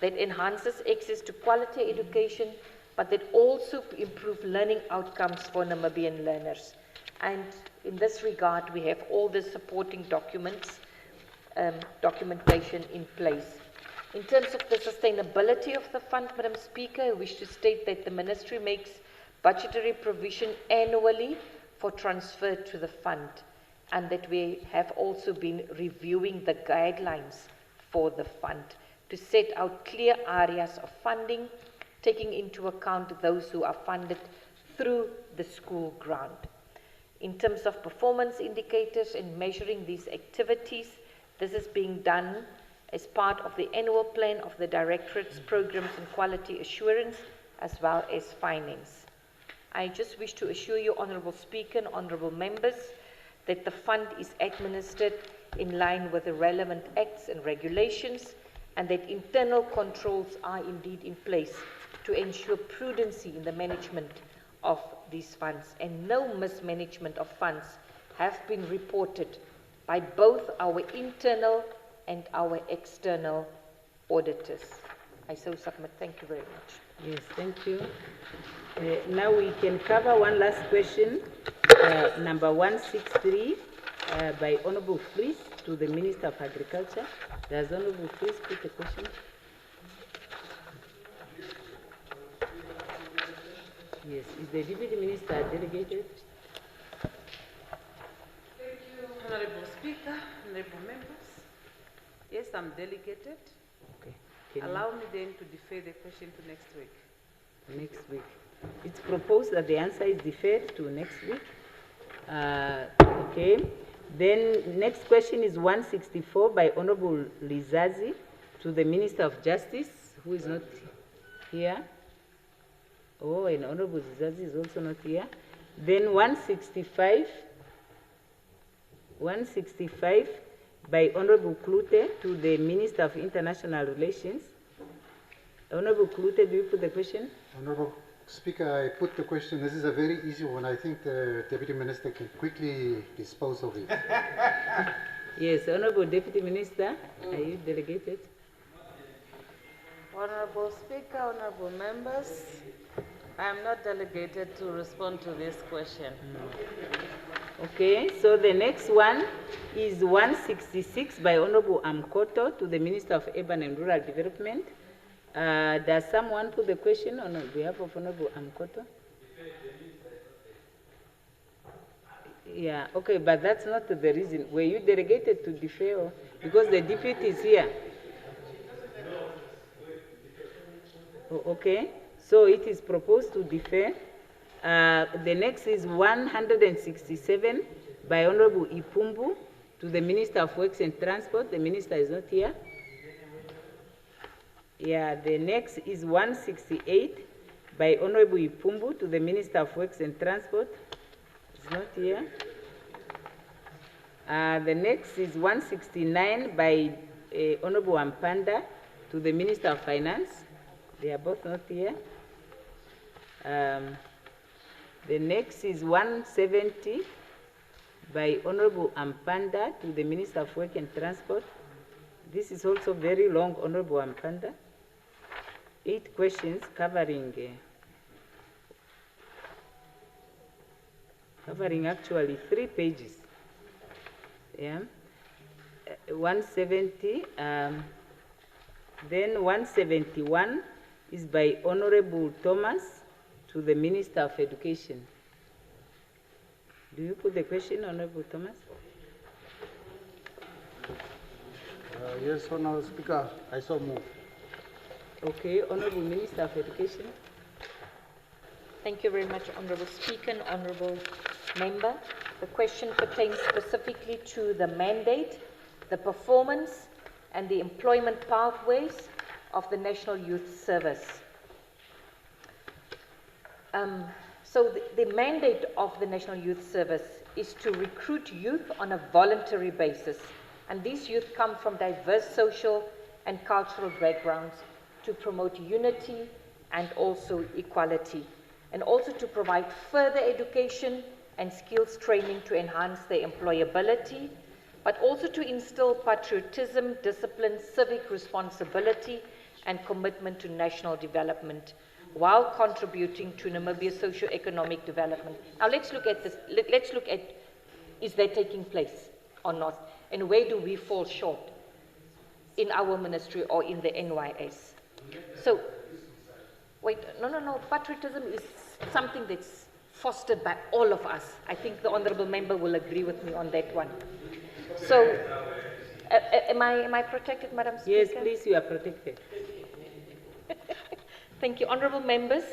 that enhances access to quality education, but that also improve learning outcomes for Namibian learners. And in this regard, we have all the supporting documentation in place. In terms of the sustainability of the fund, Madam Speaker, I wish to state that the Ministry makes budgetary provision annually for transfer to the fund, and that we have also been reviewing the guidelines for the fund to set out clear areas of funding, taking into account those who are funded through the school grant. In terms of performance indicators and measuring these activities, this is being done as part of the annual plan of the Directorate's programs and quality assurance, as well as finance. I just wish to assure you, Honourable Speaker and Honourable Members, that the fund is administered in line with the relevant acts and regulations, and that internal controls are indeed in place to ensure prudency in the management of these funds, and no mismanagement of funds have been reported by both our internal and our external auditors. I so submit. Thank you very much. Yes, thank you. Now we can cover one last question, number 163, by Honourable Fries to the Minister of Agriculture. Does Honourable Fries put the question? Yes, is the Deputy Minister delegated? Thank you, Honourable Speaker, Honourable Members. Yes, I'm delegated. Okay. Allow me then to defer the question to next week. Next week. It's proposed that the answer is deferred to next week. Okay. Then next question is 164 by Honourable Lizazi to the Minister of Justice, who is not here. Oh, and Honourable Lizazi is also not here. Then 165 by Honourable Klute to the Minister of International Relations. Honourable Klute, do you put the question? Honourable Speaker, I put the question. This is a very easy one. I think the Deputy Minister can quickly dispose of it. Yes, Honourable Deputy Minister, are you delegated? Honourable Speaker, Honourable Members, I am not delegated to respond to this question. Okay, so the next one is 166 by Honourable Amkoto to the Minister of Urban and Rural Development. Does someone put the question on behalf of Honourable Amkoto? Yeah, okay, but that's not the reason. Were you delegated to defer? Because the deputy is here. Oh, okay, so it is proposed to defer. The next is 167 by Honorable Ipumbu to the Minister of Works and Transport. The Minister is not here. Yeah, the next is 168 by Honorable Ipumbu to the Minister of Works and Transport. It's not here. The next is 169 by Honorable Ampanda to the Minister of Finance. They are both not here. The next is 170 by Honorable Ampanda to the Minister of Work and Transport. This is also very long, Honorable Ampanda. 8 questions covering actually 3 pages. Yeah. 170. Then 171 is by Honorable Thomas to the Minister of Education. Do you put the question, Honorable Thomas? Yes, Honorable Speaker, I so move. Okay, Honorable Minister of Education. Thank you very much, Honorable Speaker and Honorable Member. The question pertains specifically to the mandate, the performance, and the employment pathways of the National Youth Service. So the mandate of the National Youth Service is to recruit youth on a voluntary basis. And these youth come from diverse social and cultural backgrounds to promote unity and also equality, and also to provide further education and skills training to enhance their employability, but also to instill patriotism, discipline, civic responsibility, and commitment to national development, while contributing to Namibia's socio-economic development. Now let's look at this. Let's look at, is that taking place or not? And where do we fall short in our ministry or in the NYS? So, wait, no. Patriotism is something that's fostered by all of us. I think the Honourable Member will agree with me on that one. So, am I protected, Madam Speaker? Yes, please, you are protected. Thank you. Honourable Members,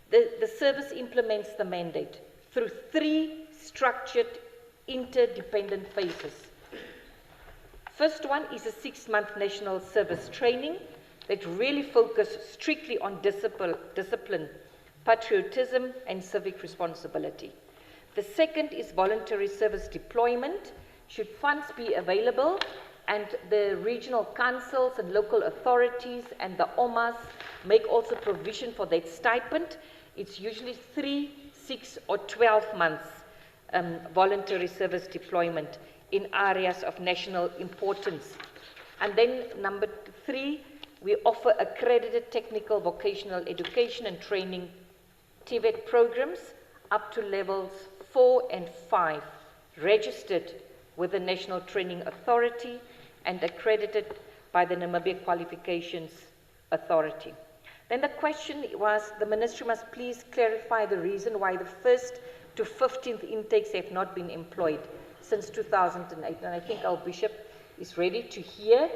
the service implements the mandate through 3 structured, interdependent phases. First one is a 6-month national service training that really focuses strictly on discipline, patriotism, and civic responsibility. The second is voluntary service deployment, should funds be available, and the regional councils and local authorities and the OMAs make also provision for that stipend. It's usually 3, 6, or 12 months voluntary service deployment in areas of national importance. And then number 3, we offer accredited technical vocational education and training TVET programs up to levels 4 and 5, registered with the National Training Authority and accredited by the Namibia Qualifications Authority. Then the question was, the Ministry must please clarify the reason why the 1st to 15th intakes have not been employed since 2008. And I think our Bishop is ready to hear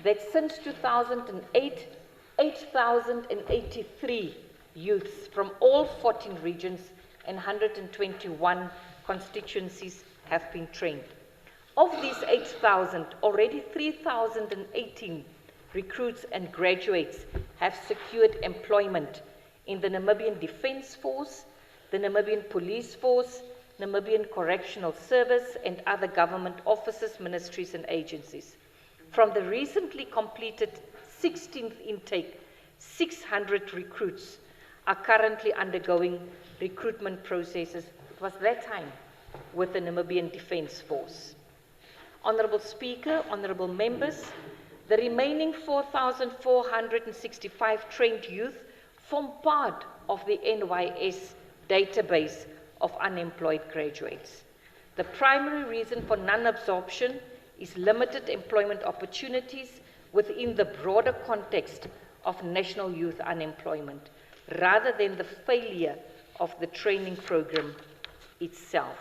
that since 2008, 8,083 youths from all 14 regions and 121 constituencies have been trained. Of these 8,000, already 3,018 recruits and graduates have secured employment in the Namibian Defence Force, the Namibian Police Force, Namibian Correctional Service, and other government offices, ministries, and agencies. From the recently completed 16th intake, 600 recruits are currently undergoing recruitment processes. It was that time with the Namibian Defence Force. Honourable Speaker, Honourable Members, the remaining 4,465 trained youth form part of the NYS database of unemployed graduates. The primary reason for non-absorption is limited employment opportunities within the broader context of national youth unemployment, rather than the failure of the training program itself.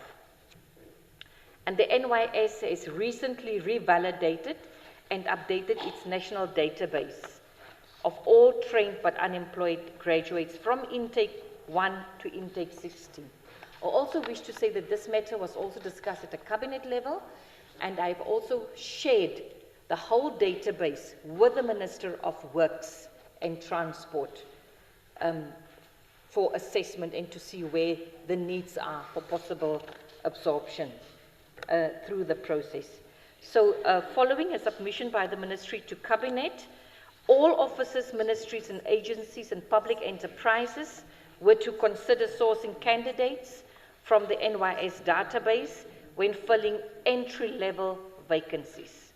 And the NYS has recently revalidated and updated its national database of all trained but unemployed graduates from intake 1 to intake 16. I also wish to say that this matter was also discussed at a cabinet level, and I've also shared the whole database with the Minister of Works and Transport for assessment and to see where the needs are for possible absorption through the process. So following a submission by the Ministry to Cabinet, all offices, ministries and agencies and public enterprises were to consider sourcing candidates from the NYS database when filling entry-level vacancies.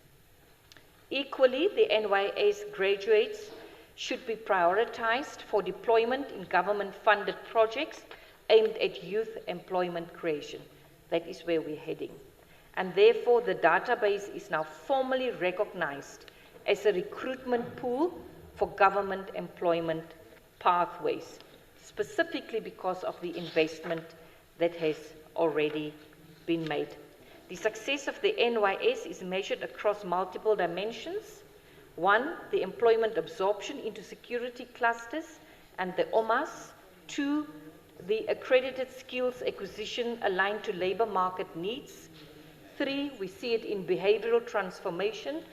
Equally, the NYS graduates should be prioritized for deployment in government-funded projects aimed at youth employment creation. That is where we're heading. And therefore, the database is now formally recognized as a recruitment pool for government employment pathways, specifically because of the investment that has already been made. The success of the NYS is measured across multiple dimensions. One, the employment absorption into security clusters and the OMAS. Two, the accredited skills acquisition aligned to labor market needs. Three, we see it in behavioral transformation,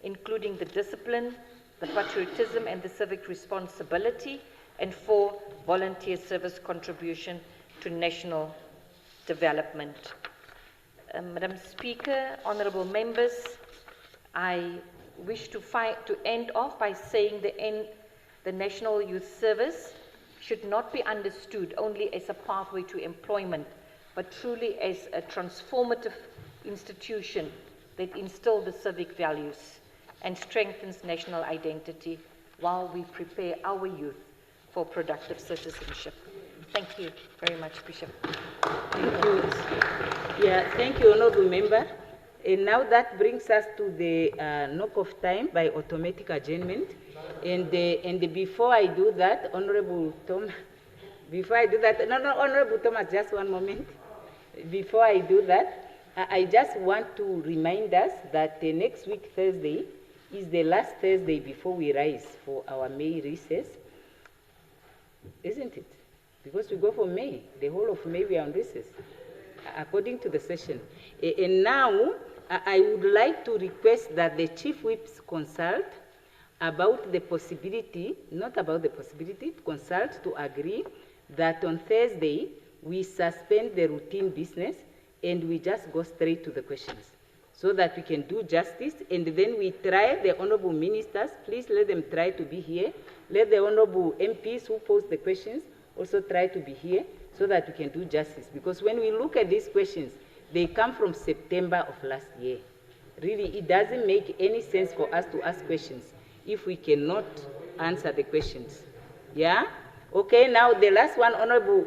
including the discipline, the patriotism, and the civic responsibility. And four, volunteer service contribution to national development. Madam Speaker, honorable members, I wish to end off by saying the National Youth Service should not be understood only as a pathway to employment, but truly as a transformative institution that instills the civic values and strengthens national identity while we prepare our youth for productive citizenship. Thank you very much, Bishop. Thank you. Yeah, thank you, honorable member. And now that brings us to the knock-off time by automatic adjournment. And before I do that, Honorable Thomas, Honorable Thomas, just one moment. Before I do that, I just want to remind us that next week, Thursday, is the last Thursday before we rise for our May recess. Isn't it? Because we go for May. The whole of May we are on recess, according to the session. And now, I would like to request that the chief whips consult about the possibility, not about the possibility, consult to agree that on Thursday we suspend the routine business and we just go straight to the questions so that we can do justice. And then we try the honorable ministers, please let them try to be here. Let the honorable MPs who pose the questions also try to be here so that we can do justice. Because when we look at these questions, they come from September of last year. Really, it doesn't make any sense for us to ask questions if we cannot answer the questions. Yeah? Okay, now the last one, Honorable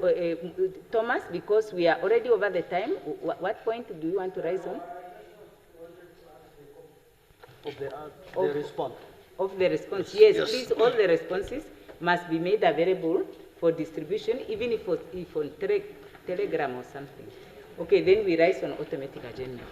Thomas, because we are already over the time. What point do you want to raise on? Of the response. Of the response, yes. Please, all the responses must be made available for distribution, even if on Telegram or something. Okay, then we rise on automatic adjournment.